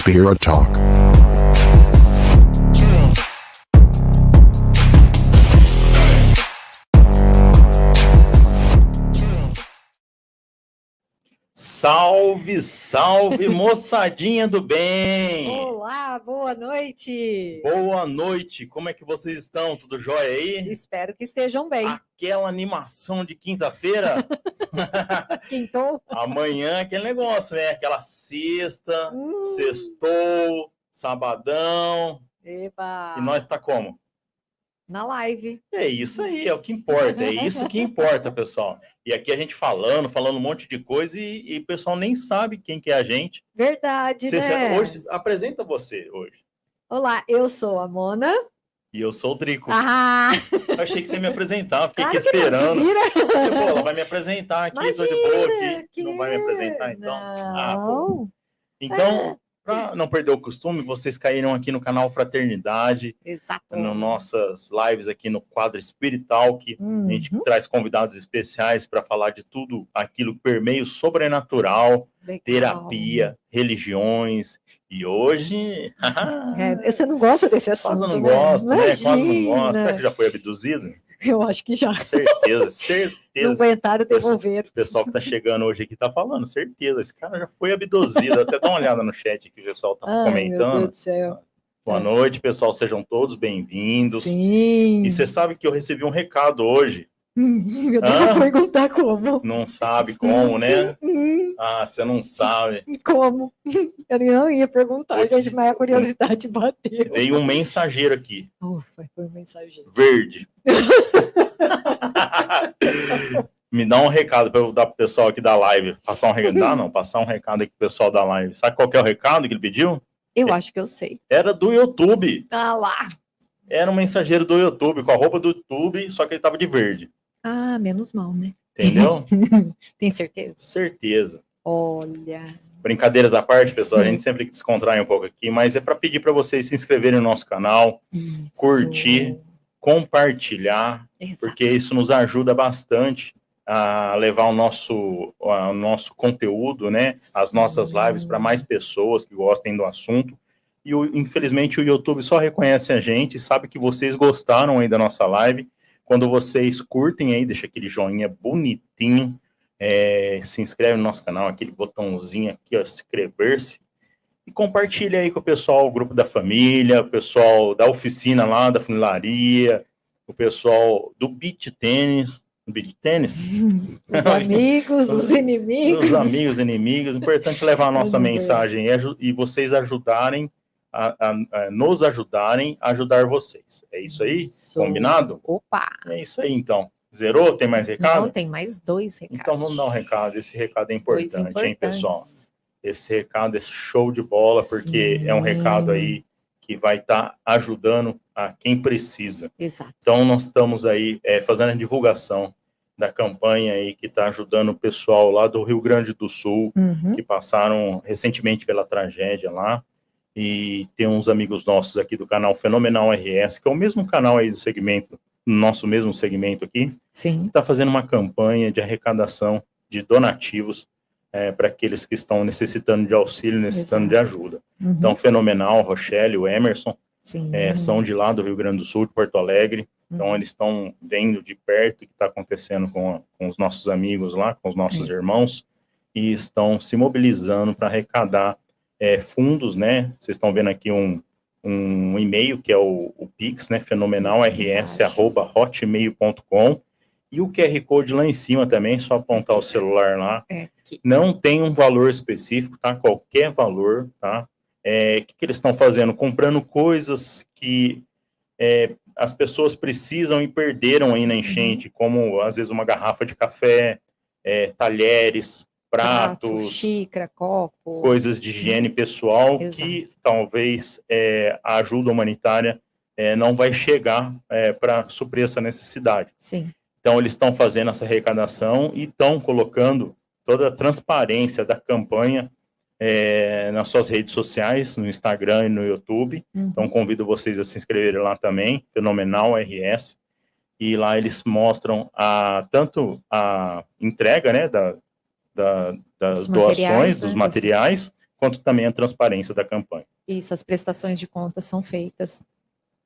Spirit Talk. Salve, salve, moçadinha do bem! Olá, boa noite! Boa noite, como é que vocês estão? Tudo jóia aí? Espero que estejam bem. Aquela animação de quinta-feira? Quintou? Amanhã aquele negócio, né? Aquela sexta, sextou, sabadão. Epa! E nós tá como? Na live. É isso aí, é o que importa, é isso que importa, pessoal. E aqui a gente falando um monte de coisa e o pessoal nem sabe quem que é a gente. Verdade, né? Hoje, apresenta você hoje. Olá, eu sou a Mona. E eu sou o Drico. Ah! Eu achei que você ia me apresentar, fiquei Claro aqui esperando. Que não, se vira. Pô, ela vai me apresentar aqui, Imagina, tô de boa aqui. que... Não vai me apresentar, então? Não. Pô. Então, para não perder o costume, vocês caíram aqui no canal Fraternidade. Exato. Nas nossas lives aqui no quadro Spirit Talk. A gente traz convidados especiais para falar de tudo aquilo que permeia o sobrenatural, Legal. Terapia, religiões. E hoje... Você não gosta desse assunto, quase não né? gosta, né? Imagina. Quase não gosta. Será que já foi abduzido? Eu acho que já. Certeza, certeza. Não aguentaram devolver. O pessoal que tá chegando hoje aqui tá falando, certeza. Esse cara já foi abduzido. Até dá uma olhada no chat que o pessoal tá comentando. Meu Deus do céu. Boa noite, pessoal. Sejam todos bem-vindos. Sim. E você sabe que eu recebi um recado hoje. Eu devo perguntar como. Não sabe como, né? Você não sabe. Como? Eu não ia perguntar, gente, mas a curiosidade bateu. Veio um mensageiro aqui. Ufa, foi um mensageiro. Verde. Me dá um recado para eu dar pro pessoal aqui da live. Passar um recado. Passar um recado aqui pro pessoal da live. Sabe qual que é o recado que ele pediu? Eu acho que eu sei. Era do YouTube. Ah lá. Era um mensageiro do YouTube, com a roupa do YouTube, só que ele tava de verde. Ah, menos mal, né? Entendeu? Tem certeza? Certeza. Olha. Brincadeiras à parte, pessoal, a gente sempre descontrai um pouco aqui, mas é para pedir para vocês se inscreverem no nosso canal, curtir, compartilhar, porque isso nos ajuda bastante a levar o nosso conteúdo, né, as nossas lives para mais pessoas que gostem do assunto. E infelizmente o YouTube só reconhece a gente, sabe que vocês gostaram aí da nossa live. Quando vocês curtem aí, deixa aquele joinha bonitinho, se inscreve no nosso canal, aquele botãozinho aqui, ó, inscrever-se, e compartilha aí com o pessoal, o grupo da família, o pessoal da oficina lá, da funilaria, o pessoal do beach tênis, os amigos, os inimigos. Os amigos, inimigos, importante levar a nossa mensagem e vocês ajudarem, nos ajudarem a ajudar vocês. É isso aí? Combinado? Opa! É isso aí, então. Zerou? Tem mais recado? Não, tem mais 2 recados. Então vamos dar um recado. Esse recado é importante, hein, pessoal? Esse recado é show de bola, porque é um recado aí que vai estar ajudando a quem precisa. Exato. Então nós estamos aí fazendo a divulgação da campanha aí que está ajudando o pessoal lá do Rio Grande do Sul, que passaram recentemente pela tragédia lá. E tem uns amigos nossos aqui do canal Fenomenal RS, que é o mesmo canal aí do segmento, nosso mesmo segmento aqui, sim, está fazendo uma campanha de arrecadação de donativos para aqueles que estão necessitando de auxílio, necessitando de ajuda. Então, Fenomenal, Rochelle, o Emerson, são de lá do Rio Grande do Sul, de Porto Alegre. Então, eles estão vendo de perto o que está acontecendo com os nossos amigos lá, com os nossos irmãos, e estão se mobilizando para arrecadar fundos, né? Vocês estão vendo aqui um e-mail que é o Pix, né? fenomenalrs@hotmail.com, e o QR Code lá em cima também, só apontar o celular lá. Não tem um valor específico, tá? Qualquer valor, tá? Que eles estão fazendo? Comprando coisas que as pessoas precisam e perderam aí na enchente, como às vezes uma garrafa de café, talheres, pratos, xícara, copo, coisas de higiene pessoal. Exato. Que talvez a ajuda humanitária não vai chegar para suprir essa necessidade. Sim. Então, eles estão fazendo essa arrecadação e estão colocando toda a transparência da campanha nas suas redes sociais, no Instagram e no YouTube. Então, convido vocês a se inscreverem lá também, Fenomenal RS, e lá eles mostram tanto a entrega, né, das doações, dos materiais, quanto também a transparência da campanha. Isso, as prestações de contas são feitas.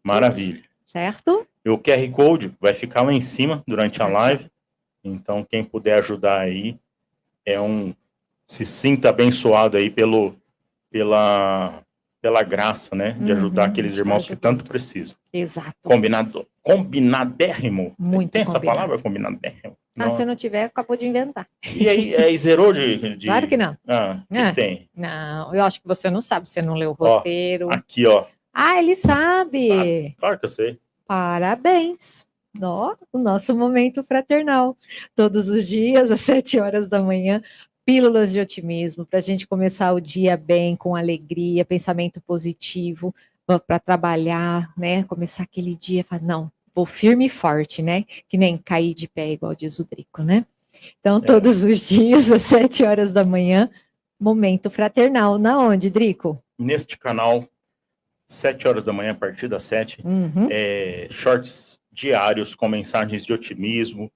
Maravilha. Certo? E o QR Code vai ficar lá em cima durante a live. Então, quem puder ajudar aí, se sinta abençoado aí pela graça, né? De ajudar aqueles irmãos que tanto precisam. Exato. Combinadérrimo. Muito Tem combinado. essa palavra, combinadérrimo? Ah, se não tiver, acabou de inventar. E aí, zerou de... Claro que não. Que tem? Não, eu acho que você não sabe, você não leu o roteiro. Aqui, ó. Ah, ele sabe. Claro que eu sei. Parabéns. O nosso momento fraternal. Todos os dias, às 7 horas da manhã, pílulas de otimismo, para a gente começar o dia bem, com alegria, pensamento positivo, para trabalhar, né? Começar aquele dia e falar, não, vou firme e forte, né? Que nem cair de pé, igual diz o Drico, né? Então, todos os dias, às 7 horas da manhã, momento fraternal. Na onde, Drico? Neste canal, 7 horas da manhã, a partir das 7, shorts diários com mensagens de otimismo,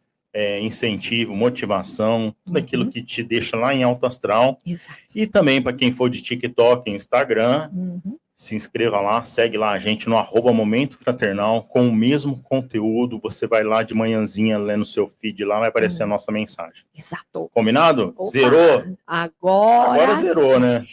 incentivo, motivação, tudo aquilo que te deixa lá em alto astral. Exato. E também para quem for de TikTok e Instagram, se inscreva lá, segue lá a gente no @Momento Fraternal, com o mesmo conteúdo. Você vai lá de manhãzinha, lendo o seu feed lá, vai aparecer a nossa mensagem. Exato. Combinado? Opa, zerou? Agora zerou, né?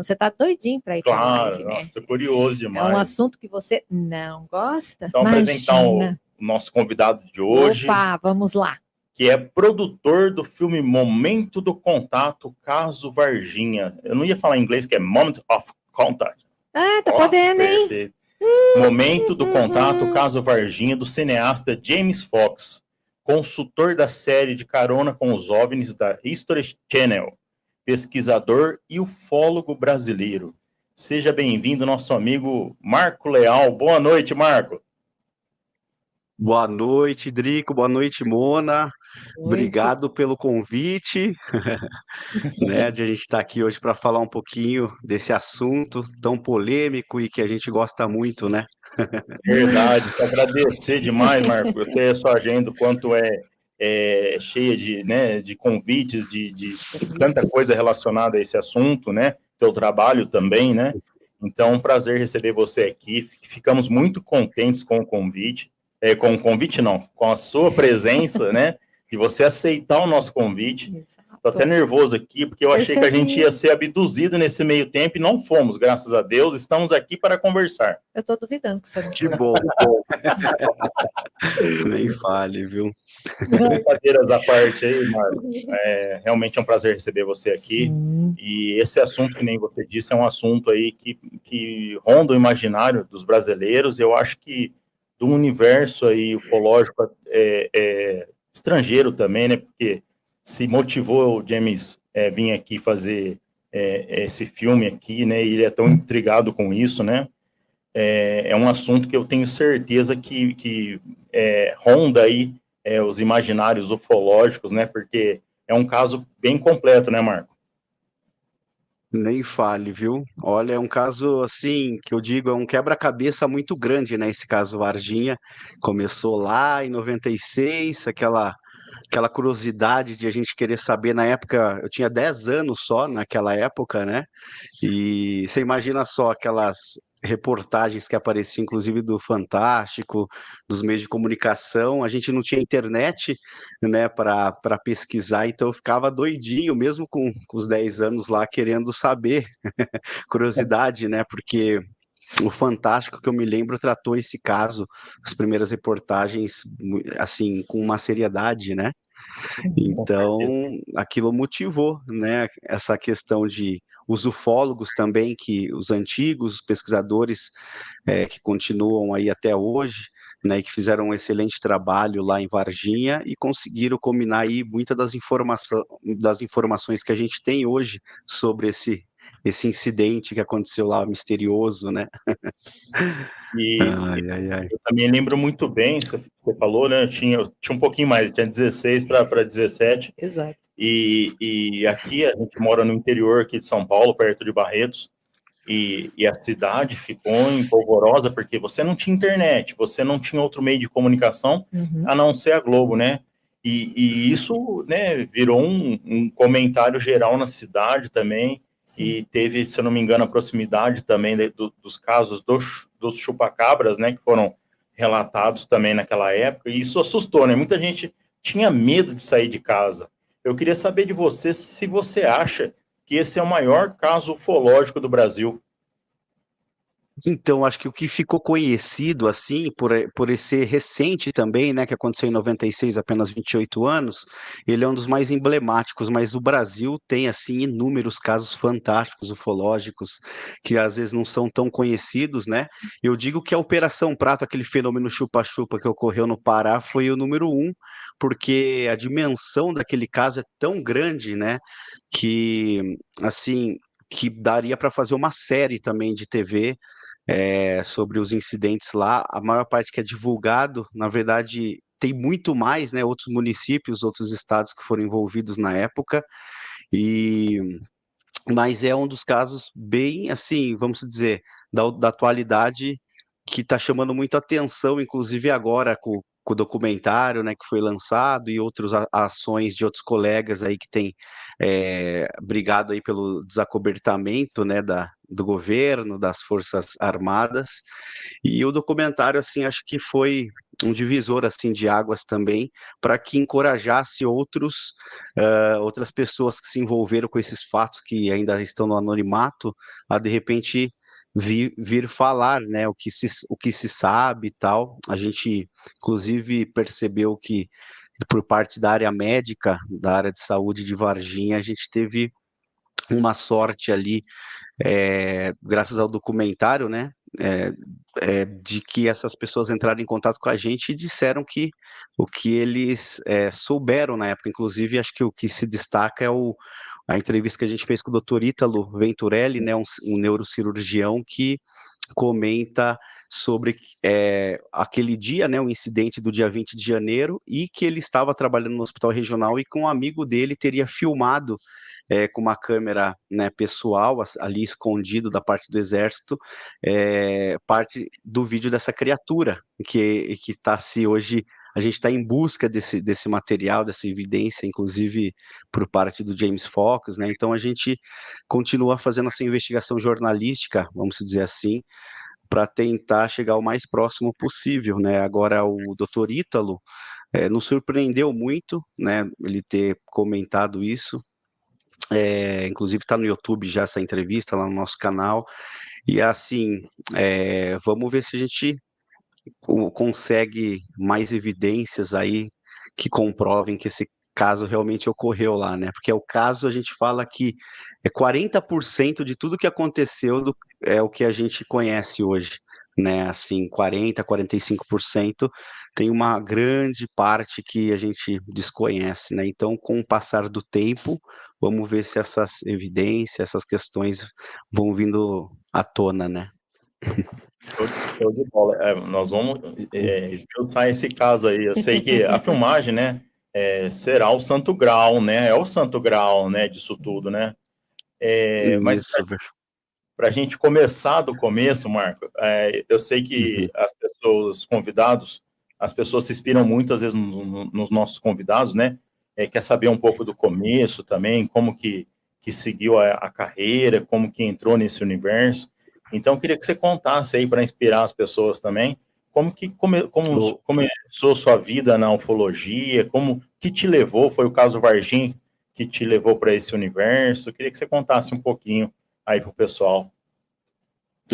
Você tá doidinho para ir para a live, né? Nossa, tô curioso demais. É um assunto que você não gosta? Então, apresentar o nosso convidado de hoje. Opa, vamos lá. Que é produtor do filme Momento do Contato, Caso Varginha. Eu não ia falar em inglês, que é Moment of Contact. Ah, tá podendo, perfeito. Hein? Momento do Contato, Caso Varginha, do cineasta James Fox, consultor da série de Carona com os OVNIs da History Channel, pesquisador e ufólogo brasileiro. Seja bem-vindo, nosso amigo Marco Leal. Boa noite, Marco. Boa noite, Drico. Boa noite, Mona. Obrigado pelo convite, né, de a gente estar aqui hoje para falar um pouquinho desse assunto tão polêmico e que a gente gosta muito, né? Verdade, te agradecer demais, Marco. Eu tenho a sua agenda, o quanto cheia de convites, de tanta coisa relacionada a esse assunto, né? Teu trabalho também, né? Então, um prazer receber você aqui. Ficamos muito contentes com o convite. Com a sua presença, né? De você aceitar o nosso convite. Estou até nervoso aqui, porque eu achei que a gente ia ser abduzido nesse meio tempo e não fomos, graças a Deus. Estamos aqui para conversar. Eu estou duvidando que você não. Que bom. Nem fale, viu? Brincadeiras à parte aí, Marco. Realmente é um prazer receber você aqui. Sim. E esse assunto, que nem você disse, é um assunto aí que ronda o imaginário dos brasileiros. Eu acho que do universo aí ufológico estrangeiro também, né? Porque se motivou o James vir aqui fazer esse filme aqui, né? E ele é tão intrigado com isso, né? É um assunto que eu tenho certeza que ronda aí os imaginários ufológicos, né? Porque é um caso bem completo, né, Marco? Nem fale, viu? Olha, é um caso, assim, que eu digo, é um quebra-cabeça muito grande, né? Esse caso Varginha começou lá em 96, aquela curiosidade de a gente querer saber. Na época, eu tinha 10 anos só naquela época, né? E você imagina só aquelas reportagens que apareciam, inclusive do Fantástico, dos meios de comunicação. A gente não tinha internet, né, para pesquisar, então eu ficava doidinho, mesmo com os 10 anos lá, querendo saber. Curiosidade, né, porque o Fantástico, que eu me lembro, tratou esse caso, as primeiras reportagens, assim, com uma seriedade, né? Então, aquilo motivou, né, essa questão de os ufólogos também, que os antigos pesquisadores que continuam aí até hoje, né, que fizeram um excelente trabalho lá em Varginha e conseguiram combinar aí muitas das informações que a gente tem hoje sobre esse incidente que aconteceu lá, misterioso, né? Eu também lembro muito bem, você falou, né? Eu tinha um pouquinho mais, tinha 16 para 17. Exato. E aqui a gente mora no interior aqui de São Paulo, perto de Barretos, e a cidade ficou empolvorosa porque você não tinha internet, você não tinha outro meio de comunicação a não ser a Globo, né? E isso, né, virou um comentário geral na cidade também. e teve, se eu não me engano, a proximidade também dos casos dos chupacabras, né, que foram relatados também naquela época, e isso assustou, né? Muita gente tinha medo de sair de casa. Eu queria saber de você se você acha que esse é o maior caso ufológico do Brasil. Então, acho que o que ficou conhecido, assim, por esse ser recente também, né, que aconteceu em 96, apenas 28 anos, ele é um dos mais emblemáticos, mas o Brasil tem, assim, inúmeros casos fantásticos, ufológicos, que às vezes não são tão conhecidos, né? Eu digo que a Operação Prato, aquele fenômeno chupa-chupa que ocorreu no Pará, foi o número um, porque a dimensão daquele caso é tão grande, né, que, assim, que daria para fazer uma série também de TV, sobre os incidentes lá. A maior parte que é divulgado, na verdade, tem muito mais, né? Outros municípios, outros estados que foram envolvidos na época, e mas é um dos casos bem, assim, vamos dizer, da atualidade, que está chamando muito atenção, inclusive agora com o documentário, né, que foi lançado, e outras ações de outros colegas aí que têm brigado aí pelo desacobertamento, né, do governo, das Forças Armadas. E o documentário, assim, acho que foi um divisor, assim, de águas também, para que encorajasse outras pessoas que se envolveram com esses fatos, que ainda estão no anonimato, a de repente vir falar, né, o que se sabe e tal. A gente, inclusive, percebeu que, por parte da área médica, da área de saúde de Varginha, a gente teve uma sorte ali, graças ao documentário, né, é, de que essas pessoas entraram em contato com a gente e disseram que o que eles souberam na época. Inclusive, acho que o que se destaca é a entrevista que a gente fez com o Dr. Ítalo Venturelli, né, um neurocirurgião que comenta sobre aquele dia, né, o incidente do dia 20 de janeiro, e que ele estava trabalhando no hospital regional e que um amigo dele teria filmado com uma câmera, né, pessoal, ali escondido da parte do exército, parte do vídeo dessa criatura, que está se hoje, a gente está em busca desse material, dessa evidência, inclusive por parte do James Fox, né? Então a gente continua fazendo essa investigação jornalística, vamos dizer assim, para tentar chegar o mais próximo possível, né? Agora o Dr. Ítalo nos surpreendeu muito, né? Ele ter comentado isso. Inclusive está no YouTube já essa entrevista lá no nosso canal. E assim, vamos ver se a gente consegue mais evidências aí que comprovem que esse caso realmente ocorreu lá, né? Porque o caso, a gente fala que 40% de tudo que aconteceu é o que a gente conhece hoje, né? Assim, 45% tem uma grande parte que a gente desconhece, né? Então, com o passar do tempo, vamos ver se essas evidências, essas questões vão vindo à tona, né? Show de bola. Nós vamos esmiuçar esse caso aí. Eu sei que a filmagem, né, será o santo grau, né? É o santo grau, né, disso tudo, né? Mas Isso. para a gente começar do começo, Marco, eu sei que as pessoas, os convidados, as pessoas se inspiram muitas vezes nos nossos convidados, né? Quer saber um pouco do começo também, como que seguiu a carreira, como que entrou nesse universo. Então, eu queria que você contasse aí para inspirar as pessoas também, como que começou sua vida na ufologia, como que te levou, foi o caso Varginha que te levou para esse universo. Eu queria que você contasse um pouquinho aí para o pessoal.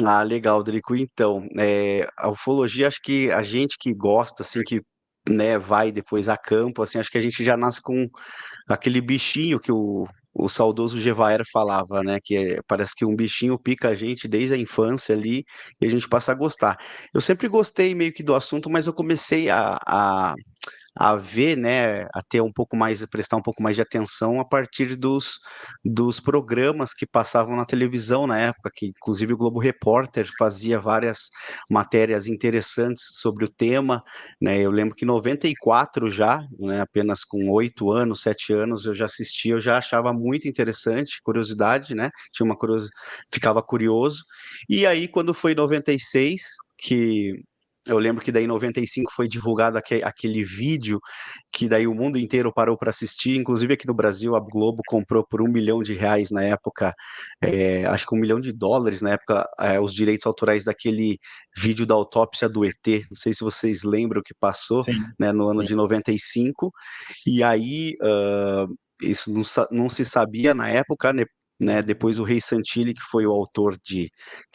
Ah, legal, Drico. Então, a ufologia, acho que a gente que gosta, assim, que, né, vai depois a campo, assim, acho que a gente já nasce com aquele bichinho que o saudoso Gevaer falava, né, que parece que um bichinho pica a gente desde a infância ali, e a gente passa a gostar. Eu sempre gostei meio que do assunto, mas eu comecei a ver, né, a ter um pouco mais, a prestar um pouco mais de atenção a partir dos programas que passavam na televisão na época, que inclusive o Globo Repórter fazia várias matérias interessantes sobre o tema, né? Eu lembro que em 94 já, né, apenas com 8 anos, 7 anos, eu já assistia, eu já achava muito interessante, curiosidade, né? Tinha uma curiosidade, ficava curioso. E aí, quando foi em 96, que eu lembro que daí em 95 foi divulgado aquele vídeo que daí o mundo inteiro parou para assistir, inclusive aqui no Brasil a Globo comprou por R$ 1 milhão na época, acho que US$ 1 milhão na época, os direitos autorais daquele vídeo da autópsia do ET, não sei se vocês lembram que passou, Sim, né, no ano sim. de 95, e aí isso não se sabia na época, né, depois o Rei Santilli, que foi o autor que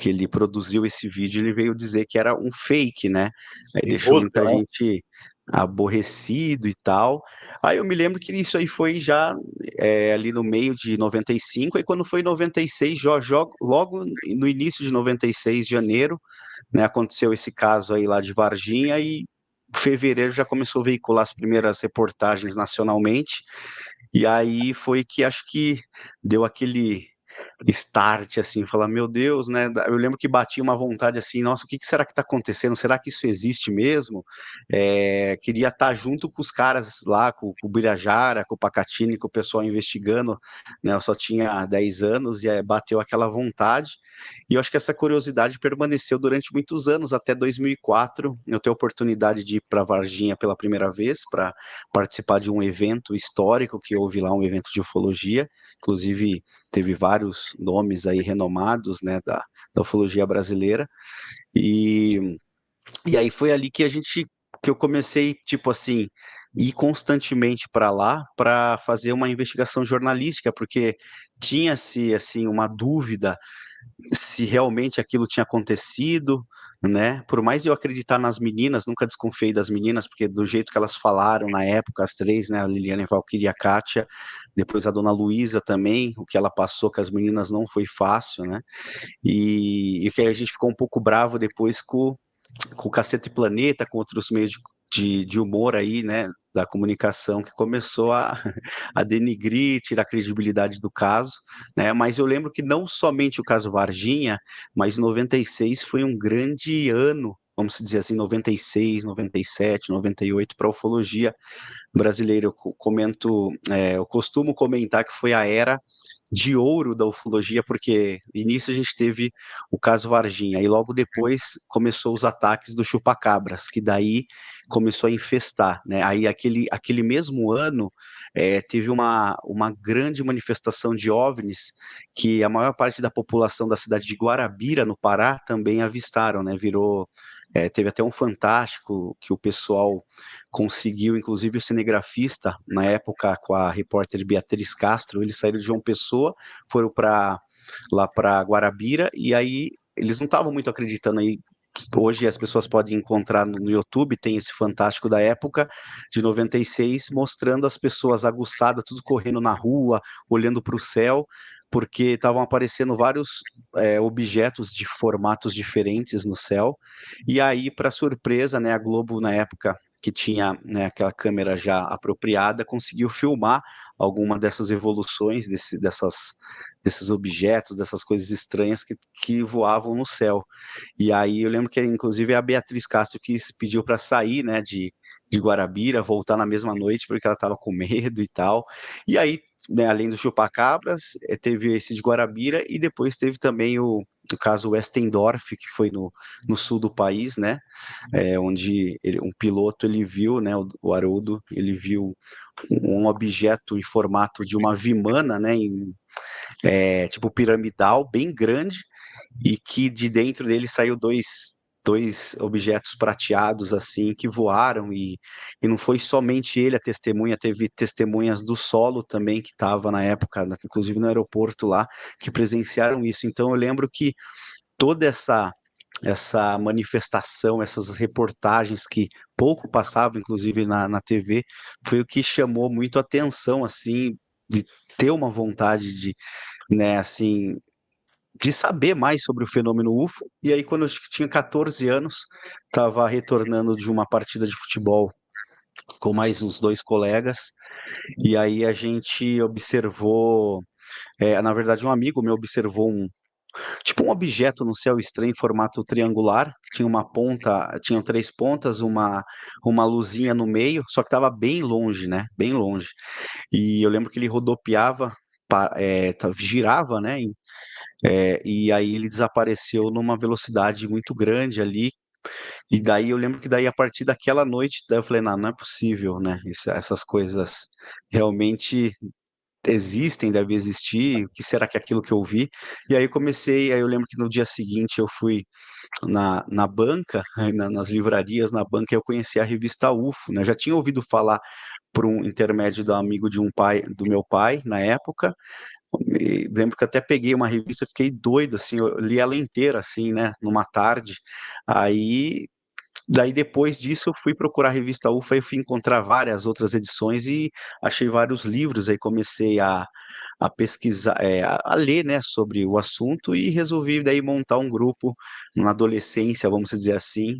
ele produziu esse vídeo, ele veio dizer que era um fake, né, aí Em deixou Rússia, muita né? gente aborrecido e tal. Aí eu me lembro que isso aí foi já ali no meio de 95, aí quando foi 96, logo no início de 96, janeiro, né, aconteceu esse caso aí lá de Varginha e fevereiro já começou a veicular as primeiras reportagens nacionalmente, e aí foi que acho que deu aquele start, assim, falar, meu Deus, né? Eu lembro que batia uma vontade assim, nossa, o que será que está acontecendo? Será que isso existe mesmo? Queria estar junto com os caras lá, com o Birajara, com o Pacatini, com o pessoal investigando, né? Eu só tinha 10 anos e bateu aquela vontade. E eu acho que essa curiosidade permaneceu durante muitos anos, até 2004. Eu tenho a oportunidade de ir para Varginha pela primeira vez, para participar de um evento histórico que houve lá, um evento de ufologia. Inclusive, teve vários nomes aí renomados, né, da ufologia brasileira, e aí foi ali que eu comecei, tipo assim, ir constantemente para lá para fazer uma investigação jornalística, porque tinha-se, assim, uma dúvida se realmente aquilo tinha acontecido, né? Por mais eu acreditar nas meninas, nunca desconfiei das meninas, porque do jeito que elas falaram na época, as três, né? A Liliana, a Valquíria e a Kátia, depois a dona Luísa também, o que ela passou com as meninas não foi fácil, né? E que a gente ficou um pouco bravo depois com o Cacete Planeta, com outros meios de humor aí, né, da comunicação, que começou a denigrir, tirar a credibilidade do caso, né, mas eu lembro que não somente o caso Varginha, mas 96 foi um grande ano, vamos dizer assim, 96, 97, 98 para a ufologia brasileira. Eu costumo comentar que foi a era de ouro da ufologia, porque início a gente teve o caso Varginha, e logo depois começou os ataques do chupacabras, que daí começou a infestar, né? Aí aquele mesmo ano teve uma grande manifestação de OVNIs que a maior parte da população da cidade de Guarabira, no Pará, também avistaram, né? Teve até um fantástico que o pessoal conseguiu, inclusive o cinegrafista, na época com a repórter Beatriz Castro, eles saíram de João Pessoa, foram lá para Guarabira, e aí eles não estavam muito acreditando aí. Hoje as pessoas podem encontrar no YouTube, tem esse fantástico da época, de 96, mostrando as pessoas aguçadas, tudo correndo na rua, olhando para o céu, porque estavam aparecendo vários objetos de formatos diferentes no céu, e aí, para surpresa, né, a Globo, na época, que tinha, né, aquela câmera já apropriada, conseguiu filmar alguma dessas evoluções desses objetos, dessas coisas estranhas que voavam no céu. E aí eu lembro que, inclusive, a Beatriz Castro pediu para sair, né, de Guarabira, voltar na mesma noite, porque ela estava com medo e tal. E aí, né, além do chupacabras, teve esse de Guarabira, e depois teve também o caso Westendorf, que foi no sul do país, né, onde um piloto ele viu, né, o Haroldo, ele viu um objeto em formato de uma vimana, né, tipo piramidal, bem grande, e que de dentro dele saiu dois objetos prateados assim que voaram, e não foi somente ele a testemunha, teve testemunhas do solo também que estava na época, inclusive no aeroporto lá, que presenciaram isso. Então eu lembro que toda essa manifestação, essas reportagens que pouco passavam, inclusive na TV, foi o que chamou muito a atenção, assim, de ter uma vontade né, assim, de saber mais sobre o fenômeno UFO. E aí, quando eu tinha 14 anos, estava retornando de uma partida de futebol com mais uns dois colegas, e aí a gente observou, na verdade, um amigo meu observou tipo um objeto no céu estranho em formato triangular, que tinha uma ponta, tinham três pontas, uma luzinha no meio, só que estava bem longe, né? Bem longe. E eu lembro que ele rodopiava, girava, né? E aí ele desapareceu numa velocidade muito grande ali, E daí eu lembro que daí a partir daquela noite, daí eu falei, não, não é possível, né? Essas coisas realmente existem, deve existir, o que será que é aquilo que eu vi? E aí aí eu lembro que no dia seguinte eu fui na banca, nas livrarias, na banca, eu conheci a revista UFO, né? Eu já tinha ouvido falar por um intermédio do amigo de um pai, do meu pai, na época. E lembro que até peguei uma revista, fiquei doido, assim, eu li ela inteira, assim, né, numa tarde. Aí Daí depois disso eu fui procurar a revista UFA e fui encontrar várias outras edições e achei vários livros, aí comecei a pesquisar, a ler, né, sobre o assunto e resolvi daí montar um grupo na adolescência, vamos dizer assim,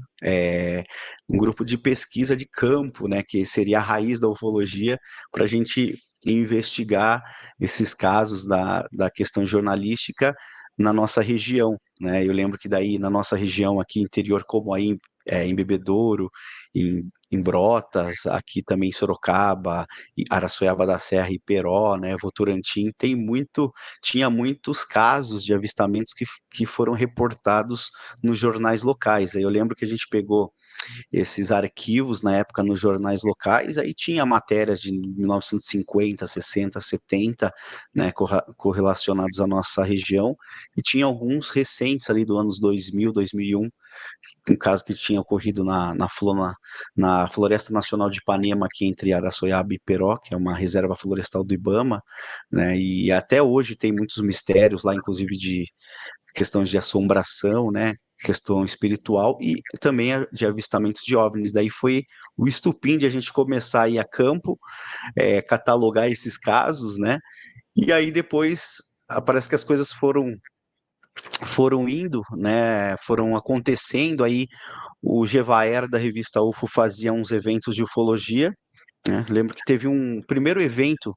um grupo de pesquisa de campo, né, que seria a raiz da ufologia, para a gente investigar esses casos da questão jornalística na nossa região, né? Eu lembro que daí na nossa região aqui interior, como aí em Bebedouro, em Brotas, aqui também em Sorocaba, e Araçoiaba da Serra e Peró, né, Votorantim, tinha muitos casos de avistamentos que foram reportados nos jornais locais. Aí eu lembro que a gente pegou esses arquivos na época nos jornais locais, aí tinha matérias de 1950, 60, 70, né, correlacionados à nossa região, e tinha alguns recentes ali do anos 2000, 2001, um caso que tinha ocorrido na Floresta Nacional de Ipanema, aqui entre Araçoiaba e Peró, que é uma reserva florestal do IBAMA, né, e até hoje tem muitos mistérios lá, inclusive de questões de assombração, né, questão espiritual e também de avistamentos de OVNIs. Daí foi o estupim de a gente começar a ir a campo, catalogar esses casos, né, e aí depois parece que as coisas foram indo, né, foram acontecendo, aí o Gevaer da revista UFO fazia uns eventos de ufologia, né? Lembro que teve um primeiro evento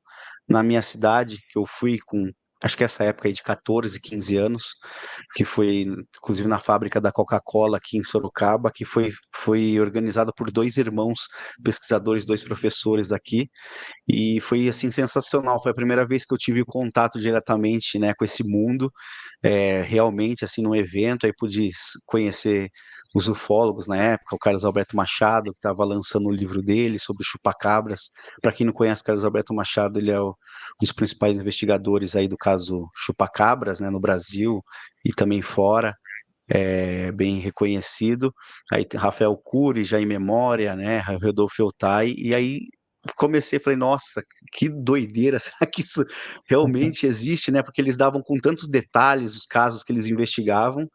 na minha cidade, que eu fui com, acho que essa época aí de 14, 15 anos, que foi inclusive na fábrica da Coca-Cola aqui em Sorocaba, que foi organizada por dois irmãos pesquisadores, dois professores aqui, e foi assim sensacional. Foi a primeira vez que eu tive contato diretamente, né, com esse mundo, realmente assim no evento. Aí pude conhecer os ufólogos na época, o Carlos Alberto Machado, que estava lançando o livro dele sobre chupacabras. Para quem não conhece, Carlos Alberto Machado, ele é um dos principais investigadores aí do caso chupacabras, né, no Brasil e também fora. Bem reconhecido. Aí tem Rafael Cury, já em memória, né? Rodolfo Eltai, e aí comecei, falei, nossa, que doideira, será que isso realmente existe, né? Porque eles davam com tantos detalhes os casos que eles investigavam,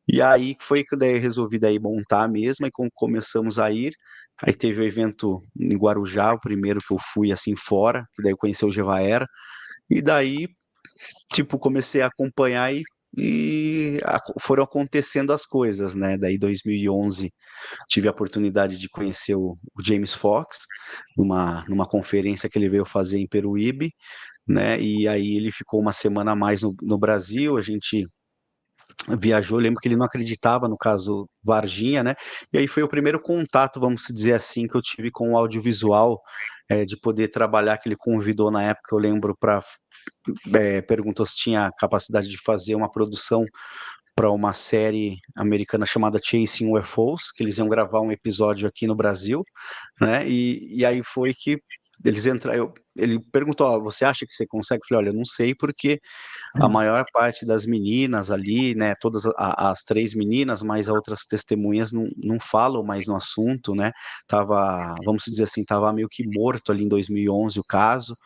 e aí foi que daí eu resolvi daí montar mesmo, e começamos a ir. Aí teve o evento em Guarujá, o primeiro que eu fui assim fora, que daí eu conheci o Gevaera, e daí tipo, comecei a acompanhar e foram acontecendo as coisas, né? Daí, 2011, tive a oportunidade de conhecer o James Fox numa conferência que ele veio fazer em Peruíbe, né? E aí ele ficou uma semana a mais no Brasil, a gente viajou, eu lembro que ele não acreditava no caso Varginha, né? E aí foi o primeiro contato, vamos dizer assim, que eu tive com o audiovisual, de poder trabalhar, que ele convidou na época, eu lembro, para perguntou se tinha capacidade de fazer uma produção para uma série americana chamada Chasing UFOs, que eles iam gravar um episódio aqui no Brasil, né? E aí foi que eles entraram. Ele perguntou: você acha que você consegue? Eu falei: olha, eu não sei, porque a maior parte das meninas ali, né? Todas as três meninas, mais as outras testemunhas, não falam mais no assunto, né? Vamos dizer assim, tava meio que morto ali em 2011 o caso.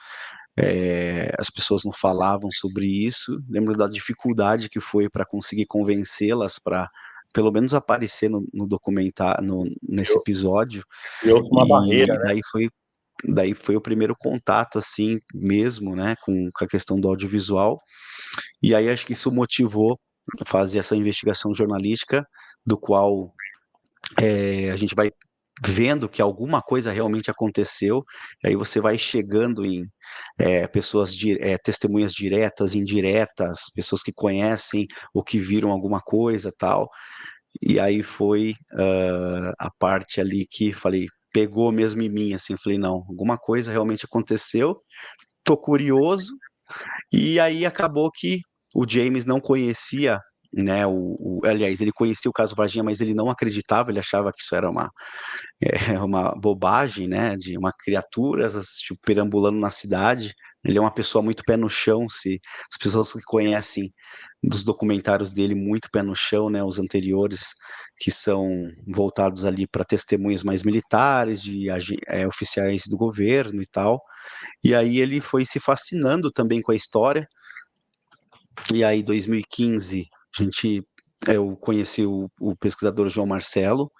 As pessoas não falavam sobre isso. Lembro da dificuldade que foi para conseguir convencê-las para pelo menos aparecer no documentário, nesse Eu, episódio. eu uma barreira, E né? daí foi o primeiro contato assim mesmo, né, com a questão do audiovisual. E aí acho que isso motivou a fazer essa investigação jornalística, do qual a gente vai vendo que alguma coisa realmente aconteceu, aí você vai chegando em pessoas, testemunhas diretas, indiretas, pessoas que conhecem ou que viram alguma coisa, tal, e aí foi a parte ali que falei, pegou mesmo em mim, assim, falei, não, alguma coisa realmente aconteceu, tô curioso, e aí acabou que o James não conhecia né? Aliás, ele conhecia o caso Varginha, mas ele não acreditava, ele achava que isso era uma bobagem, né? De uma criatura tipo, perambulando na cidade. Ele é uma pessoa muito pé no chão, se as pessoas que conhecem dos documentários dele, muito pé no chão, né? Os anteriores, que são voltados ali para testemunhas mais militares, de oficiais do governo e tal. E aí ele foi se fascinando também com a história. E aí, em 2015, eu conheci o pesquisador João Marcelo,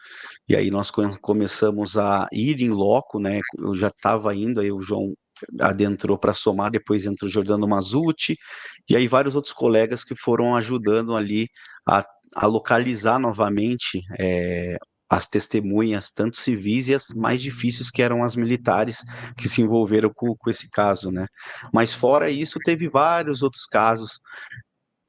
e aí nós começamos a ir em loco, né? Eu já estava indo, aí o João adentrou para somar, depois entrou o Giordano Mazzucci, e aí vários outros colegas que foram ajudando ali a localizar novamente as testemunhas, tanto civis e as mais difíceis, que eram as militares, que se envolveram com esse caso, né? Mas fora isso, teve vários outros casos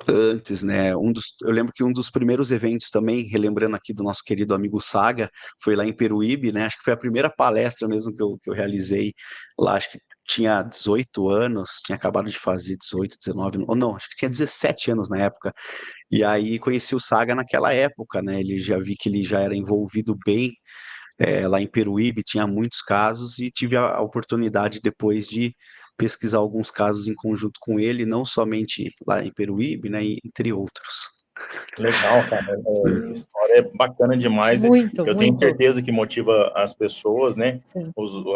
antes, né? Eu lembro que um dos primeiros eventos também, relembrando aqui do nosso querido amigo Saga, foi lá em Peruíbe, né? Acho que foi a primeira palestra mesmo que eu realizei lá, acho que tinha 18 anos, tinha acabado de fazer 18, 19, ou não, acho que tinha 17 anos na época. E aí conheci o Saga naquela época, né? Ele já vi que ele já era envolvido bem lá em Peruíbe, tinha muitos casos, e tive a oportunidade depois de pesquisar alguns casos em conjunto com ele, não somente lá em Peruíbe, né, entre outros. Legal, cara. História é bacana demais. Muito, Eu tenho muito. certeza que motiva as pessoas, né? Sim.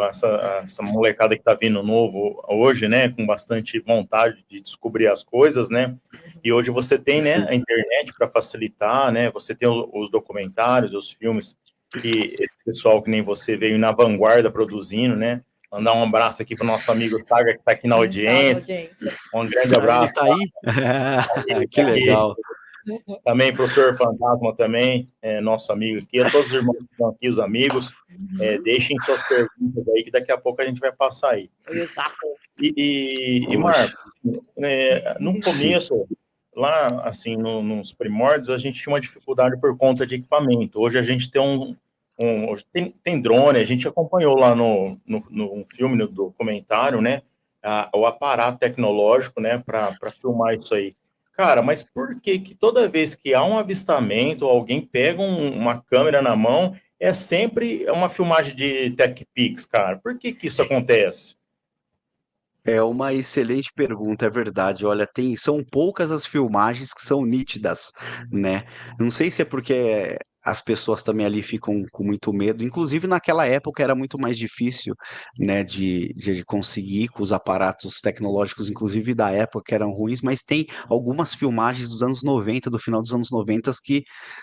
Essa molecada que está vindo novo hoje, né? Com bastante vontade de descobrir as coisas, né? E hoje você tem, né? A internet para facilitar, né? Você tem os documentários, os filmes que esse pessoal que nem você veio na vanguarda produzindo, né? Mandar um abraço aqui para o nosso amigo Saga, que está aqui na audiência. Um grande Ah, ele abraço. está aí? Ele Que tá aqui. legal. Também, professor Fantasma também, nosso amigo aqui, a todos os irmãos que estão aqui, os amigos, deixem suas perguntas aí, que daqui a pouco a gente vai passar aí. Exato. E Marcos, no começo, lá, assim, nos primórdios, a gente tinha uma dificuldade por conta de equipamento. Hoje a gente tem hoje tem drone, a gente acompanhou lá no filme, no documentário, né, o aparato tecnológico, né, para filmar isso aí. Cara, mas por que toda vez que há um avistamento, alguém pega uma câmera na mão, é sempre uma filmagem de TechPix, cara? Por que isso acontece? É uma excelente pergunta, é verdade. Olha, são poucas as filmagens que são nítidas, né? Não sei se é porque as pessoas também ali ficam com muito medo. Inclusive, naquela época era muito mais difícil, né, de conseguir com os aparatos tecnológicos, inclusive da época, que eram ruins, mas tem algumas filmagens dos anos 90, do final dos anos 90, que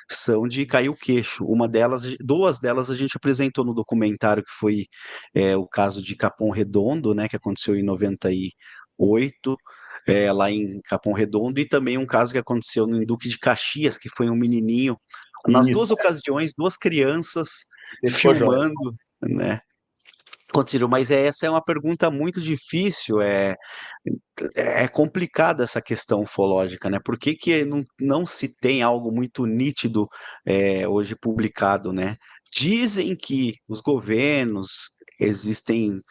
são de cair o queixo. Duas delas a gente apresentou no documentário, que foi o caso de Capão Redondo, né, que aconteceu em 98, lá em Capão Redondo, e também um caso que aconteceu no Duque de Caxias, que foi um menininho, nas duas Isso, ocasiões, duas crianças você ficou joia. filmando, né? Aconteceram, mas essa é uma pergunta muito difícil, é complicada essa questão ufológica, né? Por que não se tem algo muito nítido hoje publicado, né? Dizem que os governos, existem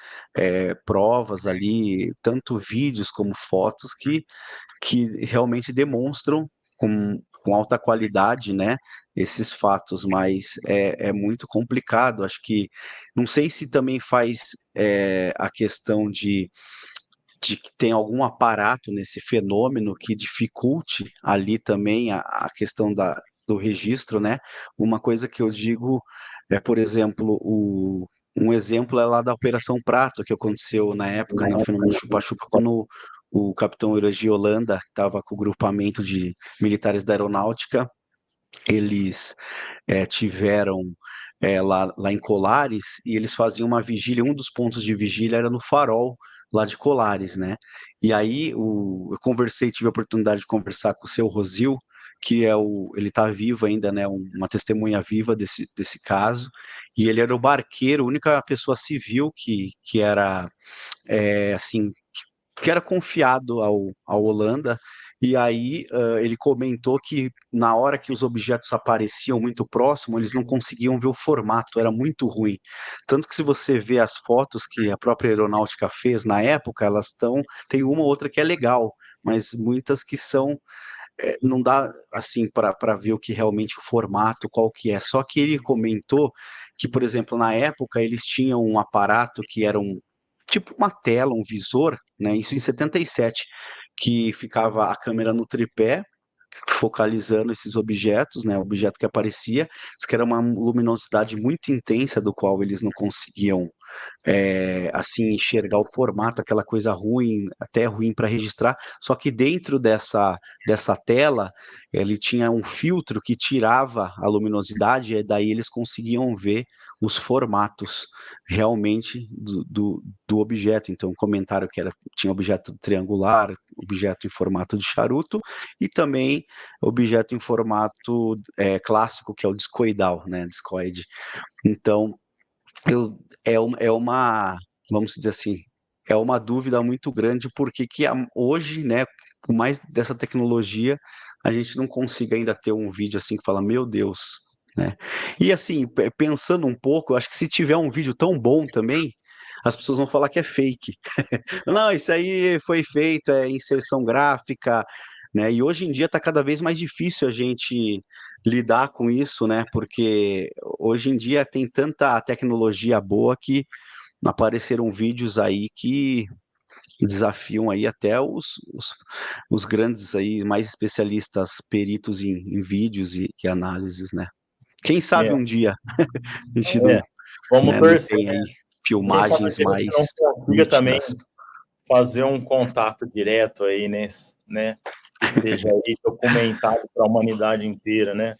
provas ali, tanto vídeos como fotos, que realmente demonstram com alta qualidade, né, esses fatos, mas é muito complicado. Acho que, não sei se também faz a questão de que tem algum aparato nesse fenômeno que dificulte ali também a questão do registro, né? Uma coisa que eu digo por exemplo, um exemplo é lá da Operação Prato, que aconteceu na época, né, o fenômeno chupa-chupa, quando o capitão Iraji Holanda estava com o grupamento de militares da aeronáutica, eles tiveram lá em Colares, e eles faziam uma vigília, um dos pontos de vigília era no farol, lá de Colares, né? E aí eu tive a oportunidade de conversar com o seu Rosil, que ele está vivo ainda, né? Uma testemunha viva desse caso, e ele era o barqueiro, a única pessoa civil que era assim, que era confiado ao Holanda. E aí ele comentou que na hora que os objetos apareciam muito próximo, eles não conseguiam ver o formato, era muito ruim. Tanto que se você vê as fotos que a própria aeronáutica fez na época, tem uma ou outra que é legal, mas muitas que são não dá assim para ver o que realmente o formato, qual que é. Só que ele comentou que, por exemplo, na época eles tinham um aparato que era tipo uma tela, um visor, né? Isso em 77, que ficava a câmera no tripé, focalizando esses objetos, né? O objeto que aparecia, diz que era uma luminosidade muito intensa, do qual eles não conseguiam assim enxergar o formato, aquela coisa ruim, até ruim para registrar. Só que dentro dessa tela ele tinha um filtro que tirava a luminosidade, e daí eles conseguiam ver os formatos realmente do objeto. Então, comentaram que tinha objeto triangular, objeto em formato de charuto e também objeto em formato clássico, que é o discoidal, né, discoide. Então, é uma, vamos dizer assim, é uma dúvida muito grande, porque hoje, né, com mais dessa tecnologia, a gente não consiga ainda ter um vídeo assim que fala, meu Deus, né? E assim, pensando um pouco, eu acho que se tiver um vídeo tão bom também, as pessoas vão falar que é fake. Não, isso aí foi feito, é inserção gráfica, né? E hoje em dia está cada vez mais difícil a gente lidar com isso, né? Porque hoje em dia tem tanta tecnologia boa que apareceram vídeos aí que desafiam aí até os grandes aí, mais especialistas, peritos em vídeos e análises, né? Quem sabe É, um dia a gente não, vamos né, não torcer. tem aí Quem sabe a filmagens gente mais não consiga também nítidas. fazer um contato direto aí, né? Que seja aí documentado para a humanidade inteira, né?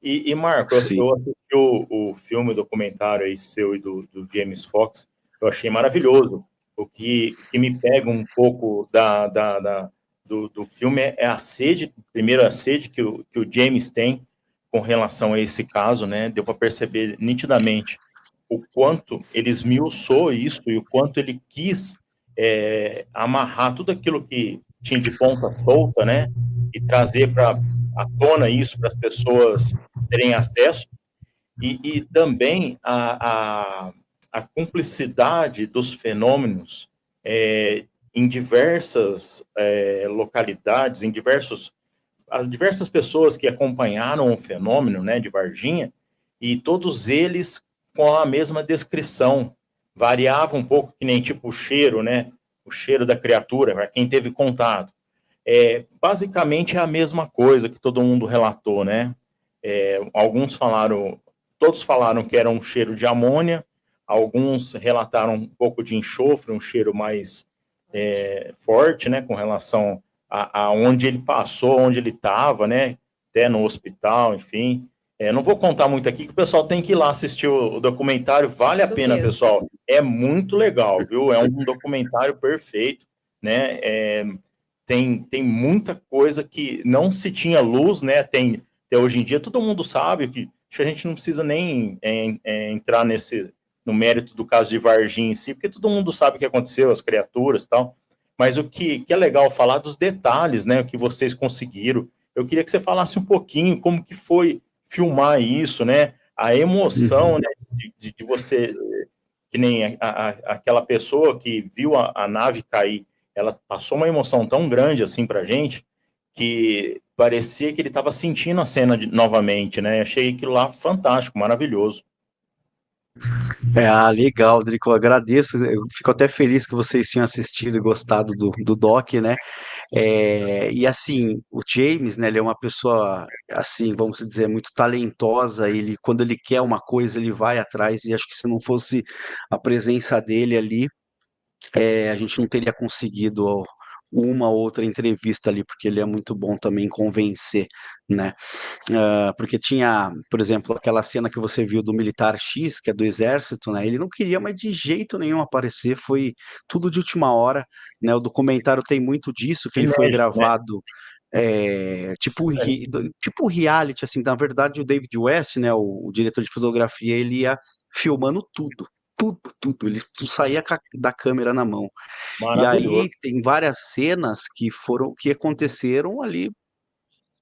E Marco, Sim. eu assisti o filme, o documentário aí seu e do James Fox, eu achei maravilhoso. O que me pega um pouco do filme é a sede, primeiro a sede que o James tem com relação a esse caso, né? Deu para perceber nitidamente o quanto ele esmiuçou isso e o quanto ele quis amarrar tudo aquilo que tinha de ponta solta, né? E trazer para à tona isso para as pessoas terem acesso, e também a cumplicidade dos fenômenos em diversas localidades, as diversas pessoas que acompanharam o fenômeno, né, de Varginha, e todos eles com a mesma descrição. Variava um pouco, que nem tipo o cheiro, né, o cheiro da criatura, para quem teve contato. Basicamente é a mesma coisa que todo mundo relatou, né? Todos falaram que era um cheiro de amônia, alguns relataram um pouco de enxofre, um cheiro mais forte, né, com relação a onde ele passou, onde ele estava, né, até no hospital, enfim. Não vou contar muito aqui, que o pessoal tem que ir lá assistir o documentário, vale Isso a pena, mesmo. pessoal. É muito legal, viu? É um documentário perfeito, né? Tem muita coisa que não se tinha luz, né? Até hoje em dia, todo mundo sabe que acho que a gente não precisa nem entrar no mérito do caso de Varginha em si, porque todo mundo sabe o que aconteceu, as criaturas e tal. Mas o que é legal falar dos detalhes, né? O que vocês conseguiram. Eu queria que você falasse um pouquinho como que foi filmar isso, né? A emoção, Uhum. né, de você, que nem aquela pessoa que viu a nave cair, ela passou uma emoção tão grande assim pra gente, que parecia que ele estava sentindo a cena novamente, né? Achei aquilo lá fantástico, maravilhoso. Legal, Drico, eu agradeço, eu fico até feliz que vocês tenham assistido e gostado do doc, né? E assim, o James, né, ele é uma pessoa, assim, vamos dizer, muito talentosa, quando ele quer uma coisa, ele vai atrás, e acho que se não fosse a presença dele ali, a gente não teria conseguido uma ou outra entrevista ali, porque ele é muito bom também em convencer, né? Porque tinha, por exemplo, aquela cena que você viu do militar X, que é do exército, né? Ele não queria, mas de jeito nenhum aparecer, foi tudo de última hora, né? O documentário tem muito disso, que ele foi Inédito, né? gravado tipo reality, assim, na verdade o David West, né, o diretor de fotografia, ele ia filmando tudo, ele saía da câmera na mão. E aí Maravilhoso. tem várias cenas que aconteceram ali,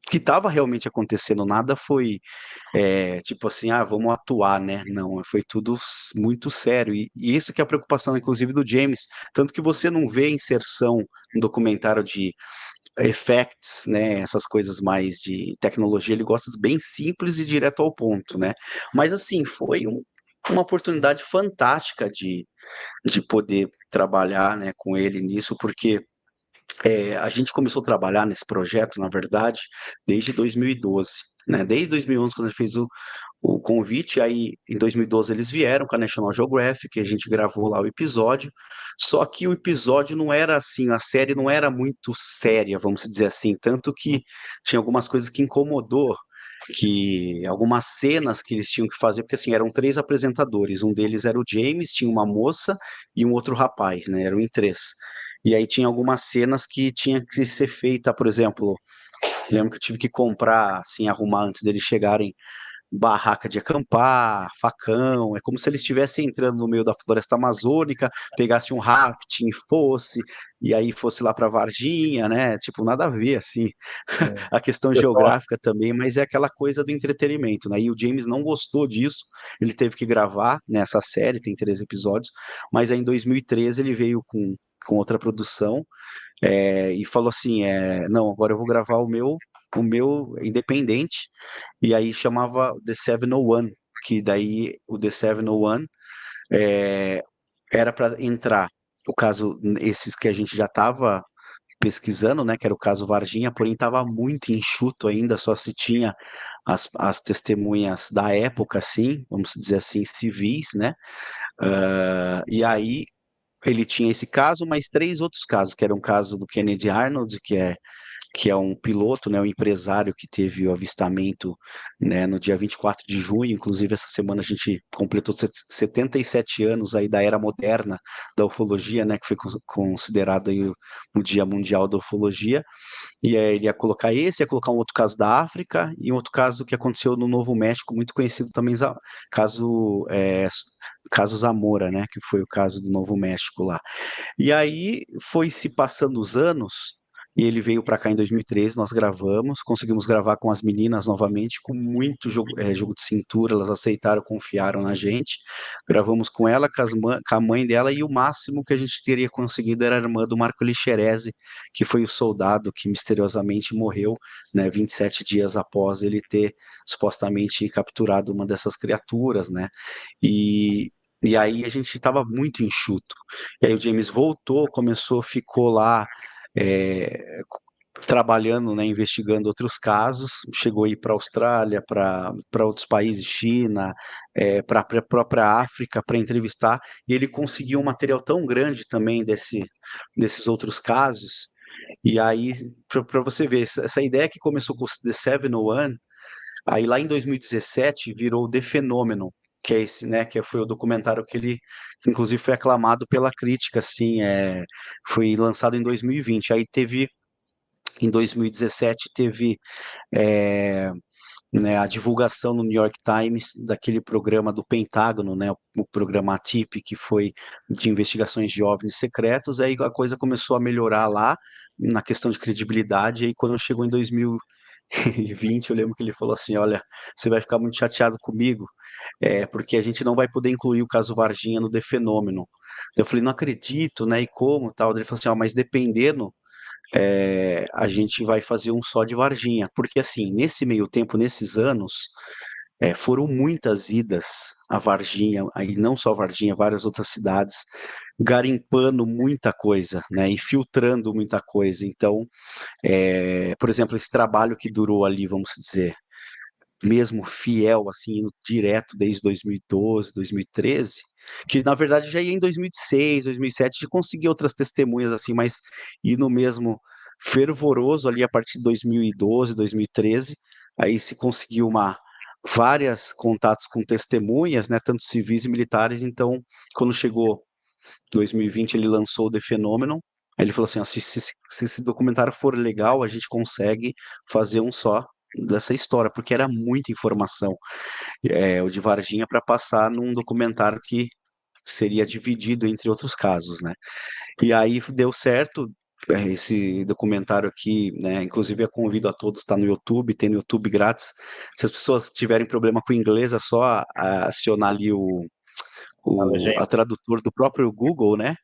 que estava realmente acontecendo, nada foi tipo assim, vamos atuar, né? Não, foi tudo muito sério. E isso que é a preocupação, inclusive, do James. Tanto que você não vê inserção no documentário de effects, né, essas coisas mais de tecnologia, ele gosta bem simples e direto ao ponto, né? Mas assim, foi uma oportunidade fantástica de poder trabalhar, né, com ele nisso, porque a gente começou a trabalhar nesse projeto, na verdade, desde 2012, né? Desde 2011, quando a gente fez o convite, aí em 2012 eles vieram com a National Geographic, a gente gravou lá o episódio, só que o episódio não era assim, a série não era muito séria, vamos dizer assim, tanto que tinha algumas coisas que incomodou, que algumas cenas que eles tinham que fazer, porque assim, eram 3 apresentadores, um deles era o James, tinha uma moça e um outro rapaz, né, eram em 3. E aí tinha algumas cenas que tinha que ser feita, por exemplo, lembro que eu tive que comprar, assim, arrumar antes deles chegarem, barraca de acampar, facão, é como se eles estivessem entrando no meio da floresta amazônica, pegasse um rafting, e aí fosse lá para Varginha, né? Tipo, nada a ver, assim, a questão Pessoal, geográfica também, mas é aquela coisa do entretenimento, né? E o James não gostou disso, ele teve que gravar nessa série, tem 3 episódios, mas aí em 2013 ele veio com outra produção, e falou assim, não, agora eu vou gravar o meu independente, e aí chamava The 701, que daí o The 701 é, era para entrar o caso, esses que a gente já estava pesquisando, né, que era o caso Varginha, porém estava muito enxuto ainda, só se tinha as testemunhas da época, assim, vamos dizer assim, civis, né, e aí ele tinha esse caso, mais 3 outros casos, que era um caso do Kennedy Arnold, que é um piloto, né, um empresário que teve o avistamento, né, no dia 24 de junho, inclusive essa semana a gente completou 77 anos aí da era moderna da ufologia, né, que foi considerado aí o Dia Mundial da Ufologia, e aí ele ia colocar esse, ia colocar um outro caso da África e um outro caso que aconteceu no Novo México, muito conhecido também, caso, caso Zamora, né, que foi o caso do Novo México lá. E aí foi se passando os anos, e ele veio para cá em 2013, nós gravamos, conseguimos gravar com as meninas novamente, com muito jogo de cintura, elas aceitaram, confiaram na gente, gravamos com ela, com a mãe dela, e o máximo que a gente teria conseguido era a irmã do Marco Lixerese, que foi o soldado que misteriosamente morreu, né, 27 dias após ele ter supostamente capturado uma dessas criaturas, né, e aí a gente estava muito enxuto. E aí o James voltou, ficou lá trabalhando, né, investigando outros casos, chegou aí para a Austrália, para outros países, China, para a própria África, para entrevistar, e ele conseguiu um material tão grande também desses outros casos, e aí, para você ver, essa ideia que começou com o The 701, aí lá em 2017 virou The Phenomenon, que é esse, né, que foi o documentário que inclusive foi aclamado pela crítica, assim, foi lançado em 2020. Aí em 2017 teve né, a divulgação no New York Times daquele programa do Pentágono, né, o programa ATIP, que foi de investigações de OVNIs secretos, aí a coisa começou a melhorar lá, na questão de credibilidade, e aí quando chegou em 2020, eu lembro que ele falou assim, olha, você vai ficar muito chateado comigo, porque a gente não vai poder incluir o caso Varginha no The Fenômeno. Eu falei, não acredito, né, e como, tal, ele falou assim, ó, mas dependendo, a gente vai fazer um só de Varginha, porque assim, nesse meio tempo, nesses anos, foram muitas idas a Varginha, aí não só Varginha, várias outras cidades, garimpando muita coisa, né, e filtrando muita coisa. Então, por exemplo, esse trabalho que durou ali, vamos dizer, mesmo fiel, assim, indo direto desde 2012, 2013, que na verdade já ia em 2006, 2007, de conseguir outras testemunhas, assim, mas ir no mesmo fervoroso ali a partir de 2012, 2013, aí se conseguiu várias contatos com testemunhas, né, tanto civis e militares, então, quando chegou 2020, ele lançou o The Phenomenon, aí ele falou assim, ó, se esse documentário for legal, a gente consegue fazer um só dessa história, porque era muita informação, o de Varginha, para passar num documentário que seria dividido entre outros casos, né? E aí deu certo, esse documentário aqui, né? Inclusive eu convido a todos, está no YouTube, tem no YouTube grátis. Se as pessoas tiverem problema com o inglês, é só acionar ali a a legenda. tradutor do próprio Google, né?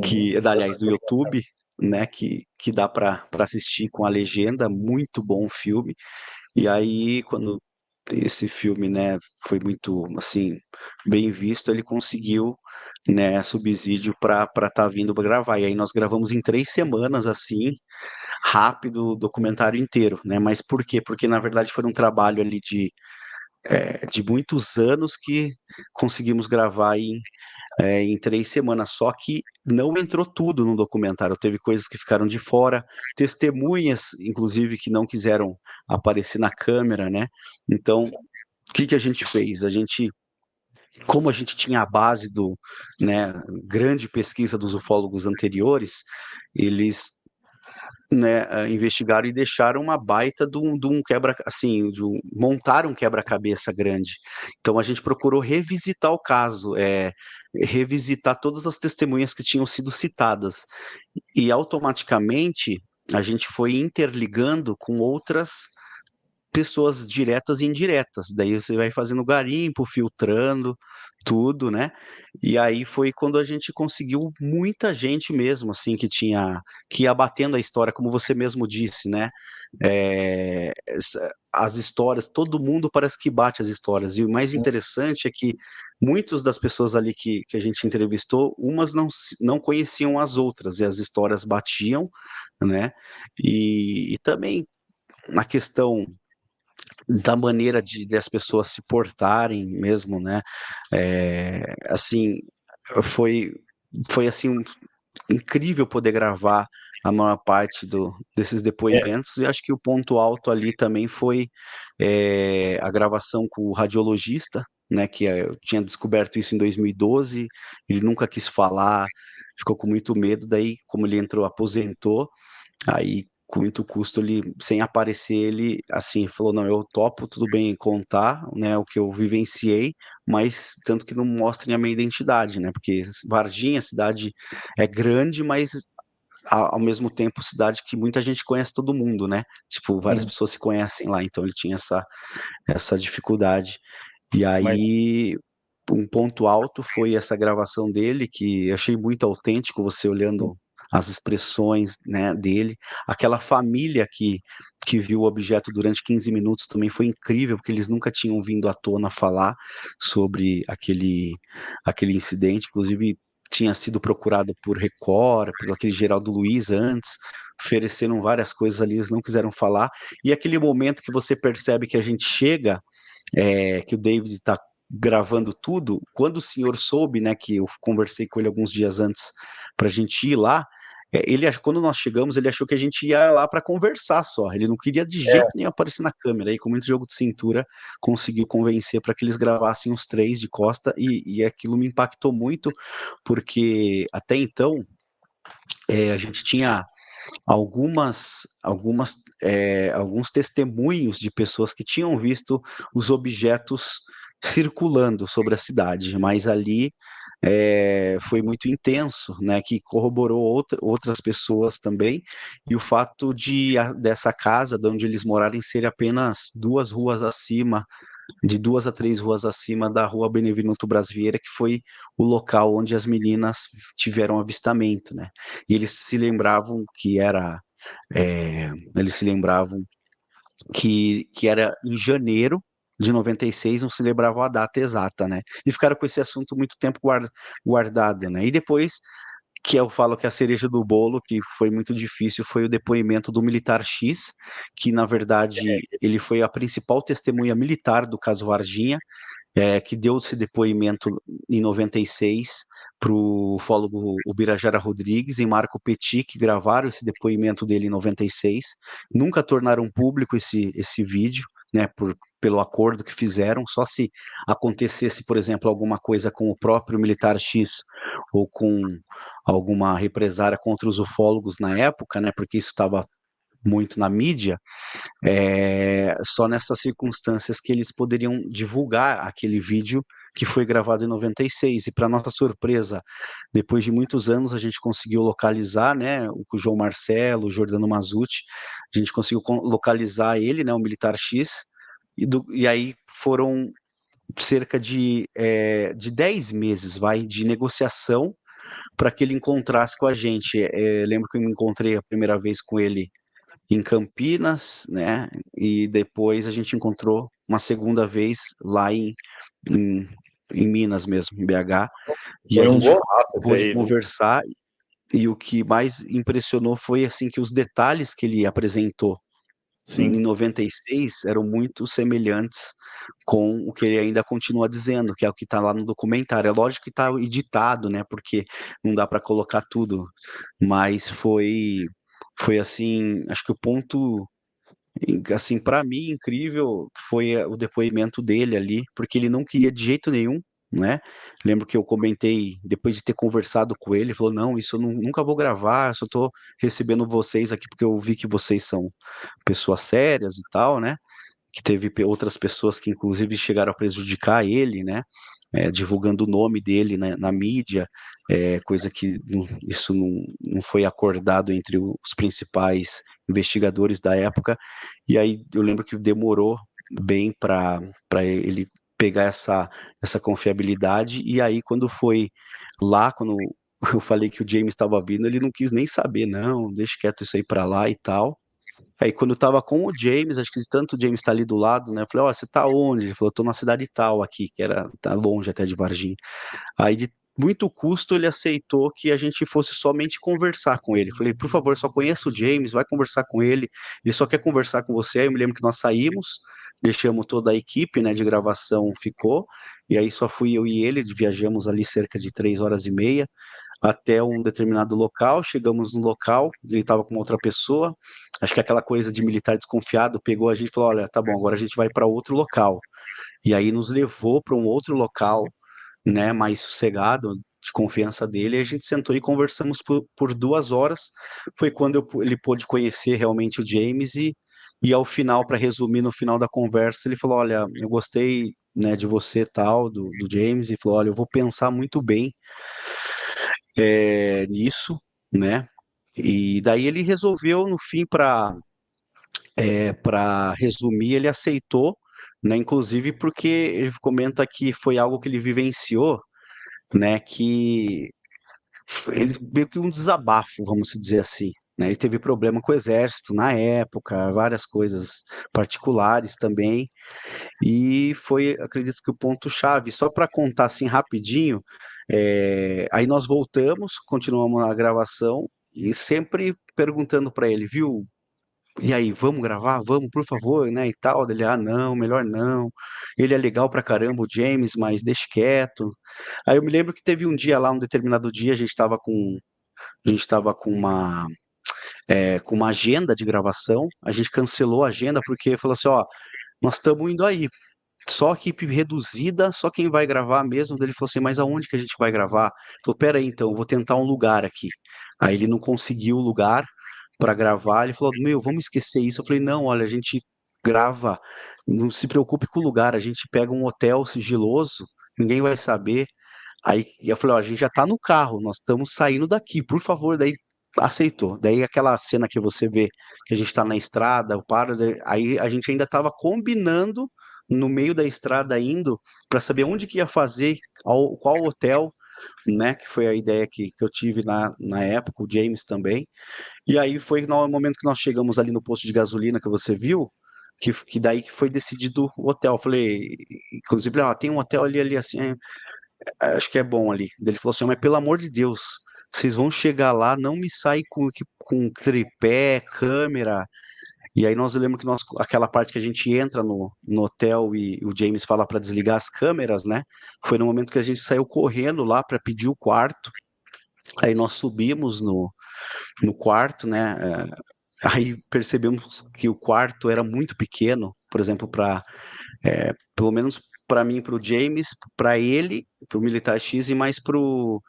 Sim. Aliás, do YouTube, né, que dá para assistir com a legenda, muito bom o filme. E aí, quando esse filme, né, foi muito, assim, bem visto, ele conseguiu, né, subsídio para estar vindo para gravar. E aí nós gravamos em 3 semanas, assim, rápido, o documentário inteiro, né? Mas por quê? Porque, na verdade, foi um trabalho ali de muitos anos que conseguimos gravar em 3 semanas, só que não entrou tudo no documentário, teve coisas que ficaram de fora, testemunhas, inclusive, que não quiseram aparecer na câmera, né? Então, o que a gente fez? Como a gente tinha a base né, grande pesquisa dos ufólogos anteriores, eles, né, investigaram e deixaram uma baita de um quebra, assim, montaram um quebra-cabeça grande. Então a gente procurou revisitar o caso, revisitar todas as testemunhas que tinham sido citadas e automaticamente a gente foi interligando com outras pessoas diretas e indiretas. Daí você vai fazendo garimpo, filtrando tudo, né? E aí foi quando a gente conseguiu muita gente mesmo, assim, que ia batendo a história, como você mesmo disse, né? As histórias, todo mundo parece que bate as histórias. E o mais interessante é que muitas das pessoas ali que a gente entrevistou, umas não conheciam as outras, e as histórias batiam, né? E também na questão da maneira de as pessoas se portarem mesmo, né? Assim, foi, foi assim incrível poder gravar a maior parte desses É, depoimentos, e acho que o ponto alto ali também foi a gravação com o radiologista, né? Que eu tinha descoberto isso em 2012, ele nunca quis falar, ficou com muito medo, daí como ele entrou, aposentou. Aí, com muito custo, ele, sem aparecer, ele, assim, falou, não, eu topo, tudo bem contar, né, o que eu vivenciei, mas tanto que não mostrem a minha identidade, né, porque Varginha, a cidade é grande, mas ao mesmo tempo cidade que muita gente conhece todo mundo, né, tipo, várias sim, pessoas se conhecem lá, então ele tinha essa dificuldade. E mas aí, um ponto alto foi essa gravação dele, que eu achei muito autêntico, você sim, olhando as expressões, né, dele. Aquela família que viu o objeto durante 15 minutos também foi incrível, porque eles nunca tinham vindo à tona falar sobre aquele incidente, inclusive tinha sido procurado por Record, por aquele Geraldo Luiz antes, ofereceram várias coisas ali, eles não quiseram falar, e aquele momento que você percebe que a gente chega, que o David está gravando tudo, quando o senhor soube, né, que eu conversei com ele alguns dias antes para a gente ir lá, quando nós chegamos, ele achou que a gente ia lá para conversar só, ele não queria de jeito nenhum aparecer na câmera, aí com muito jogo de cintura, conseguiu convencer para que eles gravassem os três de costa, e aquilo me impactou muito, porque até então, a gente tinha alguns testemunhos de pessoas que tinham visto os objetos circulando sobre a cidade, mas ali foi muito intenso, né, que corroborou outras pessoas também, e o fato dessa casa, de onde eles morarem, ser apenas 2 ruas acima, de 2 a 3 ruas acima da rua Benevenuto Bras Vieira, que foi o local onde as meninas tiveram avistamento, né? E eles se lembravam eles se lembravam que era em janeiro de 96, não se lembravam a data exata, né? E ficaram com esse assunto muito tempo guardado, né? E depois, que eu falo que a cereja do bolo, que foi muito difícil, foi o depoimento do militar X, que na verdade ele foi a principal testemunha militar do caso Varginha, que deu esse depoimento em 96 para o ufólogo Ubirajara Rodrigues e Marco Petit, que gravaram esse depoimento dele em 96. Nunca tornaram público esse vídeo, né, pelo acordo que fizeram, só se acontecesse, por exemplo, alguma coisa com o próprio militar X ou com alguma represária contra os ufólogos na época, né, porque isso estava muito na mídia, só nessas circunstâncias que eles poderiam divulgar aquele vídeo que foi gravado em 96. E para nossa surpresa, depois de muitos anos, a gente conseguiu localizar, né, o João Marcelo, o Jordano Mazzucci, a gente conseguiu localizar ele, né, o Militar X, e aí foram cerca de 10 meses, de negociação para que ele encontrasse com a gente. Lembro que eu me encontrei a primeira vez com ele em Campinas, né? E depois a gente encontrou uma segunda vez lá em, em Minas mesmo, em BH, e a Foi um gente golaço esse pôde aí, viu? conversar. E o que mais impressionou foi assim que os detalhes que ele apresentou Sim. em 96 eram muito semelhantes com o que ele ainda continua dizendo, que é o que está lá no documentário. É lógico que está editado, né? Porque não dá para colocar tudo, mas foi assim, acho que o ponto assim, para mim, incrível foi o depoimento dele ali, porque ele não queria de jeito nenhum, né? Lembro que eu comentei, depois de ter conversado com ele, ele falou: Não, isso eu nunca vou gravar, eu só tô recebendo vocês aqui porque eu vi que vocês são pessoas sérias e tal, né? Que teve outras pessoas que, inclusive, chegaram a prejudicar ele, né? Divulgando o nome dele na mídia, coisa que isso não foi acordado entre os principais investigadores da época. E aí eu lembro que demorou bem para ele pegar essa confiabilidade. E aí, quando foi lá, quando eu falei que o James estava vindo, ele não quis nem saber, não, deixa quieto isso aí para lá e tal. Aí quando eu tava com o James, acho que tanto o James tá ali do lado, né? Eu falei, ó, você tá onde? Ele falou, tô na cidade tal aqui, tá longe até de Varginha. Aí de muito custo ele aceitou que a gente fosse somente conversar com ele. Eu falei, por favor, só conheço o James, vai conversar com ele só quer conversar com você. Aí eu me lembro que nós saímos, deixamos toda a equipe, né, de gravação ficou, e aí só fui eu e ele, viajamos ali cerca de 3 horas e meia até um determinado local, chegamos no local, ele estava com uma outra pessoa, acho que aquela coisa de militar desconfiado pegou a gente e falou, olha, tá bom, agora a gente vai para outro local. E aí nos levou para um outro local, né, mais sossegado, de confiança dele, e a gente sentou e conversamos por 2 horas. Foi quando ele pôde conhecer realmente o James e ao final, para resumir, no final da conversa, ele falou, olha, eu gostei, né, de você tal, do James, e falou, olha, eu vou pensar muito bem nisso, né? E daí ele resolveu, no fim, para resumir, ele aceitou, né? Inclusive porque ele comenta que foi algo que ele vivenciou, né? Que ele meio que um desabafo, vamos dizer assim. Né? Ele teve problema com o exército na época, várias coisas particulares também, e foi, acredito que o ponto-chave. Só para contar assim rapidinho, aí nós voltamos, continuamos a gravação e sempre perguntando para ele, viu? E aí, vamos gravar? Vamos, por favor, né? E tal. Ele, não, melhor não. Ele é legal pra caramba, o James, mas deixa quieto. Aí eu me lembro que teve um dia lá, um determinado dia, a gente estava com uma agenda de gravação, a gente cancelou a agenda porque falou assim, ó, nós estamos indo aí. Só equipe reduzida, só quem vai gravar mesmo. Daí ele falou assim, mas aonde que a gente vai gravar? Ele falou, pera aí então, eu vou tentar um lugar aqui. Aí ele não conseguiu o lugar para gravar, ele falou, meu, vamos esquecer isso. Eu falei, não, olha, a gente grava, não se preocupe com o lugar, a gente pega um hotel sigiloso, ninguém vai saber. Aí eu falei, ó, a gente já tá no carro, nós estamos saindo daqui, por favor, daí aceitou. Daí aquela cena que você vê que a gente tá na estrada, eu paro, aí a gente ainda tava combinando no meio da estrada indo para saber onde que ia fazer, qual hotel, né, que foi a ideia que eu tive na época, o James também. E aí foi no momento que nós chegamos ali no posto de gasolina que você viu, que daí que foi decidido o hotel. Eu falei, inclusive, tem um hotel ali assim, acho que é bom ali. Daí ele falou assim, mas pelo amor de Deus, vocês vão chegar lá, não me saem com tripé, câmera. E aí nós lembro que aquela parte que a gente entra no hotel e o James fala para desligar as câmeras, né? Foi no momento que a gente saiu correndo lá para pedir o quarto. Aí nós subimos no quarto, né? Aí percebemos que o quarto era muito pequeno, por exemplo, pelo menos para mim, para o James, para ele, para o Militar X e mais para o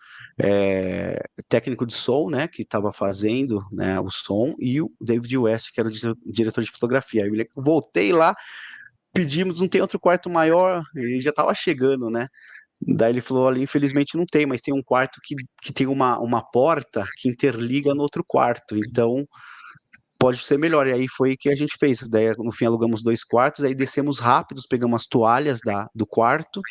técnico de som, né, que estava fazendo, né, o som, e o David West, que era o diretor de fotografia. Aí eu voltei lá, pedimos, não tem outro quarto maior, ele já estava chegando, né? Daí ele falou, olha, infelizmente não tem, mas tem um quarto que tem uma porta que interliga no outro quarto, então pode ser melhor. E aí foi o que a gente fez. Daí, no fim, alugamos 2 quartos, aí descemos rápidos, pegamos as toalhas do quarto,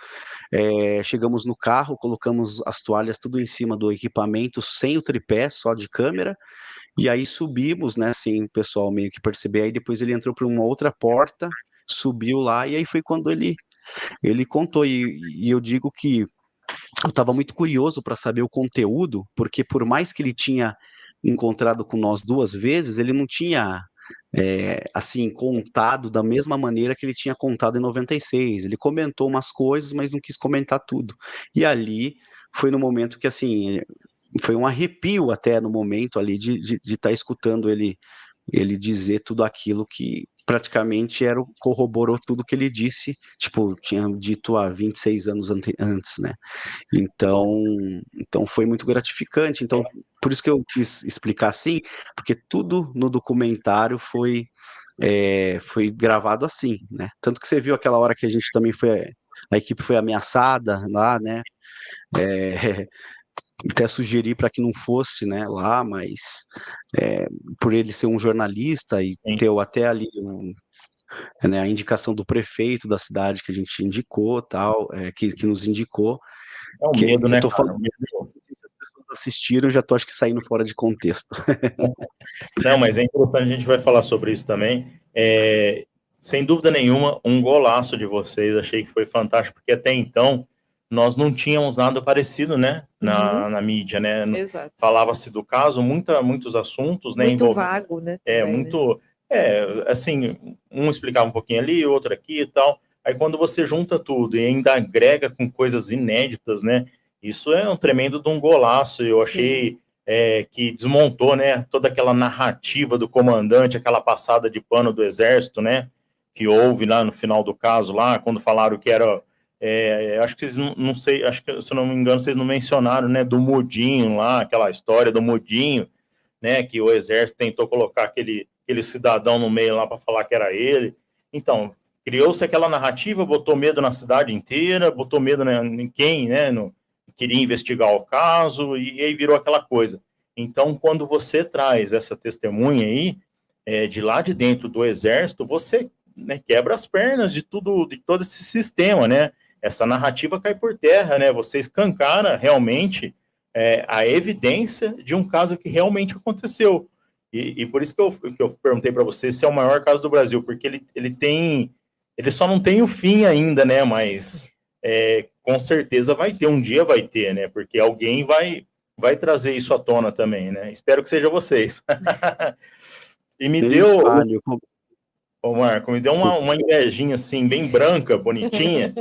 chegamos no carro, colocamos as toalhas tudo em cima do equipamento, sem o tripé, só de câmera, e aí subimos, né, assim, o pessoal meio que percebeu, aí depois ele entrou por uma outra porta, subiu lá, e aí foi quando ele contou, e eu digo que eu estava muito curioso para saber o conteúdo, porque por mais que ele tinha encontrado com nós 2 vezes, ele não tinha, assim, contado da mesma maneira que ele tinha contado em 96. Ele comentou umas coisas, mas não quis comentar tudo. E ali foi no momento que, assim, foi um arrepio até no momento ali de estar escutando ele dizer tudo aquilo que praticamente corroborou tudo que ele disse, tipo, tinha dito há 26 anos antes, né? Então foi muito gratificante. Então, por isso que eu quis explicar assim, porque tudo no documentário foi gravado assim, né? Tanto que você viu aquela hora que a gente também a equipe foi ameaçada lá, né? Até sugeri para que não fosse, né, lá, mas por ele ser um jornalista e Sim. ter até ali né, a indicação do prefeito da cidade que a gente indicou, tal, que nos indicou. É o Que medo, eu né, tô cara? falando, não sei se as pessoas assistiram, já tô acho que saindo fora de contexto. Não, mas é interessante, a gente vai falar sobre isso também. Sem dúvida nenhuma, um golaço de vocês, achei que foi fantástico, porque até então nós não tínhamos nada parecido, né, na mídia, né? Exato. Falava-se do caso, muitos assuntos, né? Muito vago, né? Também, muito, assim, um explicava um pouquinho ali, outro aqui e tal. Aí quando você junta tudo e ainda agrega com coisas inéditas, né? Isso é um tremendo de um golaço. Eu achei que desmontou, né, toda aquela narrativa do comandante, aquela passada de pano do exército, né, que houve lá no final do caso, lá, quando falaram que era, acho que vocês não sei, acho que, se eu não me engano, vocês não mencionaram, né, do mudinho lá, aquela história do mudinho, né, que o exército tentou colocar aquele cidadão no meio lá para falar que era ele. Então, criou-se aquela narrativa, botou medo na cidade inteira, botou medo em quem, né, queria investigar o caso, e aí virou aquela coisa. Então, quando você traz essa testemunha aí, de lá de dentro do exército, você, né, quebra as pernas de todo esse sistema, né? Essa narrativa cai por terra, né? Você escancara realmente a evidência de um caso que realmente aconteceu. E por isso que eu perguntei para você se é o maior caso do Brasil, porque ele só não tem o fim ainda, né? Mas com certeza um dia vai ter, né? Porque alguém vai trazer isso à tona também, né? Espero que seja vocês. E me deu, ô Marco, me deu uma invejinha assim, bem branca, bonitinha,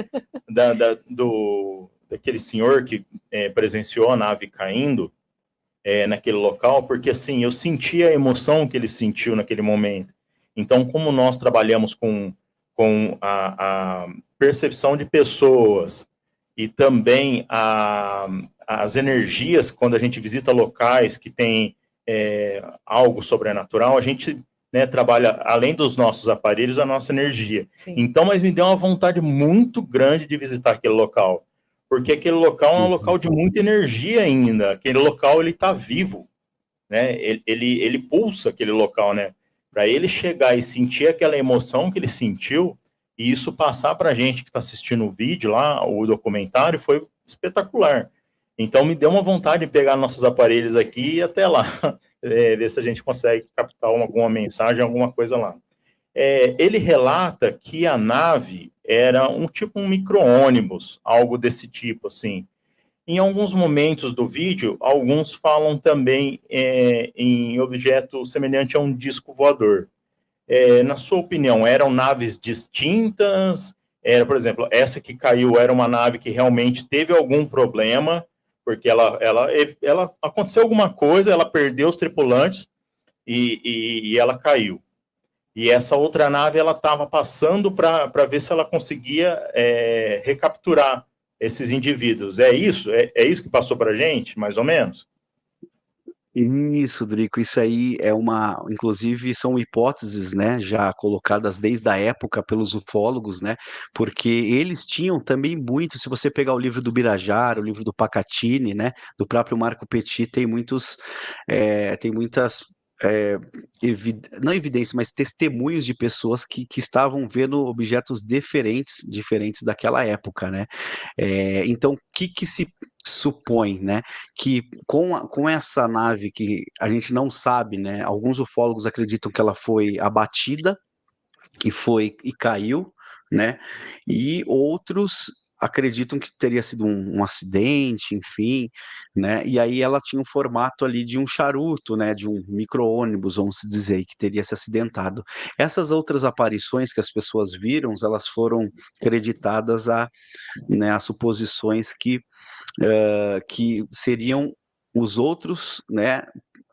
daquele senhor que presenciou a nave caindo naquele local, porque assim, eu senti a emoção que ele sentiu naquele momento. Então, como nós trabalhamos com a percepção de pessoas e também as energias, quando a gente visita locais que tem algo sobrenatural, a gente, né, trabalha, além dos nossos aparelhos, a nossa energia. Sim. Então, mas me deu uma vontade muito grande de visitar aquele local, porque aquele local é um local de muita energia ainda, aquele local, ele está vivo, né, ele pulsa aquele local, né, para ele chegar e sentir aquela emoção que ele sentiu, e isso passar para a gente que está assistindo o vídeo lá, o documentário, foi espetacular. Então, me deu uma vontade de pegar nossos aparelhos aqui e ir até lá, ver se a gente consegue captar alguma mensagem, alguma coisa lá. Ele relata que a nave era um micro-ônibus, algo desse tipo, assim. Em alguns momentos do vídeo, alguns falam também em objeto semelhante a um disco voador. Na sua opinião, eram naves distintas? Por exemplo, essa que caiu era uma nave que realmente teve algum problema, porque ela aconteceu alguma coisa, ela perdeu os tripulantes e ela caiu. E essa outra nave, ela estava passando para ver se ela conseguia recapturar esses indivíduos. É isso? É isso que passou para a gente, mais ou menos? Isso, Drico, isso aí inclusive são hipóteses, né, já colocadas desde a época pelos ufólogos, né, porque eles tinham também muito, se você pegar o livro do Birajara, o livro do Pacatini, né, do próprio Marco Petit, tem muitas não evidência, mas testemunhos de pessoas que estavam vendo objetos diferentes daquela época, né? Então, o que se supõe, né? Que com essa nave que a gente não sabe, né? Alguns ufólogos acreditam que ela foi abatida e caiu, né? E outros acreditam que teria sido um acidente, enfim, né? E aí ela tinha um formato ali de um charuto, né? De um micro-ônibus, vamos dizer, que teria se acidentado. Essas outras aparições que as pessoas viram, elas foram creditadas né, a suposições que seriam os outros, né?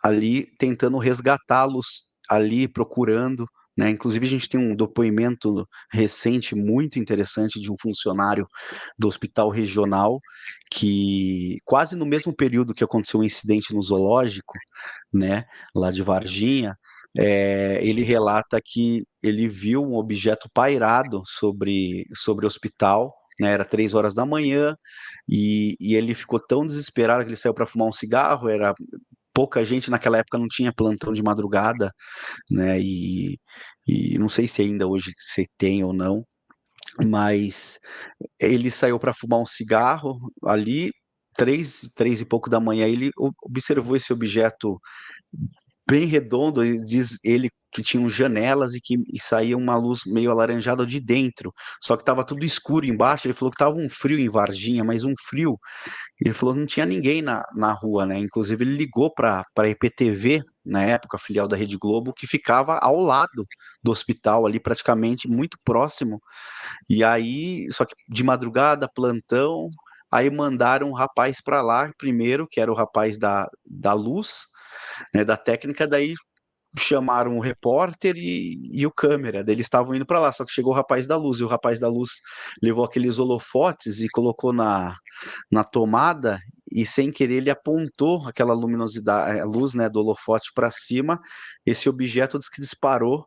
Ali tentando resgatá-los, ali procurando, né? Inclusive, a gente tem um depoimento recente muito interessante de um funcionário do hospital regional que, quase no mesmo período que aconteceu o incidente no zoológico, né, lá de Varginha, ele relata que ele viu um objeto pairado sobre o hospital, né, era 3 horas da manhã, e ele ficou tão desesperado que ele saiu para fumar um cigarro, era pouca gente naquela época, não tinha plantão de madrugada, né? E não sei se ainda hoje se tem ou não, mas ele saiu para fumar um cigarro ali, 3 e pouco da manhã, ele observou esse objeto bem redondo, e diz ele que tinham janelas e saía uma luz meio alaranjada de dentro, só que estava tudo escuro embaixo. Ele falou que estava um frio em Varginha, mas um frio. Ele falou que não tinha ninguém na rua, né? Inclusive, ele ligou para a IPTV, na época, a filial da Rede Globo, que ficava ao lado do hospital, ali praticamente muito próximo. E aí, só que de madrugada, plantão, aí mandaram um rapaz para lá primeiro, que era o rapaz da luz, né, da técnica, daí chamaram o repórter e o câmera, daí eles estavam indo para lá, só que chegou o rapaz da luz, e o rapaz da luz levou aqueles holofotes e colocou na tomada, e sem querer ele apontou aquela luminosidade, a luz, né, do holofote para cima. Esse objeto diz que disparou,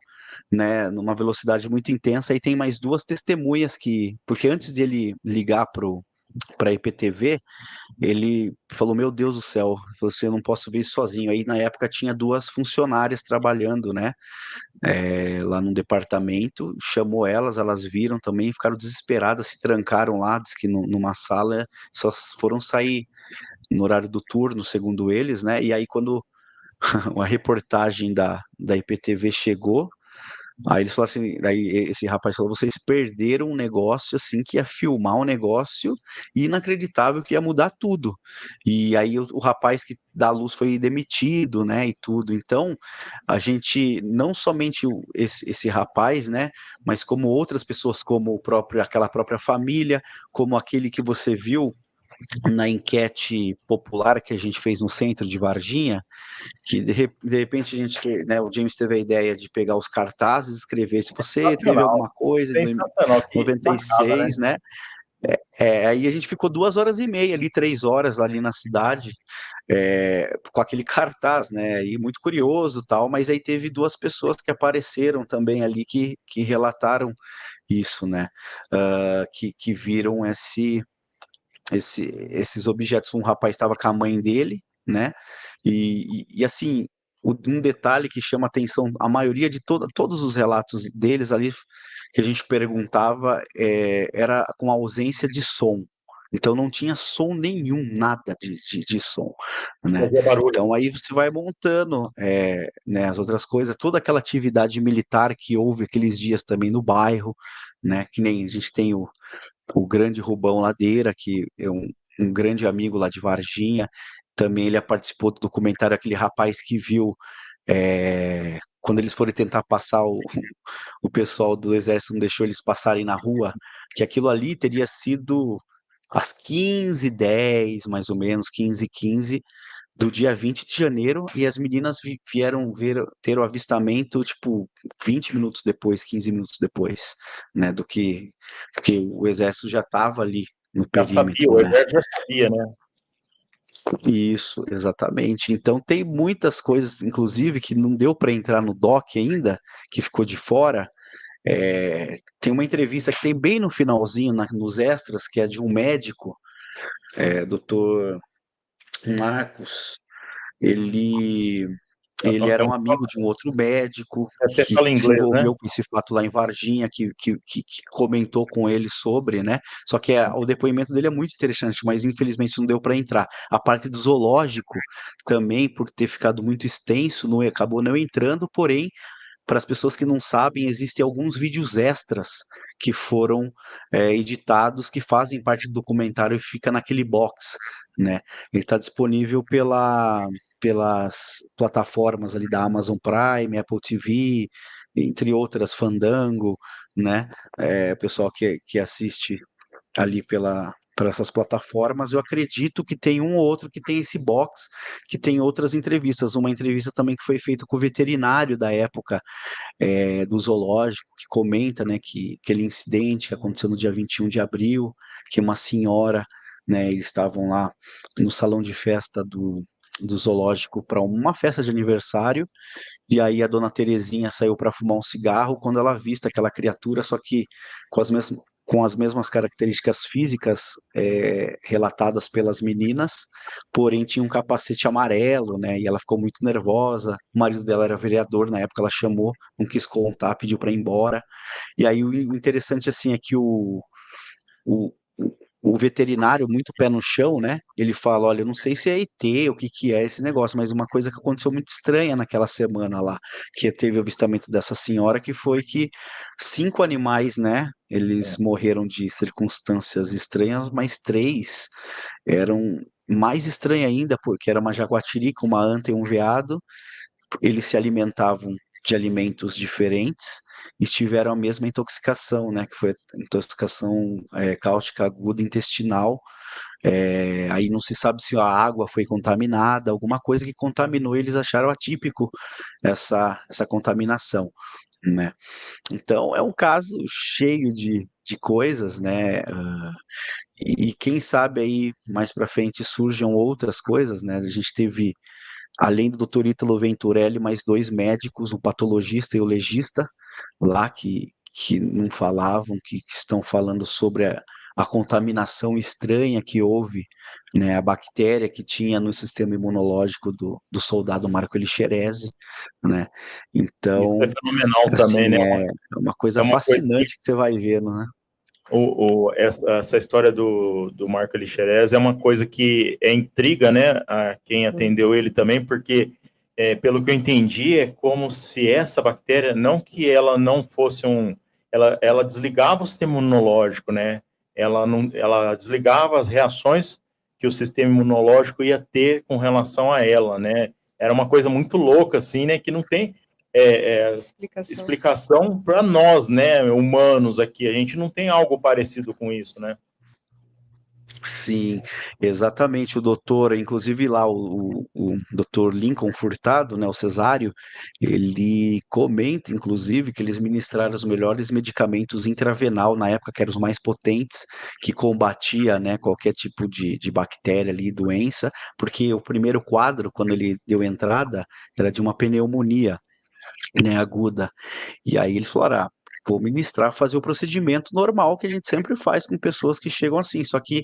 né, numa velocidade muito intensa. Aí tem mais duas testemunhas porque antes de ele ligar para a IPTV, ele falou: meu Deus do céu, você não posso ver isso sozinho. Aí na época tinha duas funcionárias trabalhando, né, lá no departamento, chamou elas viram também, ficaram desesperadas, se trancaram lá, diz que numa sala, só foram sair no horário do turno, segundo eles, né? E aí quando a reportagem da IPTV chegou, aí eles falaram assim, aí esse rapaz falou: vocês perderam um negócio assim, que ia filmar um negócio inacreditável, que ia mudar tudo. E aí o rapaz que dá luz foi demitido, né, e tudo. Então, a gente, não somente esse rapaz, né, mas como outras pessoas, como aquela própria família, como aquele que você viu na enquete popular que a gente fez no centro de Varginha, que de repente a gente, né, o James teve a ideia de pegar os cartazes e escrever: se você teve Sensacional. alguma coisa em Sensacional. Que sacada, né? 96, né? Aí a gente ficou 2 horas e meia ali, 3 horas ali na cidade, com aquele cartaz, né? E muito curioso, tal. Mas aí teve duas pessoas que apareceram também ali que relataram isso, né? Que viram esses objetos. Um rapaz estava com a mãe dele, né? E assim, um detalhe que chama atenção: a maioria de todos os relatos deles ali que a gente perguntava, era com ausência de som. Então não tinha som nenhum, nada de som, né? Fazia barulho. Então aí você vai montando, né, as outras coisas, toda aquela atividade militar que houve aqueles dias também no bairro, né? Que nem a gente tem o grande Rubão Ladeira, que é um grande amigo lá de Varginha. Também ele participou do documentário, aquele rapaz que viu, quando eles foram tentar passar, o pessoal do exército não deixou eles passarem na rua, que aquilo ali teria sido às 15h10, mais ou menos, 15h15, do dia 20 de janeiro, e as meninas vieram ter o avistamento, tipo, 20 minutos depois, 15 minutos depois, né, porque o exército já estava ali no Já sabia, perímetro, o né? exército já sabia, né? Isso, exatamente. Então tem muitas coisas, inclusive, que não deu para entrar no doc ainda, que ficou de fora. Tem uma entrevista que tem bem no finalzinho, nos extras, que é de um médico, doutor Marcos. Ele Ele era um amigo de um outro médico Até que fala se inglês, né? envolveu com esse fato lá em Varginha, que comentou com ele sobre, né? Só que o depoimento dele é muito interessante, mas infelizmente não deu para entrar. A parte do zoológico também, por ter ficado muito extenso, não, acabou não entrando, porém, para as pessoas que não sabem, existem alguns vídeos extras que foram editados, que fazem parte do documentário e fica naquele box, né? Ele está disponível pelas plataformas ali da Amazon Prime, Apple TV, entre outras, Fandango, né? O pessoal que assiste ali para essas plataformas, eu acredito que tem um ou outro que tem esse box, que tem outras entrevistas. Uma entrevista também que foi feita com o veterinário da época, do zoológico, que comenta, né, que aquele incidente que aconteceu no dia 21 de abril, que uma senhora, né, eles estavam lá no salão de festa do zoológico para uma festa de aniversário, e aí a dona Terezinha saiu para fumar um cigarro quando ela avista aquela criatura, só que com as mesmas características físicas relatadas pelas meninas, porém tinha um capacete amarelo, né? E ela ficou muito nervosa. O marido dela era vereador na época, ela chamou, não quis contar, pediu para ir embora. E aí o interessante assim é que o, o veterinário, muito pé no chão, né? Ele fala: olha, eu não sei se é ET, o que que é esse negócio, mas uma coisa que aconteceu muito estranha naquela semana lá, que teve o avistamento dessa senhora, que foi que 5 animais, né? Eles morreram de circunstâncias estranhas, mas 3 eram mais estranhas ainda, porque era uma jaguatirica, uma anta e um veado. Eles se alimentavam de alimentos diferentes e tiveram a mesma intoxicação, né, que foi a intoxicação cáustica aguda intestinal. Aí não se sabe se a água foi contaminada, alguma coisa que contaminou, eles acharam atípico essa contaminação, né? Então é um caso cheio de coisas, né? E quem sabe aí mais para frente surjam outras coisas, né? A gente teve, além do Dr. Ítalo Venturelli, mais 2 médicos, o patologista e o legista, lá que não falavam, que estão falando sobre a contaminação estranha que houve, né, a bactéria que tinha no sistema imunológico do soldado Marco Elixerese, né? Isso é Então, fenomenal também, né? assim, é uma É coisa uma coisa fascinante que você vai vendo, né? essa história do Marco Elixerez é uma coisa que intriga, né, a quem atendeu ele também, porque, pelo que eu entendi, é como se essa bactéria, não que ela não fosse ela desligava o sistema imunológico, né, ela desligava as reações que o sistema imunológico ia ter com relação a ela, né, era uma coisa muito louca, assim, né, que não tem explicação para nós, né, humanos aqui. A gente não tem algo parecido com isso, né? Sim, exatamente. O doutor, inclusive lá, o doutor Lincoln Furtado, né, o Cesário, ele comenta, inclusive, que eles ministraram os melhores medicamentos intravenal na época, que eram os mais potentes, que combatia, né, qualquer tipo de bactéria ali, doença, porque o primeiro quadro, quando ele deu entrada, era de uma pneumonia, né, aguda. E aí eles falaram: ah, vou ministrar, fazer o procedimento normal que a gente sempre faz com pessoas que chegam assim. Só que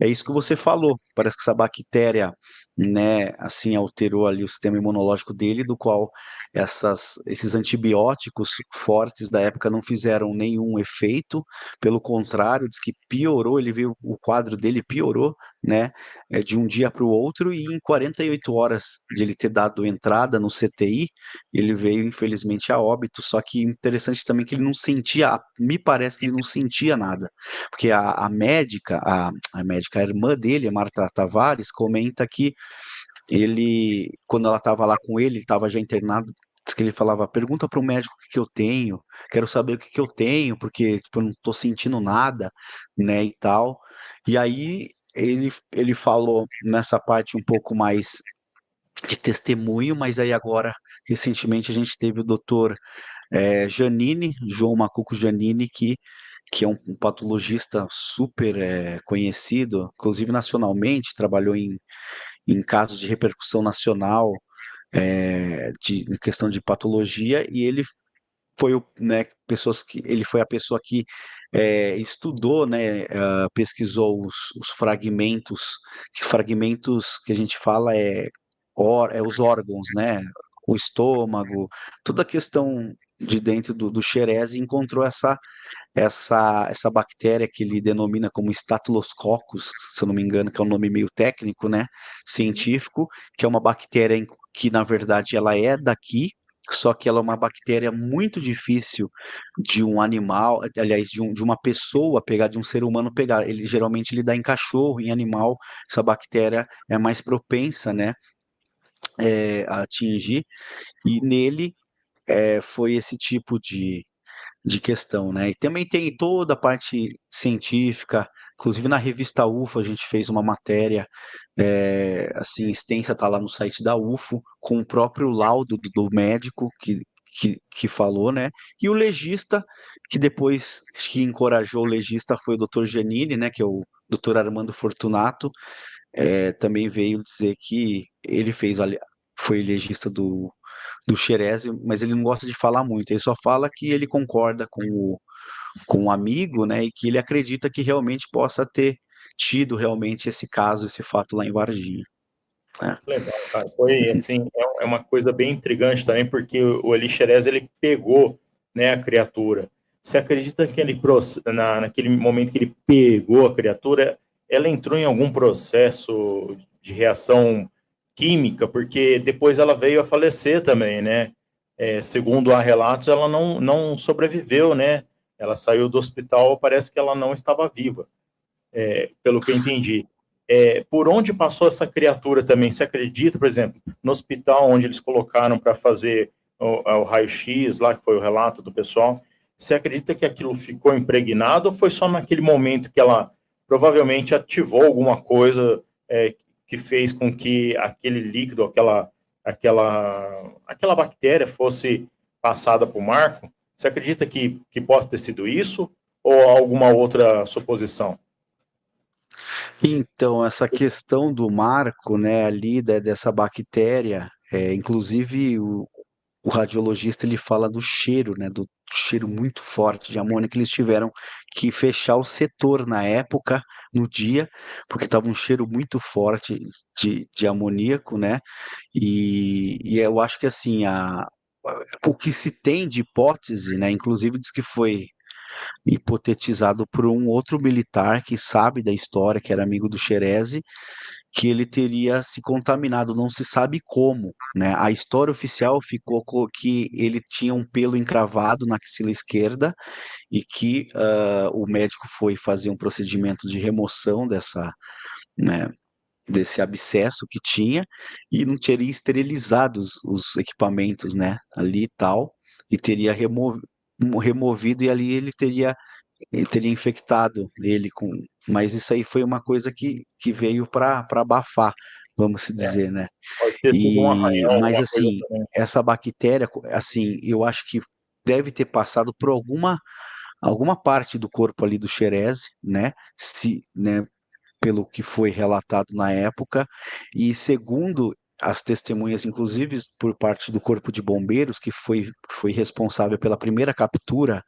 é isso que você falou. Parece que essa bactéria, né, assim, alterou ali o sistema imunológico dele, do qual esses antibióticos fortes da época não fizeram nenhum efeito. Pelo contrário, diz que piorou, ele viu o quadro dele piorou, né, de um dia para o outro, e em 48 horas de ele ter dado entrada no CTI, ele veio, infelizmente, a óbito. Só que interessante também que ele não sentia, me parece que ele não sentia nada, porque a médica, a irmã dele, a Marta Tavares, comenta que ele, quando ela estava lá com ele estava já internado, diz que ele falava: pergunta para o médico o que que eu tenho, quero saber o que que eu tenho, porque tipo, eu não estou sentindo nada, né, e tal. E aí ele falou nessa parte um pouco mais de testemunho, mas aí agora, recentemente, a gente teve o doutor Janine, João Macuco Janine, que é um patologista super conhecido, inclusive nacionalmente, trabalhou em casos de repercussão nacional, em questão de patologia, e ele foi ele foi a pessoa que estudou, né, pesquisou os fragmentos que a gente fala os órgãos, né? o estômago, toda a questão de dentro do Xerez e encontrou essa bactéria que ele denomina como Staphylococcus, se eu não me engano, que é um nome meio técnico, né, científico, que é uma bactéria que, na verdade, ela é daqui, só que ela é uma bactéria muito difícil de um animal, aliás, de uma pessoa pegar, de um ser humano pegar. Ele geralmente ele dá em cachorro, em animal, essa bactéria é mais propensa, né, a atingir, e nele foi esse tipo de questão, né? E também tem toda a parte científica, inclusive na revista UFO a gente fez uma matéria assim extensa, tá lá no site da UFO, com o próprio laudo do médico que falou, né? E o legista, que depois que encorajou o legista foi o Dr. Giannini, né? Que é o Dr. Armando Fortunato, também veio dizer que ele foi legista do Xerez, mas ele não gosta de falar muito, ele só fala que ele concorda com o amigo, né, e que ele acredita que realmente possa ter tido realmente esse caso, esse fato lá em Varginha. Né? Legal, cara. Foi assim, é uma coisa bem intrigante também, porque o Eli Xerez, ele pegou, né, a criatura. Você acredita que ele, naquele momento que ele pegou a criatura, ela entrou em algum processo de reação química? Porque depois ela veio a falecer também, né? Segundo há relatos, ela não sobreviveu, né? Ela saiu do hospital, parece que ela não estava viva, pelo que eu entendi. Por onde passou essa criatura também? Você acredita, por exemplo, no hospital onde eles colocaram para fazer o raio-x, lá que foi o relato do pessoal, você acredita que aquilo ficou impregnado ou foi só naquele momento que ela provavelmente ativou alguma coisa que fez com que aquele líquido, aquela bactéria fosse passada para o Marco? Você acredita que possa ter sido isso ou alguma outra suposição? Então, essa questão do marco, né, ali dessa bactéria, inclusive o radiologista ele fala do cheiro, né, do cheiro muito forte de amônia que eles tiveram que fechar o setor na época, no dia, porque estava um cheiro muito forte de amoníaco, né, e eu acho que assim, o que se tem de hipótese, né, inclusive diz que foi hipotetizado por um outro militar que sabe da história, que era amigo do Xerezi, que ele teria se contaminado, não se sabe como, né? A história oficial ficou que ele tinha um pelo encravado na axila esquerda e que o médico foi fazer um procedimento de remoção né, desse abscesso que tinha e não teria esterilizado os equipamentos, né, ali e tal, e teria removido e ali ele teria infectado ele com. Mas isso aí foi uma coisa que veio para abafar, vamos se dizer, né? Pode ter sido um arranhão, Mas alguma coisa assim, também. essa bactéria, assim, eu acho que deve ter passado por alguma parte do corpo ali do Xerez, né? Se, né? Pelo que foi relatado na época, e segundo as testemunhas, inclusive por parte do Corpo de Bombeiros, que foi responsável pela primeira captura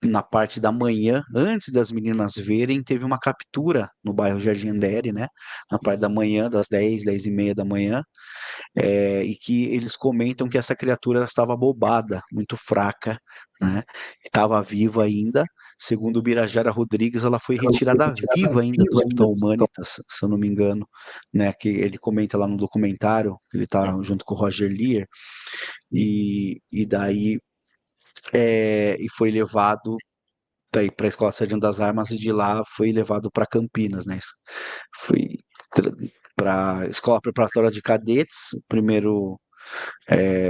na parte da manhã, antes das meninas verem, teve uma captura no bairro Jardim Andere, né? Na parte da manhã, das 10, 10 e meia da manhã, e que eles comentam que essa criatura ela estava bobada, muito fraca, né? Estava viva ainda. Segundo o Birajara Rodrigues, ela foi retirada viva ainda do Hospital Humanitas, se eu não me engano, né? Que ele comenta lá no documentário, que ele está Sim. junto com o Roger Lear, e daí e foi levado para a Escola Sargento das Armas e de lá foi levado para Campinas, né? Foi para a Escola Preparatória de Cadetes, o primeiro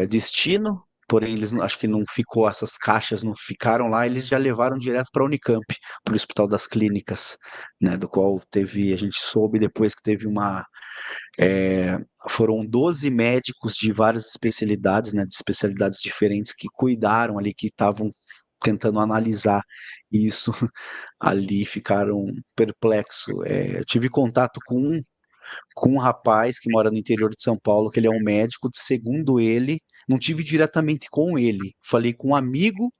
destino, porém eles acho que não ficou, essas caixas não ficaram lá, eles já levaram direto para a Unicamp, para o Hospital das Clínicas, né? Do qual a gente soube depois que teve foram 12 médicos de várias especialidades, né? De especialidades diferentes que cuidaram ali, que estavam tentando analisar isso ali, ficaram perplexos. Eu tive contato com um rapaz que mora no interior de São Paulo, que ele é um médico, segundo ele, não tive diretamente com ele, falei com um amigo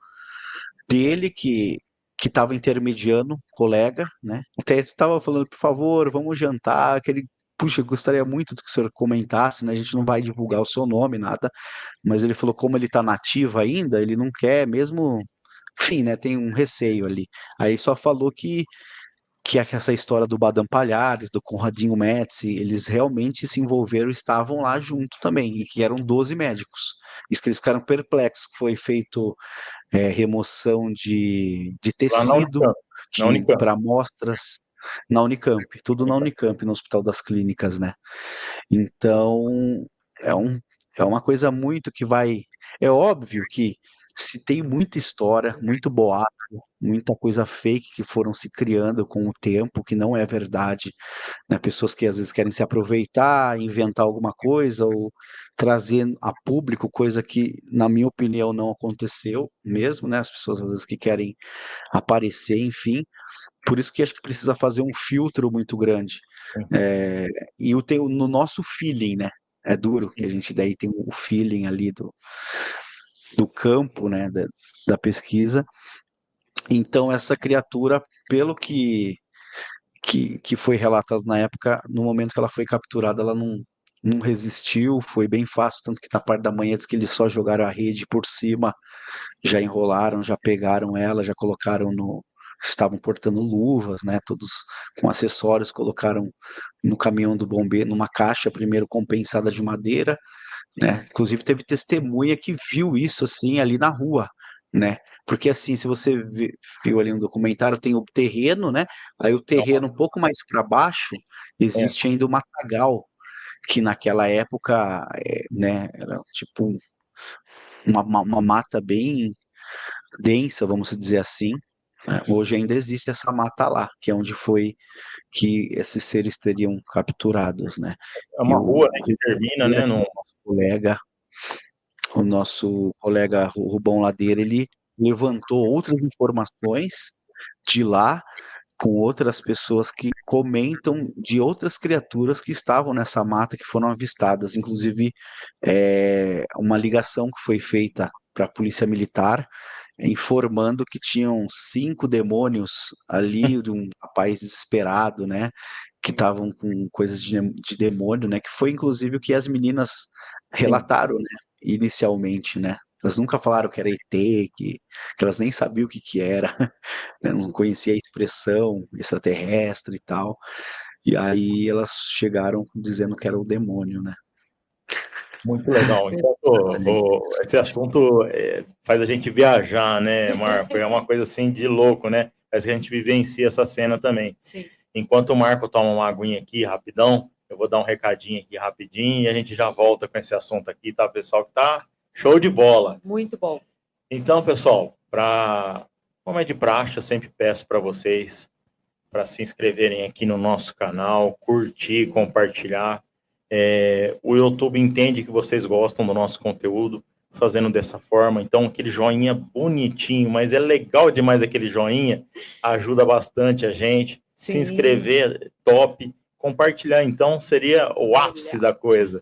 dele que estava intermediando, colega, né? Até estava falando, por favor, vamos jantar, que ele puxa, eu gostaria muito que o senhor comentasse, né? A gente não vai divulgar o seu nome, nada, mas ele falou como ele está nativo ainda, ele não quer mesmo, enfim, né? Tem um receio ali. Aí só falou que essa história do Badam Palhares, do Conradinho Metzi, eles realmente se envolveram, estavam lá junto também, e que eram 12 médicos. Isso que eles ficaram perplexos, que foi feito remoção de Lá na tecido, Unicamp. Na que Unicamp. para amostras na Unicamp, tudo na Unicamp, no Hospital das Clínicas, né? Então, é, um, é uma coisa muito que vai. É óbvio que se tem muita história, muito boato, muita coisa fake que foram se criando com o tempo, que não é verdade, né? Pessoas que às vezes querem se aproveitar, inventar alguma coisa ou trazer a público coisa que, na minha opinião, não aconteceu mesmo, né? As pessoas às vezes que querem aparecer, enfim. Por isso que acho que precisa fazer um filtro muito grande. Sim. E no nosso feeling, né? É duro, que a gente daí tem o feeling ali do campo, né? Da pesquisa. Então, essa criatura, pelo que foi relatado na época, no momento que ela foi capturada, ela não resistiu, foi bem fácil, tanto que na parte da manhã diz que eles só jogaram a rede por cima, já enrolaram, já pegaram ela, já colocaram estavam portando luvas, né, todos com acessórios, colocaram no caminhão do bombeiro, numa caixa primeiro compensada de madeira, né, inclusive teve testemunha que viu isso, assim, ali na rua, né, porque assim, se você viu ali no documentário, tem o terreno, né, aí o terreno um pouco mais para baixo, É. existe ainda o matagal, que naquela época, né, era tipo uma mata bem densa, vamos dizer assim. Né? Hoje ainda existe essa mata lá, que é onde foi que esses seres teriam capturados, né? É E uma o rua, né, que termina, né, no... o nosso colega Rubão Ladeira, ele levantou outras informações de lá com outras pessoas que comentam de outras criaturas que estavam nessa mata que foram avistadas, inclusive uma ligação que foi feita para a polícia militar informando que tinham 5 demônios ali de um rapaz desesperado, né? Que estavam com coisas de demônio, né? Que foi inclusive o que as meninas Sim. relataram, né? Inicialmente, né? Elas nunca falaram que era ET, que elas nem sabiam o que era, né? Não conhecia a expressão extraterrestre e tal. E aí elas chegaram dizendo que era o demônio, né? Muito legal. Então, esse assunto faz a gente viajar, né, Marco? É uma coisa assim de louco, né? Faz que a gente vivencia essa cena também. Sim. Enquanto o Marco toma uma aguinha aqui rapidão, eu vou dar um recadinho aqui rapidinho e a gente já volta com esse assunto aqui, tá, pessoal? Que tá show de bola. Muito bom. Então, pessoal, como é de praxe, eu sempre peço para vocês para se inscreverem aqui no nosso canal, curtir, compartilhar. O YouTube entende que vocês gostam do nosso conteúdo, fazendo dessa forma. Então, aquele joinha bonitinho, mas é legal demais aquele joinha, ajuda bastante a gente. Sim. Se inscrever, top. Compartilhar, então, seria o ápice da coisa.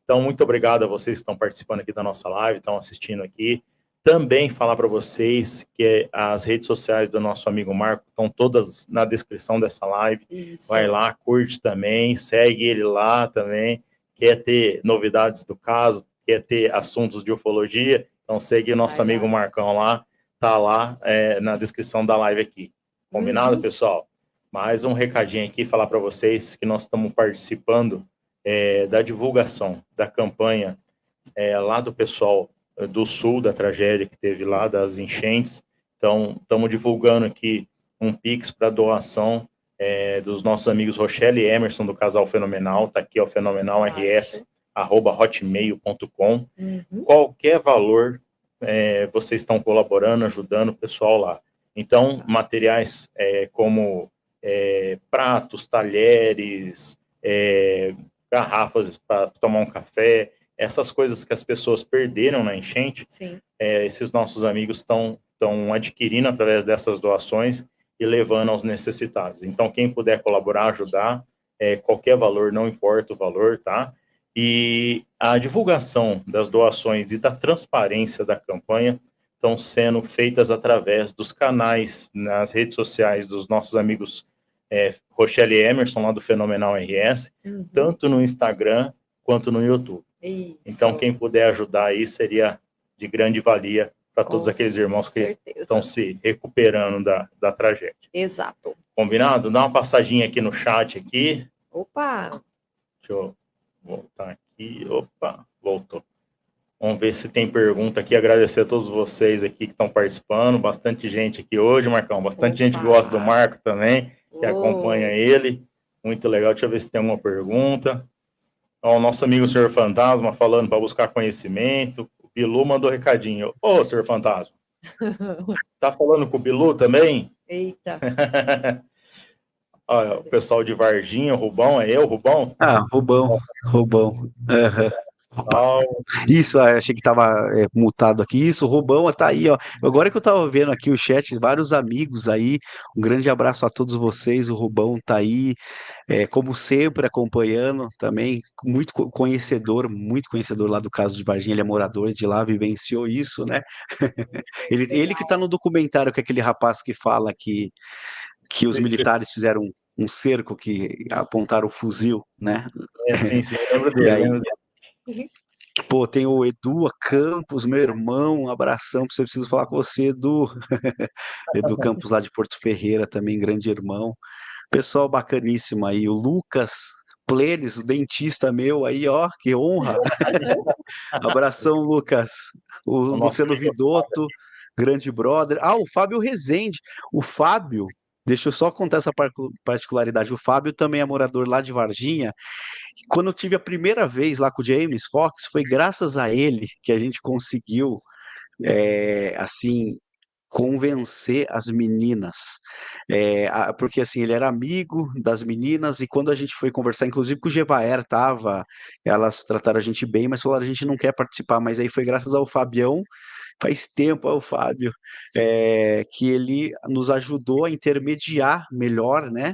Então, muito obrigado a vocês que estão participando aqui da nossa live, estão assistindo aqui. Também falar para vocês que as redes sociais do nosso amigo Marco estão todas na descrição dessa live. Isso. Vai lá, curte também, segue ele lá também. Quer ter novidades do caso, quer ter assuntos de ufologia, então segue o nosso amigo Marcão lá, tá lá na descrição da live aqui. Combinado, pessoal? Mais um recadinho aqui, falar para vocês que nós estamos participando da divulgação da campanha lá do pessoal do sul da tragédia que teve lá, das enchentes. Então, estamos divulgando aqui um Pix para doação dos nossos amigos Rochelle e Emerson, do Casal Fenomenal. Está aqui, o fenomenalrs@hotmail.com. Qualquer valor, vocês estão colaborando, ajudando o pessoal lá. Então, materiais como pratos, talheres, garrafas para tomar um café, essas coisas que as pessoas perderam na enchente, esses nossos amigos estão adquirindo através dessas doações e levando aos necessitados. Então, quem puder colaborar, ajudar, qualquer valor, não importa o valor, tá? E a divulgação das doações e da transparência da campanha estão sendo feitas através dos canais nas redes sociais dos nossos amigos Rochelle Emerson, lá do Fenomenal RS, tanto no Instagram quanto no YouTube. Isso. Então, quem puder ajudar aí seria de grande valia para todos aqueles irmãos que estão se recuperando da tragédia. Exato. Combinado? Dá uma passadinha aqui no chat aqui. Opa! Deixa eu voltar aqui. Opa, voltou. Vamos ver se tem pergunta aqui. Agradecer a todos vocês aqui que estão participando. Bastante gente aqui hoje, Marcão. Bastante gente que gosta do Marco também, que acompanha ele. Muito legal. Deixa eu ver se tem alguma pergunta. Ó, o nosso amigo Senhor Fantasma falando para buscar conhecimento. O Bilu mandou recadinho. Ô, Senhor Fantasma. Tá falando com o Bilu também? Eita. Ó, o pessoal de Varginha, o Rubão, é eu, Rubão? Ah, Rubão. Isso, achei que estava mutado aqui. Isso, Rubão tá aí, ó. Agora que eu estava vendo aqui o chat, vários amigos aí. Um grande abraço a todos vocês. O Rubão tá aí, como sempre, acompanhando também. Muito conhecedor lá do caso de Varginha. Ele é morador de lá, vivenciou isso, né? Ele que tá no documentário, que é aquele rapaz que fala que os militares fizeram um cerco, que apontaram o fuzil, né? Sim, lembro dele, E aí, lembro dele. pô, tem o Edu Campos, meu irmão, um abração, pra você, preciso falar com você, Edu. Edu Campos lá de Porto Ferreira, também grande irmão. Pessoal bacaníssimo aí, o Lucas Plenes, o dentista meu aí, ó, que honra. Abração, Lucas. O Luciano Vidotto, grande brother. Ah, o Fábio Rezende. O Fábio, deixa eu só contar essa particularidade. O Fábio também é morador lá de Varginha. Quando eu tive a primeira vez lá com o James Fox, foi graças a ele que a gente conseguiu, assim, convencer as meninas, porque assim, ele era amigo das meninas, e quando a gente foi conversar, inclusive com o Gevaer tava, elas trataram a gente bem, mas falaram, a gente não quer participar, mas aí foi graças ao Fabião, faz tempo, ao Fábio, que ele nos ajudou a intermediar melhor, né?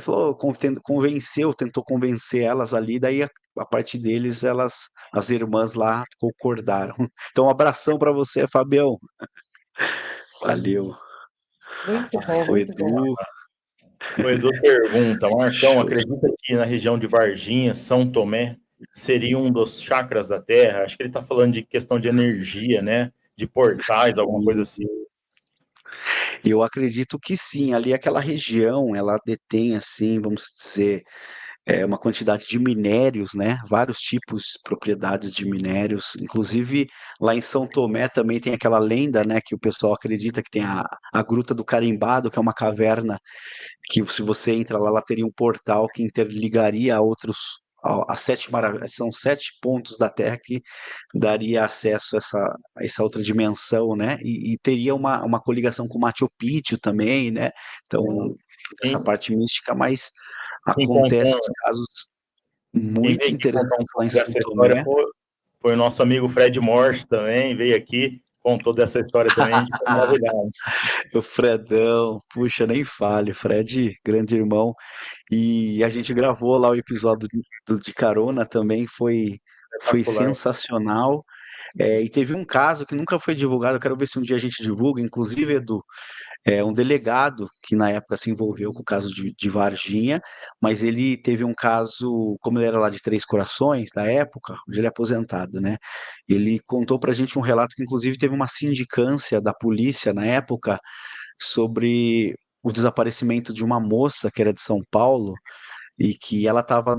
Falou, tentou convencer elas ali, daí a partir deles, as irmãs lá concordaram. Então, um abração para você, Fabião. Valeu. Muito bom, O muito bom. Edu. O Edu pergunta, Marcão, acredita que na região de Varginha, São Tomé, seria um dos chakras da Terra? Acho que ele está falando de questão de energia, né? De portais, alguma coisa assim. Eu acredito que sim, ali aquela região, ela detém, assim, vamos dizer, uma quantidade de minérios, né? Vários tipos, propriedades de minérios. Inclusive, lá em São Tomé também tem aquela lenda, né? Que o pessoal acredita que tem a Gruta do Carimbado, que é uma caverna que, se você entra lá, ela teria um portal que interligaria a outros. As sete maravilhas, são 7 pontos da Terra que daria acesso a essa outra dimensão, né? E teria uma coligação com Machu Picchu também, né? Então, essa parte mística, mas acontece os casos muito interessantes lá em São Tomé. Foi o nosso amigo Fred Morse também, veio aqui, contou dessa história também, de novidade. O Fredão, puxa, nem fale, Fred, grande irmão. E a gente gravou lá o episódio de carona também, foi sensacional. E teve um caso que nunca foi divulgado, eu quero ver se um dia a gente divulga, inclusive, Edu, um delegado que na época se envolveu com o caso de Varginha, mas ele teve um caso, como ele era lá de Três Corações, na época, onde ele é aposentado, né? Ele contou pra gente um relato que, inclusive, teve uma sindicância da polícia na época sobre o desaparecimento de uma moça que era de São Paulo, e que ela estava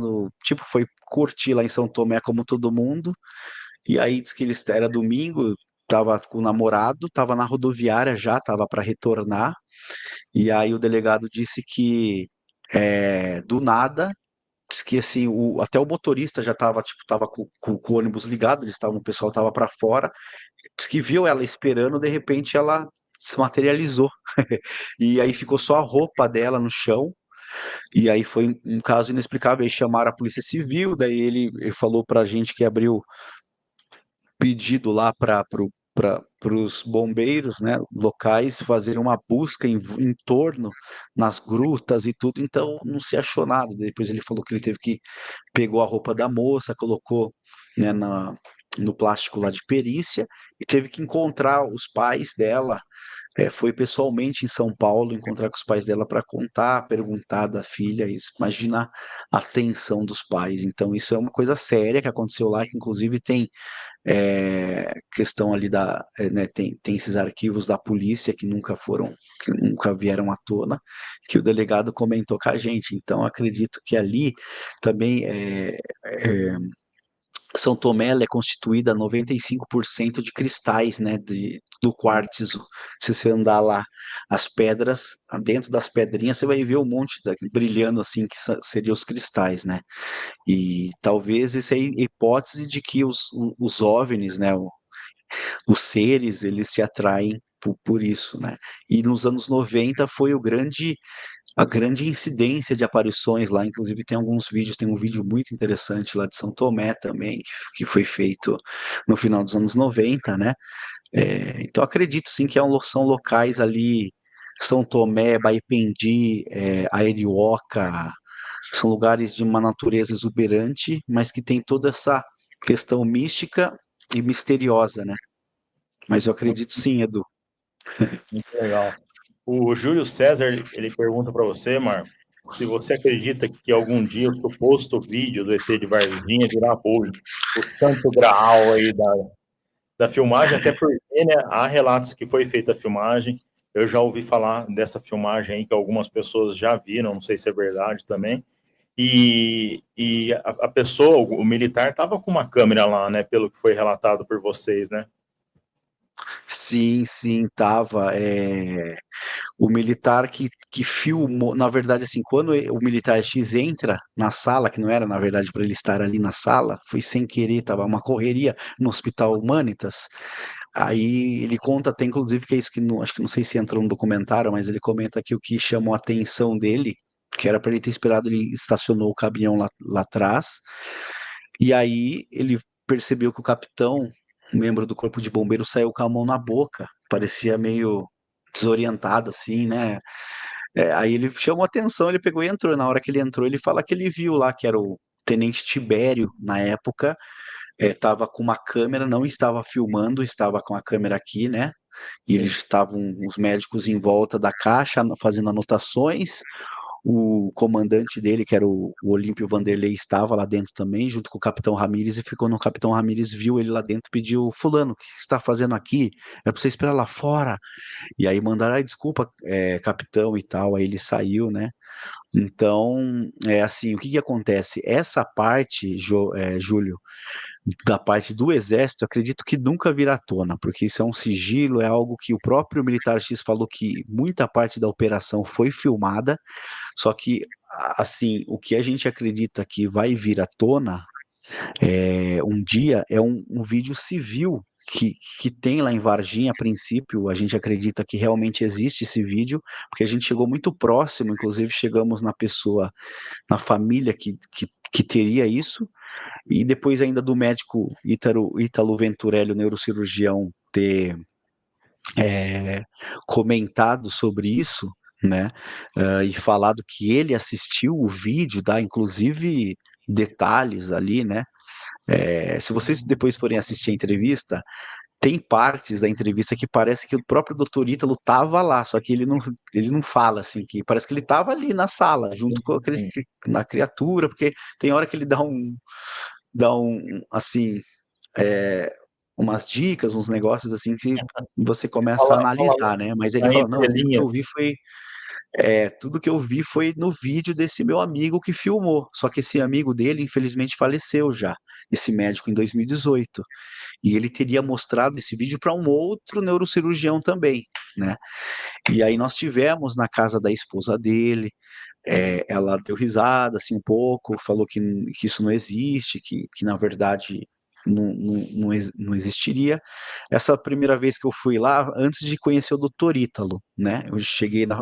foi curtir lá em São Tomé como todo mundo, e aí diz que era domingo, estava com o namorado, estava na rodoviária já, estava para retornar, e aí o delegado disse que do nada, diz que assim, até o motorista já estava tava com o ônibus ligado, o pessoal estava para fora, diz que viu ela esperando, de repente ela se materializou, e aí ficou só a roupa dela no chão. E aí foi um caso inexplicável, aí chamaram a Polícia Civil, daí ele falou pra gente que abriu pedido lá para os bombeiros, né, locais fazerem uma busca em torno, nas grutas e tudo, então não se achou nada. Depois ele falou que ele pegou a roupa da moça, colocou, né, no plástico lá de perícia, e teve que encontrar os pais dela, foi pessoalmente em São Paulo encontrar com os pais dela para contar, perguntar da filha, isso. Imagina a tensão dos pais. Então, isso é uma coisa séria que aconteceu lá, que inclusive tem questão ali né, tem esses arquivos da polícia que nunca vieram à tona, que o delegado comentou com a gente. Então, acredito que ali também São Tomé ela é constituída 95% de cristais, né, do quartzo. Se você andar lá, as pedras, dentro das pedrinhas, você vai ver um monte brilhando assim, que seriam os cristais, né? E talvez essa é a hipótese de que os OVNIs, né, os seres, eles se atraem por isso, né? E nos anos 90 foi a grande incidência de aparições lá, inclusive tem alguns vídeos, tem um vídeo muito interessante lá de São Tomé também, que foi feito no final dos anos 90, né? Então acredito sim que são locais ali, São Tomé, Baipendi, Ararioca, são lugares de uma natureza exuberante, mas que tem toda essa questão mística e misteriosa, né? Mas eu Muito, acredito sim, Edu. muito legal. O Júlio César, ele pergunta para você, Marco, se você acredita que algum dia o suposto vídeo do ET de Varginha virá público, o santo graal aí da filmagem, até porque, né, há relatos que foi feita a filmagem, eu já ouvi falar dessa filmagem aí, que algumas pessoas já viram, não sei se é verdade também, e a pessoa, o militar, estava com uma câmera lá, né, pelo que foi relatado por vocês, né? Sim, sim, tava. O militar que filmou, na verdade, assim, quando o militar X entra na sala, que não era, na verdade, para ele estar ali na sala, foi sem querer, tava uma correria no Hospital Humanitas. Aí ele conta até, inclusive, que é isso que acho que não sei se entrou no documentário, mas ele comenta que o que chamou a atenção dele, que era para ele ter esperado, ele estacionou o caminhão lá atrás, e aí ele percebeu que o capitão, um membro do corpo de bombeiros, saiu com a mão na boca, parecia meio desorientado, assim, né? Aí ele chamou atenção, ele pegou e entrou. Na hora que ele entrou, ele fala que ele viu lá que era o Tenente Tibério, na época, estava com uma câmera, não estava filmando, estava com a câmera aqui, né? E Sim. eles estavam, os médicos em volta da caixa, fazendo anotações. O comandante dele, que era o Olímpio Vanderlei, estava lá dentro também, junto com o Capitão Ramírez, e ficou no Capitão Ramírez, viu ele lá dentro, pediu, fulano, o que você está fazendo aqui? É para você esperar lá fora. E aí mandaram, desculpa, capitão e tal, aí ele saiu, né? Então, é assim, o que que acontece? Essa parte, Júlio, da parte do exército, acredito que nunca virá à tona, porque isso é um sigilo, é algo que o próprio Militar X falou que muita parte da operação foi filmada, só que, assim, o que a gente acredita que vai vir à tona um dia é um vídeo civil que tem lá em Varginha, a princípio, a gente acredita que realmente existe esse vídeo, porque a gente chegou muito próximo, inclusive chegamos na pessoa, na família que teria isso, e depois ainda do médico Ítalo Venturelli, o neurocirurgião, ter comentado sobre isso, né, e falado que ele assistiu o vídeo, dá inclusive detalhes ali, né, se vocês depois forem assistir a entrevista, tem partes da entrevista que parece que o próprio Dr. Ítalo estava lá, só que ele não fala assim, que parece que ele estava ali na sala, junto com na criatura, porque tem hora que ele assim, é, umas dicas, uns negócios assim que você começa a Fala analisar, né? Mas ele aí fala, entre não, linhas. tudo que eu vi foi no vídeo desse meu amigo que filmou. Só que esse amigo dele, infelizmente, faleceu já, esse médico, em 2018. E ele teria mostrado esse vídeo para um outro neurocirurgião também, né? E aí nós tivemos na casa da esposa dele, ela deu risada assim um pouco, falou que isso não existe, que na verdade não existiria. Essa primeira vez que eu fui lá, antes de conhecer o Dr. Ítalo, né?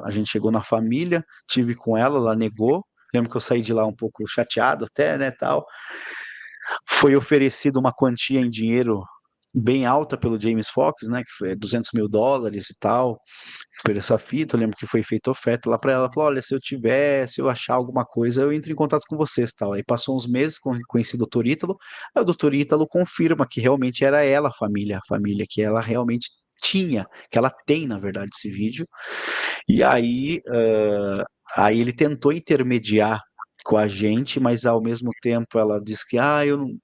A gente chegou na família, tive com ela negou. Lembro que eu saí de lá um pouco chateado até, né, tal. Foi oferecido uma quantia em dinheiro bem alta pelo James Fox, né, que foi US$ 200.000 e tal, por essa fita. Eu lembro que foi feita oferta lá para ela, falou, olha, se eu achar alguma coisa, eu entro em contato com vocês, tal. Aí passou uns meses, conheci o Dr. Ítalo, aí o Dr. Ítalo confirma que realmente era ela a família que ela realmente que ela tem, na verdade, esse vídeo. E aí ele tentou intermediar com a gente, mas ao mesmo tempo ela disse que, eu não,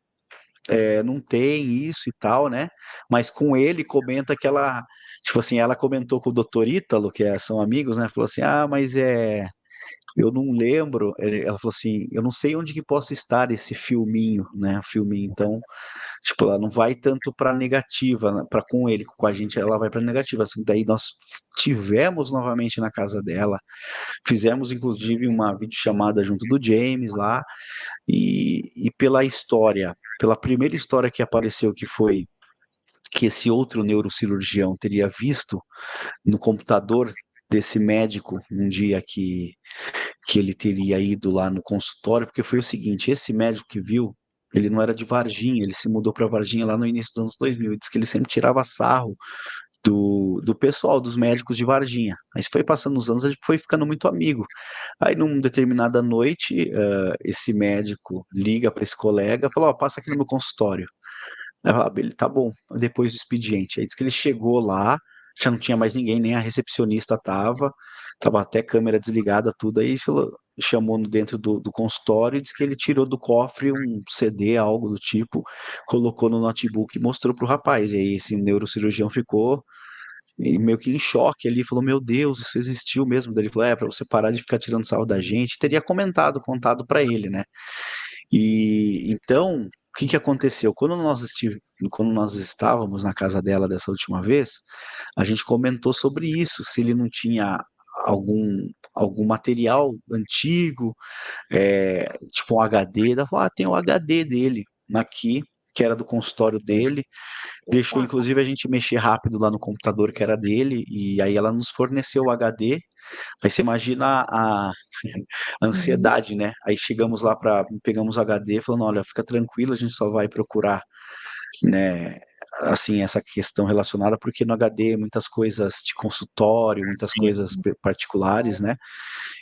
não tem isso e tal, né? Mas com ele comenta que ela, tipo assim, ela comentou com o Dr. Ítalo, são amigos, né? Falou assim, mas eu não lembro. Ela falou assim, eu não sei onde que possa estar esse filminho, né? O filminho, então, tipo, ela não vai tanto para negativa, né, para com ele, com a gente, ela vai para negativa. Assim, daí nós tivemos novamente na casa dela, fizemos inclusive uma videochamada junto do James lá, e pela história, pela primeira história que apareceu, que foi que esse outro neurocirurgião teria visto no computador desse médico um dia que ele teria ido lá no consultório, porque foi o seguinte, esse médico que viu, ele não era de Varginha, ele se mudou para Varginha lá no início dos anos 2000, e disse que ele sempre tirava sarro do pessoal, dos médicos de Varginha. Aí foi passando os anos, a gente foi ficando muito amigo. Aí, numa determinada noite, esse médico liga para esse colega e fala, passa aqui no meu consultório. Aí eu falo, beleza, tá bom, depois do expediente. Aí diz que ele chegou lá, já não tinha mais ninguém, nem a recepcionista tava até câmera desligada, tudo. Aí chamou no dentro do consultório e disse que ele tirou do cofre um CD, algo do tipo, colocou no notebook e mostrou pro rapaz. E aí esse neurocirurgião ficou meio que em choque ali, falou, meu Deus, isso existiu mesmo. Daí ele falou, para você parar de ficar tirando sarro da gente, teria contado para ele, né? E então, o que que aconteceu? Quando nós estávamos na casa dela dessa última vez, a gente comentou sobre isso, se ele não tinha algum material antigo, tipo um HD. Ela falou, tem o HD dele aqui, que era do consultório dele. Deixou, inclusive, a gente mexer rápido lá no computador que era dele, e aí ela nos forneceu o HD. Aí você imagina a ansiedade, né? Aí chegamos lá pegamos o HD, falando, olha, fica tranquilo, a gente só vai procurar, né, assim, essa questão relacionada, porque no HD muitas coisas de consultório, muitas Sim. coisas particulares, né?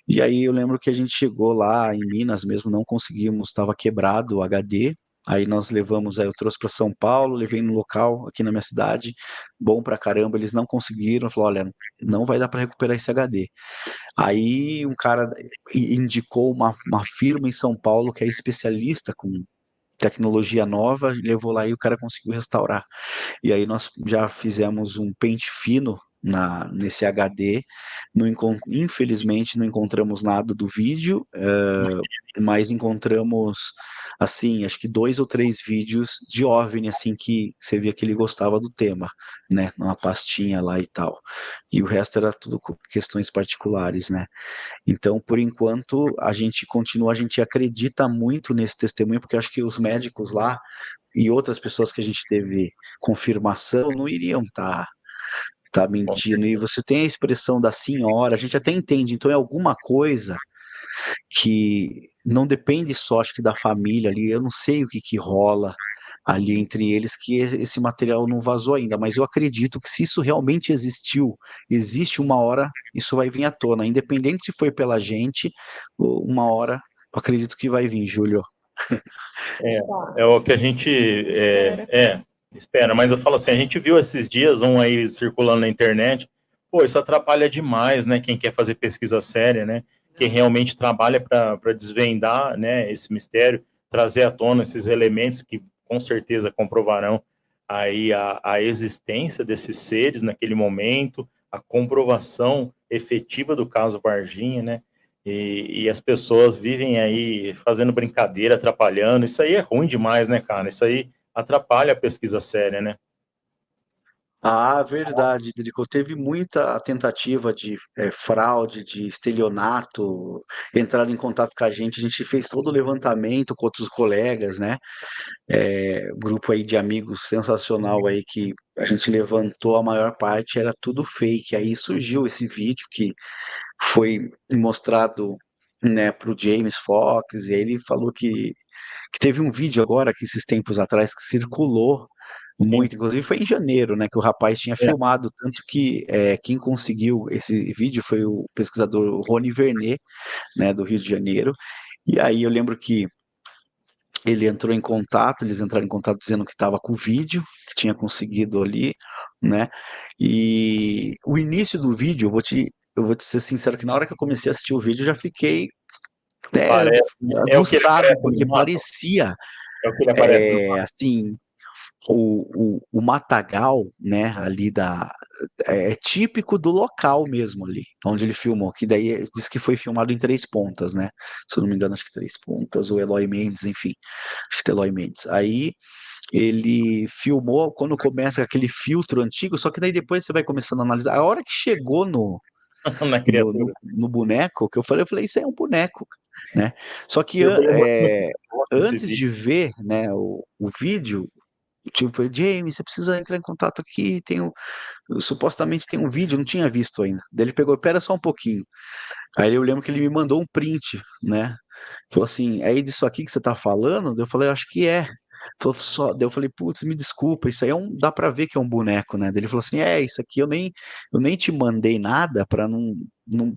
E aí eu lembro que a gente chegou lá em Minas mesmo, não conseguimos, estava quebrado o HD. Aí nós levamos, aí eu trouxe para São Paulo, levei no local aqui na minha cidade, bom pra caramba, eles não conseguiram, falou, olha, não vai dar para recuperar esse HD. Aí um cara indicou uma firma em São Paulo que é especialista com tecnologia nova, levou lá e o cara conseguiu restaurar. E aí nós já fizemos um pente fino nesse HD. Infelizmente não encontramos nada do vídeo, mas encontramos, assim, acho que 2 ou 3 vídeos de OVNI, assim, que você via que ele gostava do tema, né, numa pastinha lá e tal. E o resto era tudo questões particulares, né. Então, por enquanto, a gente acredita muito nesse testemunho, porque acho que os médicos lá e outras pessoas que a gente teve confirmação não iriam tá mentindo. E você tem a expressão da senhora, a gente até entende, então é alguma coisa que não depende só, acho que da família ali, eu não sei o que que rola ali entre eles, que esse material não vazou ainda, mas eu acredito que se isso realmente existe uma hora, isso vai vir à tona, independente se foi pela gente, uma hora, eu acredito que vai vir, Júlio. É o que a gente espera, mas eu falo assim, a gente viu esses dias um aí circulando na internet, pô, isso atrapalha demais, né, quem quer fazer pesquisa séria, né, quem realmente trabalha para desvendar, né, esse mistério, trazer à tona esses elementos que com certeza comprovarão aí a existência desses seres naquele momento, a comprovação efetiva do caso Varginha, né, e as pessoas vivem aí fazendo brincadeira, atrapalhando. Isso aí é ruim demais, né, cara? Isso aí atrapalha a pesquisa séria, né? Verdade, Drico. Teve muita tentativa de fraude, de estelionato, entrar em contato com a gente fez todo o levantamento com outros colegas, né? Grupo aí de amigos sensacional aí que a gente levantou, a maior parte era tudo fake. Aí surgiu esse vídeo que foi mostrado, né, para o James Fox, e aí ele falou que teve um vídeo agora, que esses tempos atrás, que circulou Sim. muito, inclusive foi em janeiro, né, que o rapaz tinha filmado, tanto que quem conseguiu esse vídeo foi o pesquisador Rony Vernet, né, do Rio de Janeiro, e aí eu lembro que Ele entrou em contato, eles entraram em contato dizendo que estava com o vídeo, que tinha conseguido ali, né? E o início do vídeo, eu vou te ser sincero que na hora que eu comecei a assistir o vídeo, eu já fiquei até Parece, é o que ele aguçado, aparece porque no mato, parecia, é o que ele aparece no mato. assim, o matagal, né, ali é típico do local mesmo ali, onde ele filmou, que daí diz que foi filmado em Três Pontas, né, se eu não me engano, acho que Três Pontas, ou Eloy Mendes, enfim, acho que Eloy Mendes. Aí ele filmou quando começa aquele filtro antigo, só que daí depois você vai começando a analisar. A hora que chegou Na criatura. no boneco, que eu falei, isso aí é um boneco, né? Só que Eu gosto desse antes vídeo. de ver, né, o vídeo, tipo, James, você precisa entrar em contato aqui, supostamente tem um vídeo, não tinha visto ainda. Daí ele pegou, pera só um pouquinho. Aí eu lembro que ele me mandou um print, né? Falou assim, é disso aqui que você tá falando? Daí eu falei, acho que é. Falou, só, daí eu falei, putz, me desculpa, isso aí dá pra ver que é um boneco, né? Daí ele falou assim, isso aqui eu nem te mandei nada pra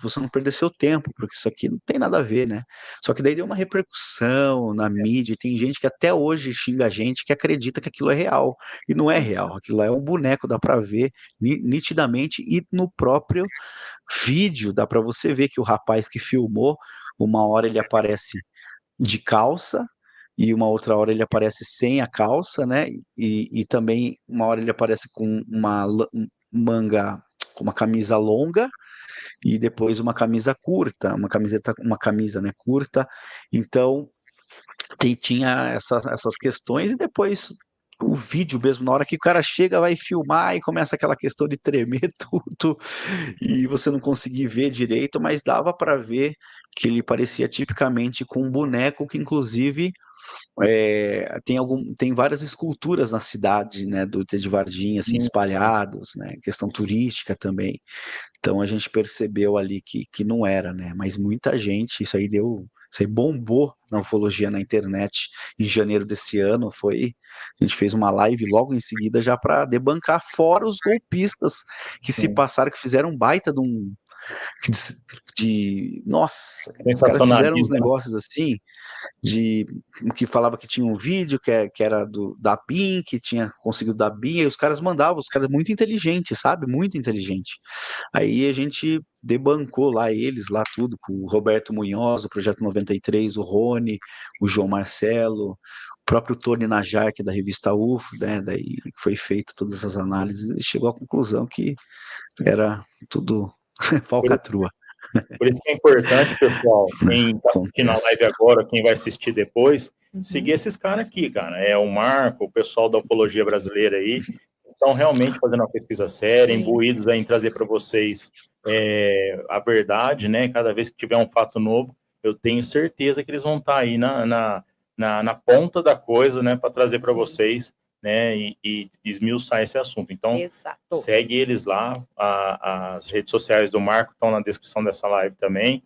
você não perder seu tempo, porque isso aqui não tem nada a ver, né? Só que daí deu uma repercussão na mídia, e tem gente que até hoje xinga a gente que acredita que aquilo é real, e não é real, aquilo lá é um boneco, dá pra ver nitidamente, e no próprio vídeo dá pra você ver que o rapaz que filmou, uma hora ele aparece de calça e uma outra hora ele aparece sem a calça, né? E também uma hora ele aparece com manga, com uma camisa longa e depois uma camisa curta, uma camisa, né, curta. Então tinha essas questões e depois o vídeo mesmo, na hora que o cara chega, vai filmar e começa aquela questão de tremer tudo e você não conseguir ver direito, mas dava para ver que ele parecia tipicamente com um boneco que, inclusive, tem várias esculturas na cidade, né, do Ita de Varginha, assim, Sim. espalhados, né, questão turística também. Então a gente percebeu ali que não era, né, mas muita gente, isso aí bombou na ufologia na internet em janeiro desse ano, a gente fez uma live logo em seguida já para debancar fora os golpistas que se Sim. passaram, que fizeram um baita nossa, os caras fizeram uns Sensacionalismo, né? negócios assim, de que falava que tinha um vídeo que era da BIM, que tinha conseguido da BIM, e os caras mandavam, os caras muito inteligentes, sabe? Muito inteligente. Aí a gente debancou lá eles, lá tudo, com o Roberto Munhoz, o Projeto 93, o Rony, o João Marcelo, o próprio Tony Najar, que é da revista UFO, né? Daí foi feito todas as análises e chegou à conclusão que era tudo Por isso, falcatrua. por isso que é importante, pessoal, quem está assistindo a Acontece. live agora, quem vai assistir depois, Uhum. seguir esses caras aqui, cara. É o Marco, o pessoal da ufologia brasileira aí, estão realmente fazendo uma pesquisa séria, Sim. imbuídos aí em trazer para vocês a verdade, né? Cada vez que tiver um fato novo, eu tenho certeza que eles vão estar aí na ponta da coisa, né? Para trazer para Sim. vocês, né? E esmiuçar esse assunto. Então, Exato. segue eles lá. As redes sociais do Marco estão na descrição dessa live também.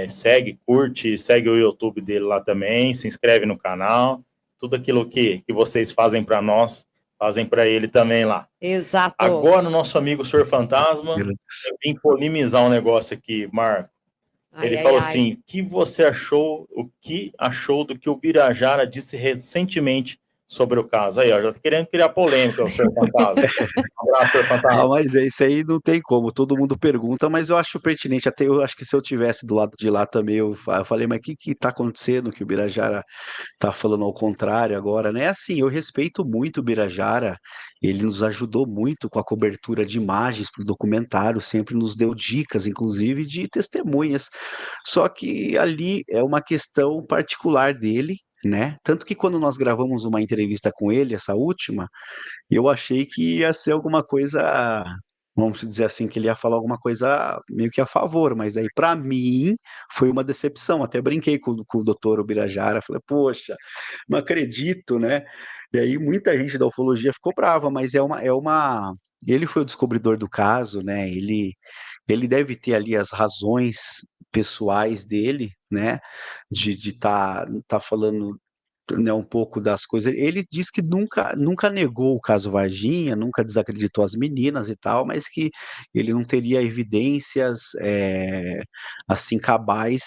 Segue, curte, segue o YouTube dele lá também, se inscreve no canal. Tudo aquilo que vocês fazem para nós, fazem para ele também lá. Exato. Agora, o nosso amigo Senhor Fantasma, eu vim polemizar um negócio aqui, Marco. Ele falou assim, o que achou do que o Birajara disse recentemente sobre o caso? Aí, ó, já tá querendo criar polêmica, o Senhor Fantasma. Um abraço, Senhor Fantasma. Mas isso aí não tem como, todo mundo pergunta, mas eu acho pertinente, até eu acho que se eu tivesse do lado de lá também, eu falei, mas o que tá acontecendo, que o Birajara tá falando ao contrário agora, né? Assim, eu respeito muito o Birajara, ele nos ajudou muito com a cobertura de imagens para o documentário, sempre nos deu dicas, inclusive, de testemunhas, só que ali é uma questão particular dele, né? Tanto que quando nós gravamos uma entrevista com ele, essa última, eu achei que ia ser alguma coisa, vamos dizer assim, que ele ia falar alguma coisa meio que a favor, mas aí para mim foi uma decepção. Até brinquei com o doutor Ubirajara, falei, poxa, não acredito, né? E aí muita gente da ufologia ficou brava, mas ele foi o descobridor do caso, né? Ele deve ter ali as razões pessoais dele, né? De tá falando, né, um pouco das coisas. Ele diz que nunca negou o caso Varginha, nunca desacreditou as meninas e tal, mas que ele não teria evidências assim cabais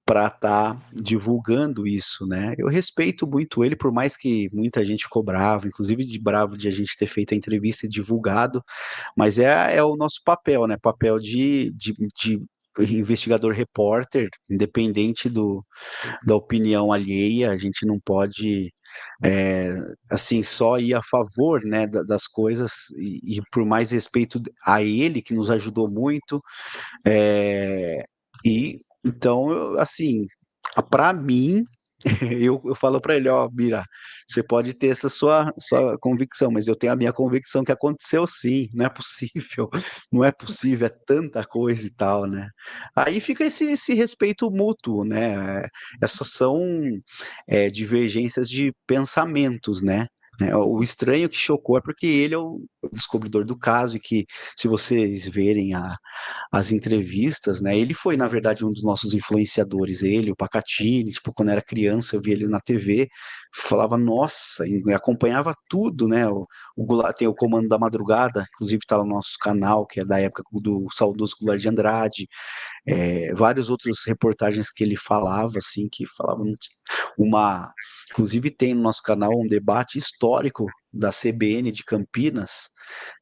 para estar divulgando isso, né? Eu respeito muito ele, por mais que muita gente ficou bravo, inclusive de bravo de a gente ter feito a entrevista e divulgado, mas é o nosso papel, né? Papel de investigador repórter, independente da opinião alheia, a gente não pode assim, só ir a favor, né, das coisas e por mais respeito a ele, que nos ajudou muito, e então, assim, para mim, eu falo para ele, ó, Bira, você pode ter essa sua convicção, mas eu tenho a minha convicção que aconteceu sim, não é possível, não é possível, é tanta coisa e tal, né? Aí fica esse respeito mútuo, né? Essas são divergências de pensamentos, né? O estranho que chocou é porque ele é o descobridor do caso e que, se vocês verem as entrevistas, né? Ele foi, na verdade, um dos nossos influenciadores, ele, o Pacatini, tipo, quando era criança, eu via ele na TV, falava, nossa, e acompanhava tudo, né? O Goulart, tem o Comando da Madrugada, inclusive tá no nosso canal, que é da época do saudoso Goulart de Andrade, vários outros reportagens que ele falava, assim, que falavam uma... Inclusive tem no nosso canal um debate histórico da CBN de Campinas,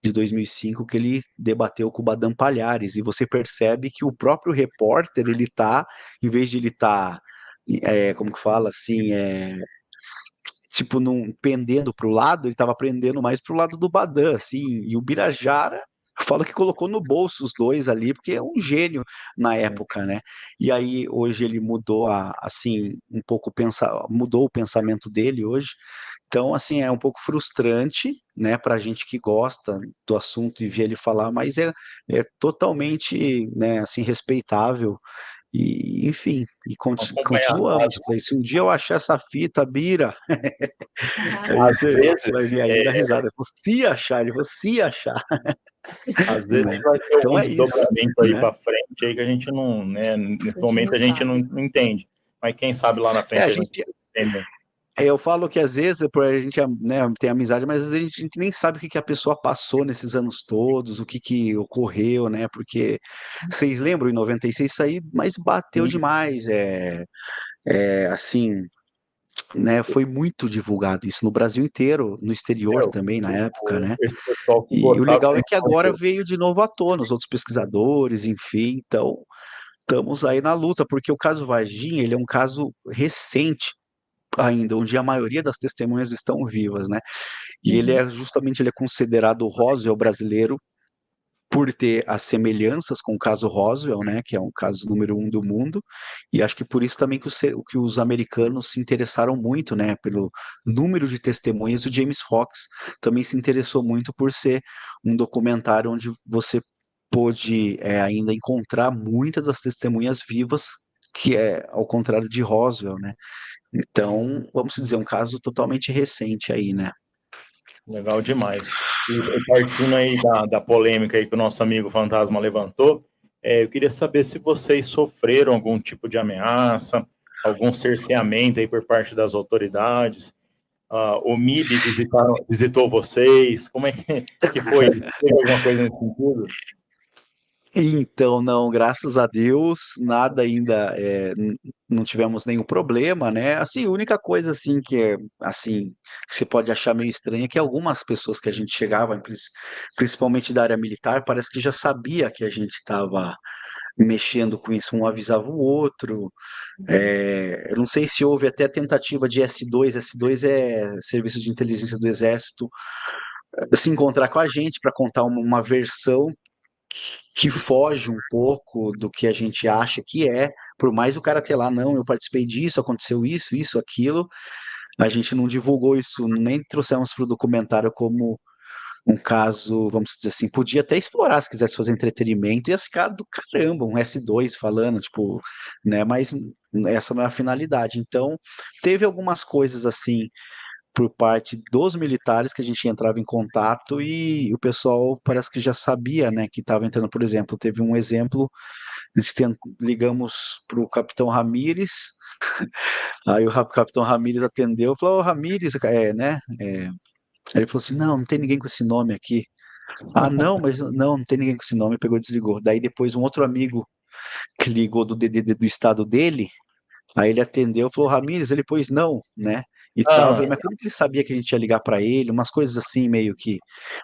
de 2005, que ele debateu com o Badam Palhares, e você percebe que o próprio repórter, ele tá, em vez de ele tá, como que fala, assim, tipo, pendendo para o lado, ele estava pendendo mais para o lado do Badam, assim, e o Birajara fala que colocou no bolso os dois ali, porque é um gênio na época, né? E aí hoje ele mudou assim, um pouco mudou o pensamento dele hoje. Então, assim, é um pouco frustrante, né, para a gente que gosta do assunto e vê ele falar, mas é totalmente, né, assim, respeitável. E, enfim, Acompanhar. continuamos. Se um dia eu achar essa fita, Bira, aí Às você vai vezes, ver aí da risada. Se achar, ele falou, se achar. às vezes Né? vai ter Então algum é isso, desdobramento aí né? para frente aí que a gente não, né, nesse A gente momento não a gente sabe. não entende. Mas quem sabe lá na A frente a gente gente, entende. eu falo que às vezes a gente, né, tem amizade, mas às vezes a gente nem sabe o que a pessoa passou nesses anos todos, o que ocorreu, né? Porque vocês lembram, em 96 isso aí, mas bateu Sim, demais, assim, né? Foi muito divulgado isso no Brasil inteiro, no exterior também, na época, né? esse pessoal que E o gostava legal é que agora principalmente. veio de novo à tona, os outros pesquisadores, enfim, então estamos aí na luta, porque o caso Varginha, ele é um caso recente ainda, onde a maioria das testemunhas estão vivas, né? E ele Uhum. ele é considerado o Roswell brasileiro por ter as semelhanças com o caso Roswell, né, que é um caso número 1 do mundo, e acho que por isso também que os americanos se interessaram muito, né, pelo número de testemunhas. O James Fox também se interessou muito por ser um documentário onde você pôde ainda encontrar muitas das testemunhas vivas, que é ao contrário de Roswell, né? Então, vamos dizer, um caso totalmente recente aí, né? Legal demais. E partindo aí da polêmica aí que o nosso amigo Fantasma levantou, eu queria saber se vocês sofreram algum tipo de ameaça, algum cerceamento aí por parte das autoridades. O MIB visitou vocês? Como é que foi? Teve alguma coisa nesse sentido? Então, não, graças a Deus, nada ainda, não tivemos nenhum problema, né? Assim, a única coisa, assim, assim, que você pode achar meio estranha é que algumas pessoas que a gente chegava, principalmente da área militar, parece que já sabia que a gente estava mexendo com isso, um avisava o outro. Eu não sei se houve até tentativa de S2 é Serviço de Inteligência do Exército, se encontrar com a gente para contar uma versão que foge um pouco do que a gente acha que é, por mais o cara ter lá, não, eu participei disso, aconteceu isso, aquilo, a gente não divulgou isso, nem trouxemos para o documentário como um caso, vamos dizer assim, podia até explorar se quisesse fazer entretenimento, ia ficar do caramba, um S2 falando, tipo, né, mas essa não é a finalidade. Então, teve algumas coisas assim, por parte dos militares que a gente entrava em contato e o pessoal parece que já sabia, né, que estava entrando, por exemplo, teve um exemplo, ligamos para o Capitão Ramírez, aí o Capitão Ramírez atendeu, falou, ô Ramírez, né, aí ele falou assim, não tem ninguém com esse nome aqui. Ah, não, mas não tem ninguém com esse nome, pegou e desligou. Daí depois um outro amigo que ligou do DDD do estado dele, Aí ele atendeu, falou, Ramírez, ele pôs não, né? E tal. Eu Ah, falei, mas como que ele sabia que a gente ia ligar para ele? Umas coisas assim, meio que.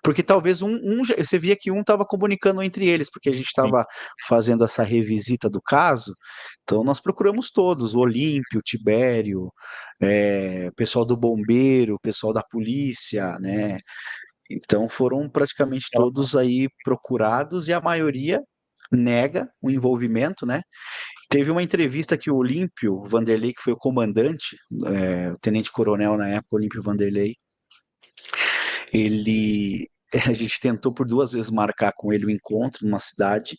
Porque talvez você via que um estava comunicando entre eles, porque a gente sim. estava fazendo essa revisita do caso. Então nós procuramos todos, o Olímpio, o Tibério, pessoal do bombeiro, pessoal da polícia, né? Então foram praticamente todos aí procurados e a maioria nega o envolvimento, né? Teve uma entrevista que o Olímpio Vanderlei, que foi o comandante, o tenente-coronel na época, Olímpio Vanderlei, ele. A gente tentou por 2 vezes marcar com ele o encontro numa cidade,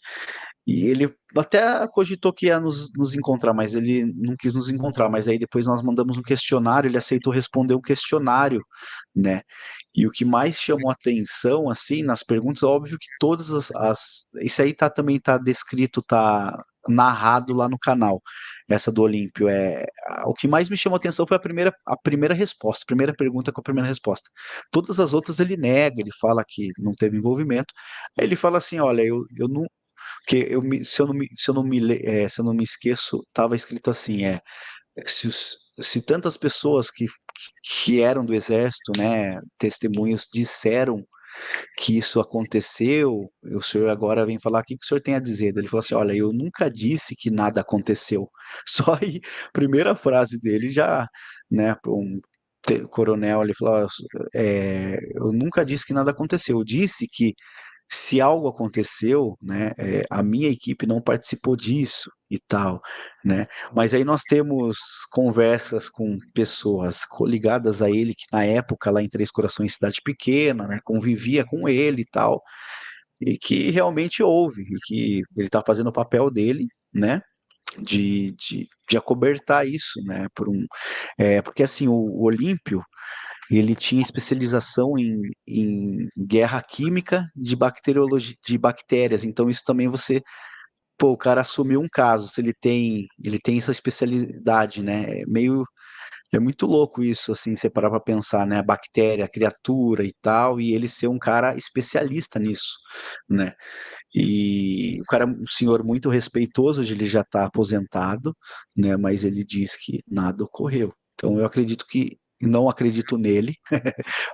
e ele até cogitou que ia nos encontrar, mas ele não quis nos encontrar. Mas aí depois nós mandamos um questionário, ele aceitou responder o questionário, né? E o que mais chamou atenção, assim, nas perguntas, óbvio que todas isso aí também tá descrito, tá narrado lá no canal, essa do Olímpio. O que mais me chamou atenção foi a primeira resposta, a primeira pergunta com a primeira resposta. Todas as outras ele nega, ele fala que não teve envolvimento. Aí ele fala assim, olha, eu não, que se eu não me esqueço, estava escrito assim, se tantas pessoas que eram do exército, né, testemunhos disseram que isso aconteceu, o senhor agora vem falar o que o senhor tem a dizer. Ele falou assim, olha, eu nunca disse que nada aconteceu. Só aí, primeira frase dele já, né, coronel, ele falou, eu nunca disse que nada aconteceu, eu disse que se algo aconteceu, né, a minha equipe não participou disso e tal, né? Mas aí nós temos conversas com pessoas coligadas a ele, que na época lá em Três Corações, cidade pequena, né, convivia com ele e tal, e que realmente houve, e que ele está fazendo o papel dele, né? De acobertar isso, né? Porque assim, o Olímpio, ele tinha especialização em guerra química de bacteriologia, de bactérias. Então, isso também o cara assumiu um caso, se ele tem essa especialidade, né? É muito louco isso, assim, você parar pra pensar, né? A bactéria, a criatura e tal, e ele ser um cara especialista nisso, né? E o cara é um senhor muito respeitoso, hoje ele já está aposentado, né? Mas ele diz que nada ocorreu. Então eu acredito que não acredito nele,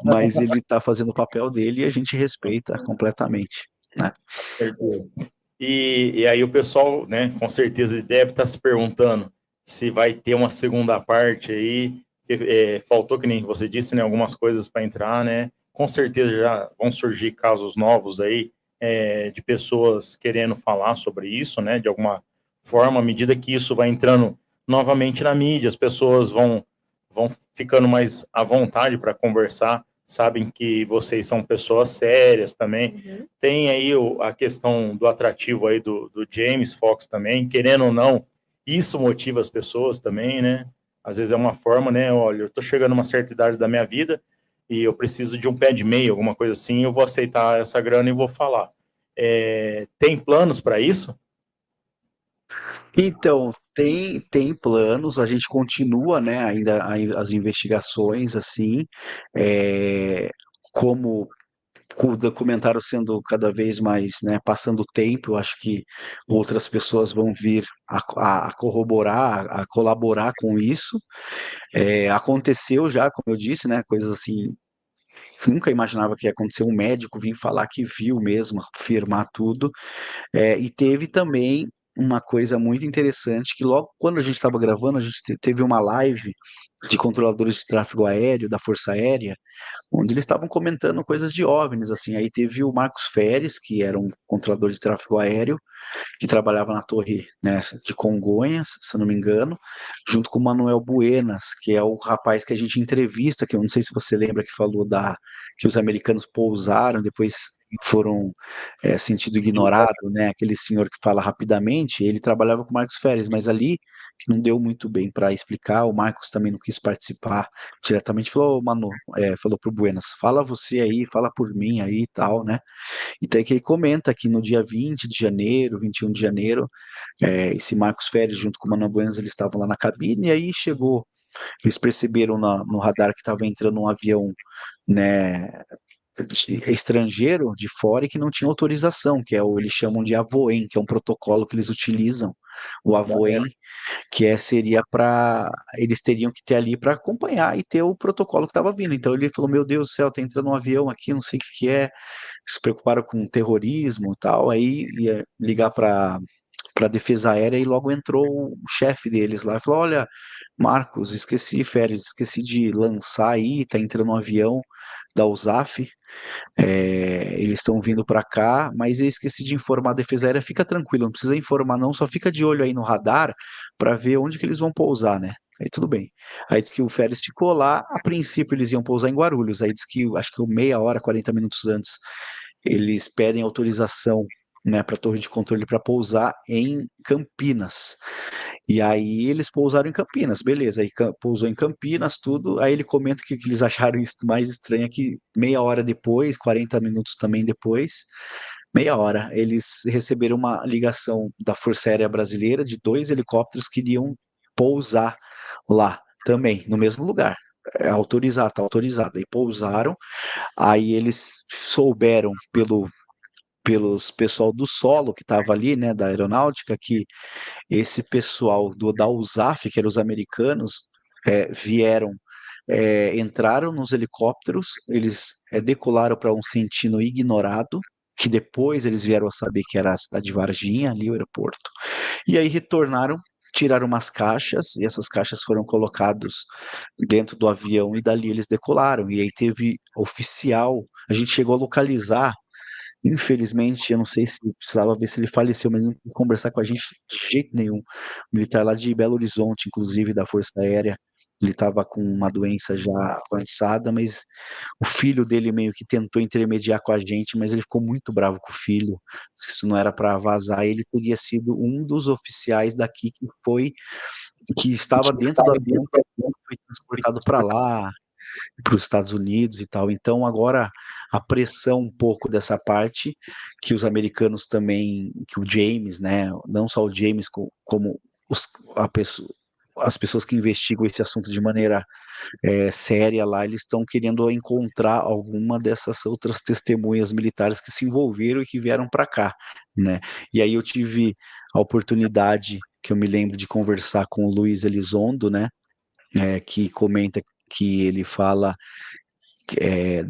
mas ele está fazendo o papel dele e a gente respeita completamente, né? Certeza. E aí o pessoal, né, com certeza deve estar se perguntando se vai ter uma segunda parte aí. Faltou, que nem você disse, né, algumas coisas para entrar, né? Com certeza já vão surgir casos novos aí, de pessoas querendo falar sobre isso, né, de alguma forma. À medida que isso vai entrando novamente na mídia, as pessoas vão ficando mais à vontade para conversar, sabem que vocês são pessoas sérias também. Uhum. Tem aí a questão do atrativo aí do James Fox também, querendo ou não, isso motiva as pessoas também, né? Às vezes é uma forma, né? Olha, eu tô chegando a uma certa idade da minha vida e eu preciso de um pé de meia, alguma coisa assim, eu vou aceitar essa grana e vou falar. Tem planos para isso? Então, tem planos, a gente continua, né, ainda as investigações, assim, é, como com o documentário sendo cada vez mais, né, passando o tempo, eu acho que outras pessoas vão vir a corroborar, a colaborar com isso. Aconteceu já, como eu disse, né, coisas assim, que nunca imaginava que ia acontecer, um médico vir falar que viu mesmo, afirmar tudo. E teve também uma coisa muito interessante, que logo quando a gente estava gravando, a gente teve uma live de controladores de tráfego aéreo, da Força Aérea, onde eles estavam comentando coisas de OVNIs, assim, aí teve o Marcos Feres, que era um controlador de tráfego aéreo, que trabalhava na torre, né, de Congonhas, se eu não me engano, junto com o Manuel Buenas, que é o rapaz que a gente entrevista, que eu não sei se você lembra que falou que os americanos pousaram, depois foram sentido ignorado, né? Aquele senhor que fala rapidamente, ele trabalhava com o Marcos Feres, mas ali que não deu muito bem para explicar, o Marcos também não quis participar diretamente, falou, Manu, falou pro Buenas, fala você aí, fala por mim aí e tal, né? E daí que ele comenta que no dia 20 de janeiro, 21 de janeiro, esse Marcos Feres junto com o Mano Buenas, eles estavam lá na cabine, e aí chegou, eles perceberam no radar que estava entrando um avião, né, estrangeiro de fora e que não tinha autorização, eles chamam de AVOEM, que é um protocolo que eles utilizam, o Avoen, que seria para eles teriam que ter ali para acompanhar e ter o protocolo que estava vindo. Então ele falou: Meu Deus do céu, tá entrando um avião aqui, não sei o que é. Se preocuparam com terrorismo e tal. Aí ia ligar para a Defesa Aérea e logo entrou o chefe deles lá e falou: Olha, Marcos, esqueci, Férez, esqueci de lançar aí, tá entrando um avião da USAF. Eles estão vindo para cá, mas eu esqueci de informar a Defesa Aérea. Fica tranquilo, não precisa informar não, só fica de olho aí no radar para ver onde que eles vão pousar, né? Aí tudo bem. Aí diz que o Férez ficou lá, a princípio eles iam pousar em Guarulhos, aí diz que acho que meia hora, 40 minutos antes, eles pedem autorização, né, para a torre de controle para pousar em Campinas. E aí eles pousaram em Campinas, beleza. Aí pousou em Campinas, tudo. Aí ele comenta que o que eles acharam mais estranho é que meia hora depois, 40 minutos também depois, meia hora, eles receberam uma ligação da Força Aérea Brasileira de 2 helicópteros que iriam pousar lá também, no mesmo lugar. Autorizado, tá autorizado. Aí pousaram, aí eles souberam pelos pessoal do solo que estava ali, né, da aeronáutica, que esse pessoal da USAF, que eram os americanos, vieram, entraram nos helicópteros, eles decolaram para um sentido ignorado, que depois eles vieram a saber que era a cidade de Varginha, ali o aeroporto, e aí retornaram, tiraram umas caixas, e essas caixas foram colocadas dentro do avião, e dali eles decolaram, e aí teve oficial, a gente chegou a localizar. Infelizmente, eu não sei se precisava ver se ele faleceu, mas não quis conversar com a gente de jeito nenhum. Um militar lá de Belo Horizonte, inclusive, da Força Aérea. Ele estava com uma doença já avançada, mas o filho dele meio que tentou intermediar com a gente, mas ele ficou muito bravo com o filho. Se isso não era para vazar, ele teria sido um dos oficiais daqui que estava dentro do avião, que foi transportado para lá, para os Estados Unidos e tal. Então, agora a pressão um pouco dessa parte, que os americanos também, que o James, né, não só o James, como as pessoas que investigam esse assunto de maneira séria lá, eles estão querendo encontrar alguma dessas outras testemunhas militares que se envolveram e que vieram para cá, né? E aí eu tive a oportunidade, que eu me lembro de conversar com o Luiz Elizondo, né, que comenta que ele fala é,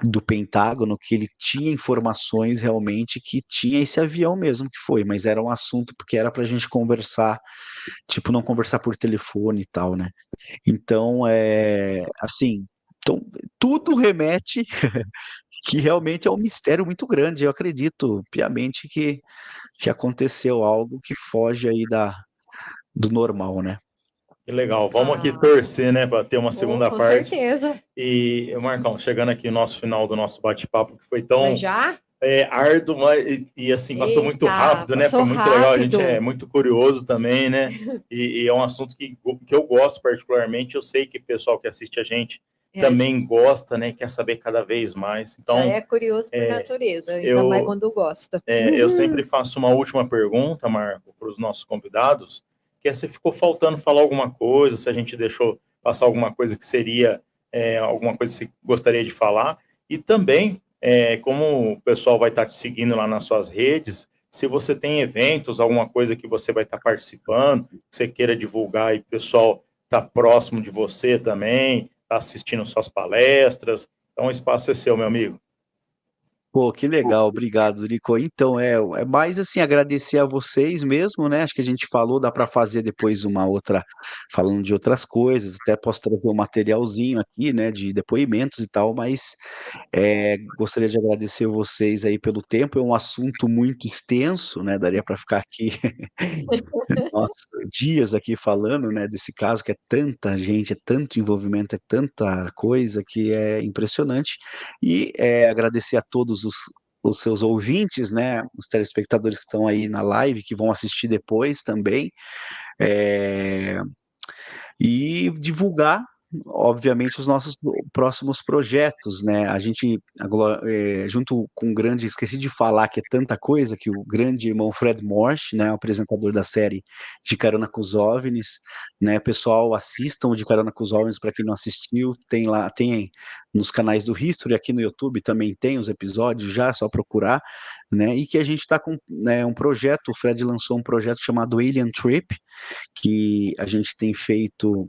do Pentágono, que ele tinha informações realmente que tinha esse avião mesmo que foi, mas era um assunto porque era para a gente conversar, tipo, não conversar por telefone e tal, né? Então, assim, então, tudo remete que realmente é um mistério muito grande. Eu acredito piamente que aconteceu algo que foge aí do normal, né? Que legal. Vamos aqui torcer, né, para ter uma segunda com parte. certeza. E, Marcão, chegando aqui no nosso final do nosso bate-papo, que foi tão Mas já? árduo, e assim, passou muito Eita, rápido, né? Foi passou muito legal. A gente rápido. é muito curioso também, né? E é um assunto que eu gosto particularmente. Eu sei que o pessoal que assiste a gente também gosta, né? Quer saber cada vez mais. Então, já é curioso por natureza, ainda mais quando gosta. eu sempre faço uma última pergunta, Marco, para os nossos convidados, que é se ficou faltando falar alguma coisa, se a gente deixou passar alguma coisa que seria alguma coisa que você gostaria de falar, e também, como o pessoal vai estar te seguindo lá nas suas redes, se você tem eventos, alguma coisa que você vai estar participando, que você queira divulgar e o pessoal está próximo de você também, está assistindo suas palestras, então o espaço é seu, meu amigo. Pô, que legal, obrigado, Rico. Então, é mais assim, agradecer a vocês mesmo, né? Acho que a gente falou, dá para fazer depois uma outra, falando de outras coisas, até posso trazer um materialzinho aqui, né, de depoimentos e tal, mas gostaria de agradecer vocês aí pelo tempo, é um assunto muito extenso, né? Daria para ficar aqui, nossa, dias aqui falando, né, desse caso, que é tanta gente, é tanto envolvimento, é tanta coisa que é impressionante. E agradecer a todos os seus ouvintes, né, os telespectadores que estão aí na live, que vão assistir depois também, e divulgar, obviamente, os nossos próximos projetos, né? A gente, junto com o grande, esqueci de falar que é tanta coisa, que o grande irmão Fred Morsch, né, o apresentador da série De Carona com os OVNIs, né? Pessoal, assistam o De Carona com os OVNIs para quem não assistiu, tem nos canais do History, aqui no YouTube também tem os episódios já, é só procurar, né? E que a gente está com, né, um projeto, o Fred lançou um projeto chamado Alien Trip, que a gente tem feito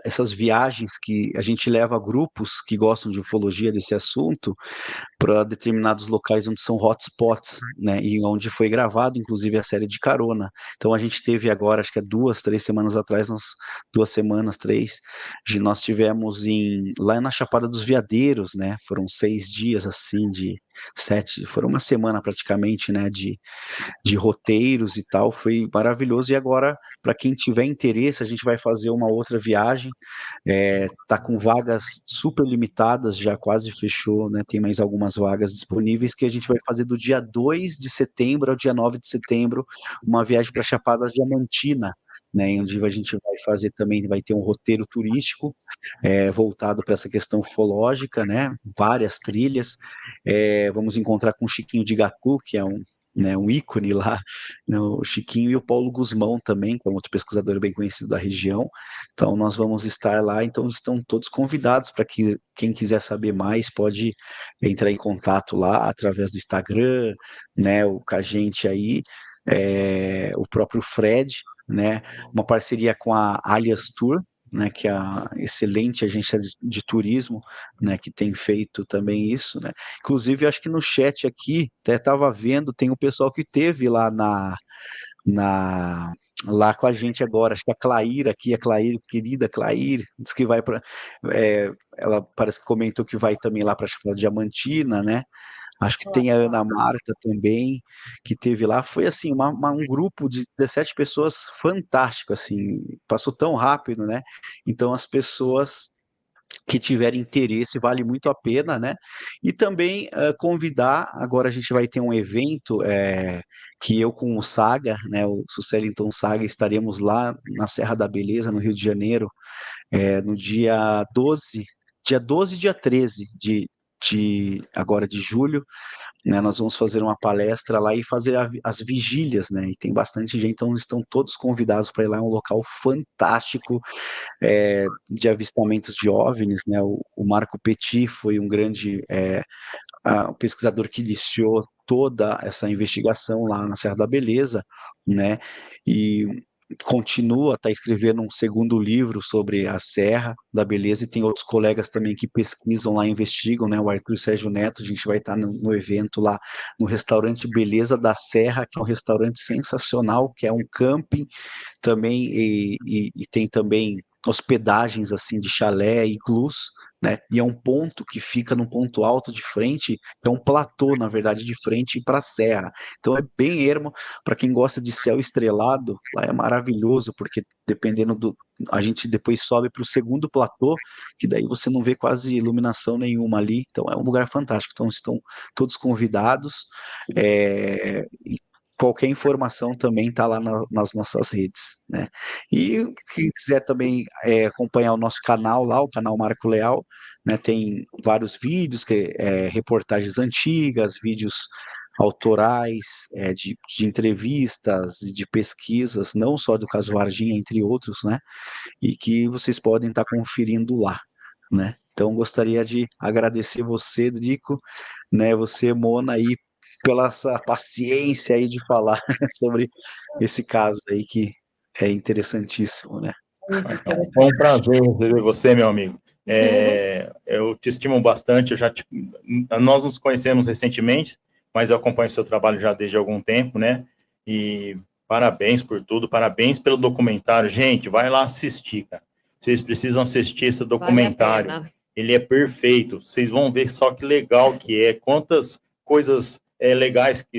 essas viagens que a gente leva grupos que gostam de ufologia desse assunto para determinados locais onde são hotspots, né, e onde foi gravado, inclusive, a série De Carona. Então, a gente teve agora, acho que 2, 3 semanas atrás, 2 semanas, 3, nós tivemos lá na Chapada dos Veadeiros, né, foram 6 dias, assim, foram uma semana praticamente, né, de roteiros e tal, foi maravilhoso. E agora, para quem tiver interesse, a gente vai fazer uma outra viagem, tá com vagas super limitadas, já quase fechou, né, tem mais algumas vagas disponíveis, que a gente vai fazer do dia 2 de setembro ao dia 9 de setembro, uma viagem para Chapada Diamantina, né, onde a gente vai fazer também, vai ter um roteiro turístico, voltado para essa questão ufológica, né, várias trilhas, vamos encontrar com o Chiquinho de Gatu, que é um ícone lá, né, o Chiquinho, e o Paulo Guzmão também, que é um outro pesquisador bem conhecido da região. Então nós vamos estar lá, então estão todos convidados para que quem quiser saber mais pode entrar em contato lá através do Instagram, né, com a gente aí, o próprio Fred, né, uma parceria com a Alias Tour, né, que é a excelente agência de turismo, né, que tem feito também isso, né. Inclusive, acho que no chat aqui, até estava vendo, tem o pessoal que teve lá lá com a gente agora, acho que a Clair aqui, querida Clair, disse que vai para, ela parece que comentou que vai também lá para a Chapada Diamantina, né, acho que tem a Ana Marta também, que teve lá, foi assim, um grupo de 17 pessoas fantástico, assim, passou tão rápido, né, então as pessoas que tiverem interesse, vale muito a pena, né? E também convidar, agora a gente vai ter um evento que eu com o Saga, né, o Sucellington Saga, estaremos lá na Serra da Beleza, no Rio de Janeiro, no dia 12 e dia 13 agora de julho, né, nós vamos fazer uma palestra lá e fazer as vigílias, né, e tem bastante gente, então estão todos convidados para ir lá, é um local fantástico, de avistamentos de OVNIs, né, o Marco Petit foi um grande pesquisador que iniciou toda essa investigação lá na Serra da Beleza, né, e está escrevendo um segundo livro sobre a Serra da Beleza, e tem outros colegas também que pesquisam lá, investigam, né, o Arthur Sérgio Neto, a gente vai estar no evento lá, no restaurante Beleza da Serra, que é um restaurante sensacional, que é um camping também, e tem também hospedagens, assim, de chalé e iglus, né, e é um ponto que fica num ponto alto de frente, é um platô, na verdade, de frente para a serra, então é bem ermo, para quem gosta de céu estrelado, lá é maravilhoso, porque dependendo a gente depois sobe para o segundo platô, que daí você não vê quase iluminação nenhuma ali, então é um lugar fantástico, então estão todos convidados, e qualquer informação também está lá nas nossas redes, né? E quem quiser também acompanhar o nosso canal lá, o canal Marco Leal, né? Tem vários vídeos, reportagens antigas, vídeos autorais, de entrevistas, de pesquisas, não só do caso Varginha, entre outros, né? E que vocês podem estar conferindo lá, né? Então, gostaria de agradecer você, Drico, né? Você, Mona, aí pela essa paciência aí de falar sobre esse caso aí que é interessantíssimo, né? Então, foi um prazer receber você, meu amigo. Eu te estimo bastante, nós nos conhecemos recentemente, mas eu acompanho seu trabalho já desde algum tempo, né? E parabéns por tudo, parabéns pelo documentário. Gente, vai lá assistir, cara. Vocês precisam assistir esse documentário. Vale a pena. Ele é perfeito. Vocês vão ver só que legal que é, quantas coisas legais que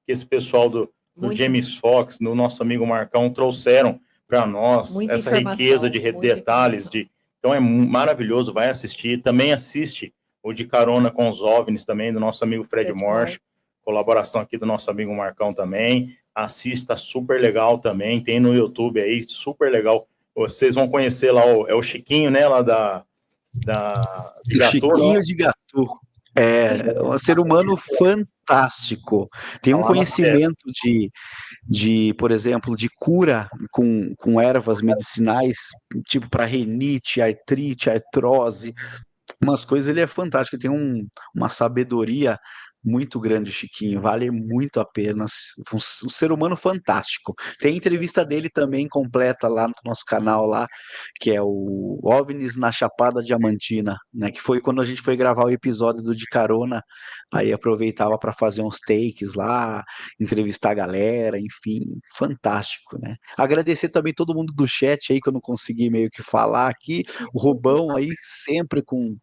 esse pessoal do James Fox, do nosso amigo Marcão, trouxeram para nós, muita essa riqueza de detalhes, então é maravilhoso, vai assistir, também assiste o De Carona com os OVNIs também, do nosso amigo Fred Morsch, colaboração aqui do nosso amigo Marcão também, assista, super legal também, tem no YouTube aí, super legal, vocês vão conhecer lá, é o Chiquinho, né, lá de Gatu, Chiquinho né? de Gatu. É um ser humano fantástico. Tem um conhecimento por exemplo, de cura com ervas medicinais, tipo para renite, artrite, artrose, umas coisas. Ele é fantástico, ele tem uma sabedoria muito grande, Chiquinho, vale muito a pena. Um ser humano fantástico. Tem entrevista dele também completa lá no nosso canal lá, que é o OVNIs na Chapada Diamantina, né? Que foi quando a gente foi gravar o episódio do De Carona, aí aproveitava para fazer uns takes lá, entrevistar a galera, enfim, fantástico, né? Agradecer também todo mundo do chat aí que eu não consegui meio que falar aqui, o Rubão aí sempre com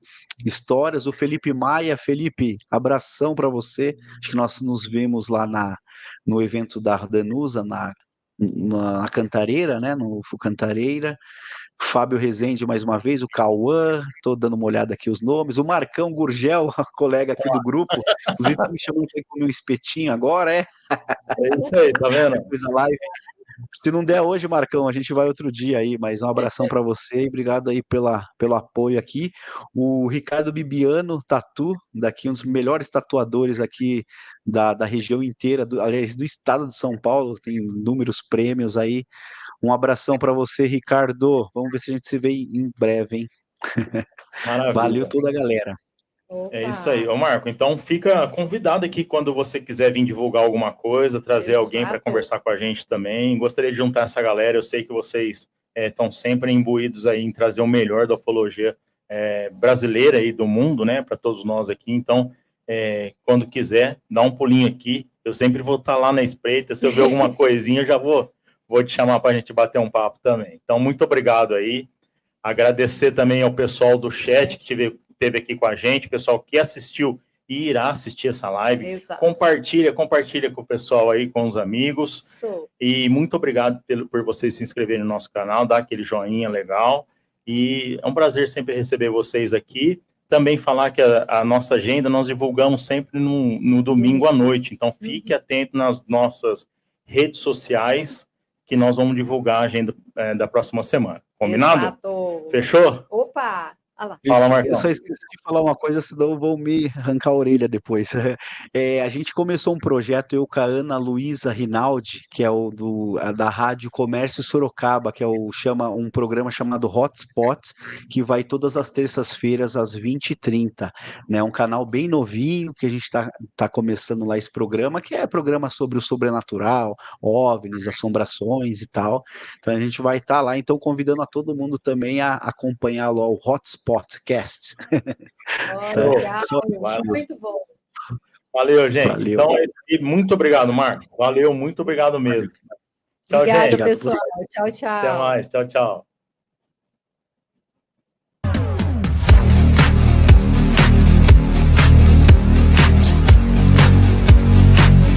histórias, o Felipe Maia. Felipe, abração para você. Acho que nós nos vemos lá no evento da Danusa, na Cantareira, né? No Cantareira. Fábio Rezende, mais uma vez, o Cauã, estou dando uma olhada aqui os nomes, o Marcão Gurgel, colega aqui do grupo, inclusive tá me chamando para comer um espetinho agora, É isso aí, tá vendo? Depois da live. Se não der hoje, Marcão, a gente vai outro dia aí, mas um abração para você e obrigado aí pelo apoio aqui. O Ricardo Bibiano, Tatu, daqui um dos melhores tatuadores aqui da região inteira, aliás, do estado de São Paulo, tem inúmeros prêmios aí. Um abração para você, Ricardo. Vamos ver se a gente se vê em breve, hein? Maravilha. Valeu toda a galera. É isso aí. Ô, Marco, então fica convidado aqui quando você quiser vir divulgar alguma coisa, trazer alguém para conversar com a gente também. Gostaria de juntar essa galera. Eu sei que vocês estão sempre imbuídos aí em trazer o melhor da ufologia brasileira e do mundo, né, para todos nós aqui. Então, quando quiser, dá um pulinho aqui. Eu sempre vou estar lá na espreita. Se eu ver alguma coisinha, eu já vou te chamar para a gente bater um papo também. Então, muito obrigado aí. Agradecer também ao pessoal do chat que esteve aqui com a gente, pessoal que assistiu e irá assistir essa live. Exato. Compartilha com o pessoal aí, com os amigos. E muito obrigado por vocês se inscreverem no nosso canal, dar aquele joinha legal. E é um prazer sempre receber vocês aqui. Também falar que a nossa agenda nós divulgamos sempre no domingo à noite. Então, fique atento nas nossas redes sociais, que nós vamos divulgar a agenda da próxima semana. Combinado? Exato. Fechou? Opa! Fala, Marcão. Eu só esqueci de falar uma coisa, senão vão me arrancar a orelha depois. A gente começou um projeto, eu com a Ana Luísa Rinaldi, que é da Rádio Comércio Sorocaba, que é um programa chamado Hotspot, que vai todas as terças-feiras às 20h30. Né? Um canal bem novinho, que a gente tá começando lá esse programa, que é programa sobre o sobrenatural, OVNIs, assombrações e tal. Então a gente vai estar lá, então convidando a todo mundo também a acompanhar lá o Hotspot Podcast. Legal, muito bom. Valeu, gente. Valeu. Então, muito obrigado, Marco. Valeu, muito obrigado mesmo. Tchau, gente. Obrigada, pessoal. Tchau, tchau. Até mais. Tchau, tchau.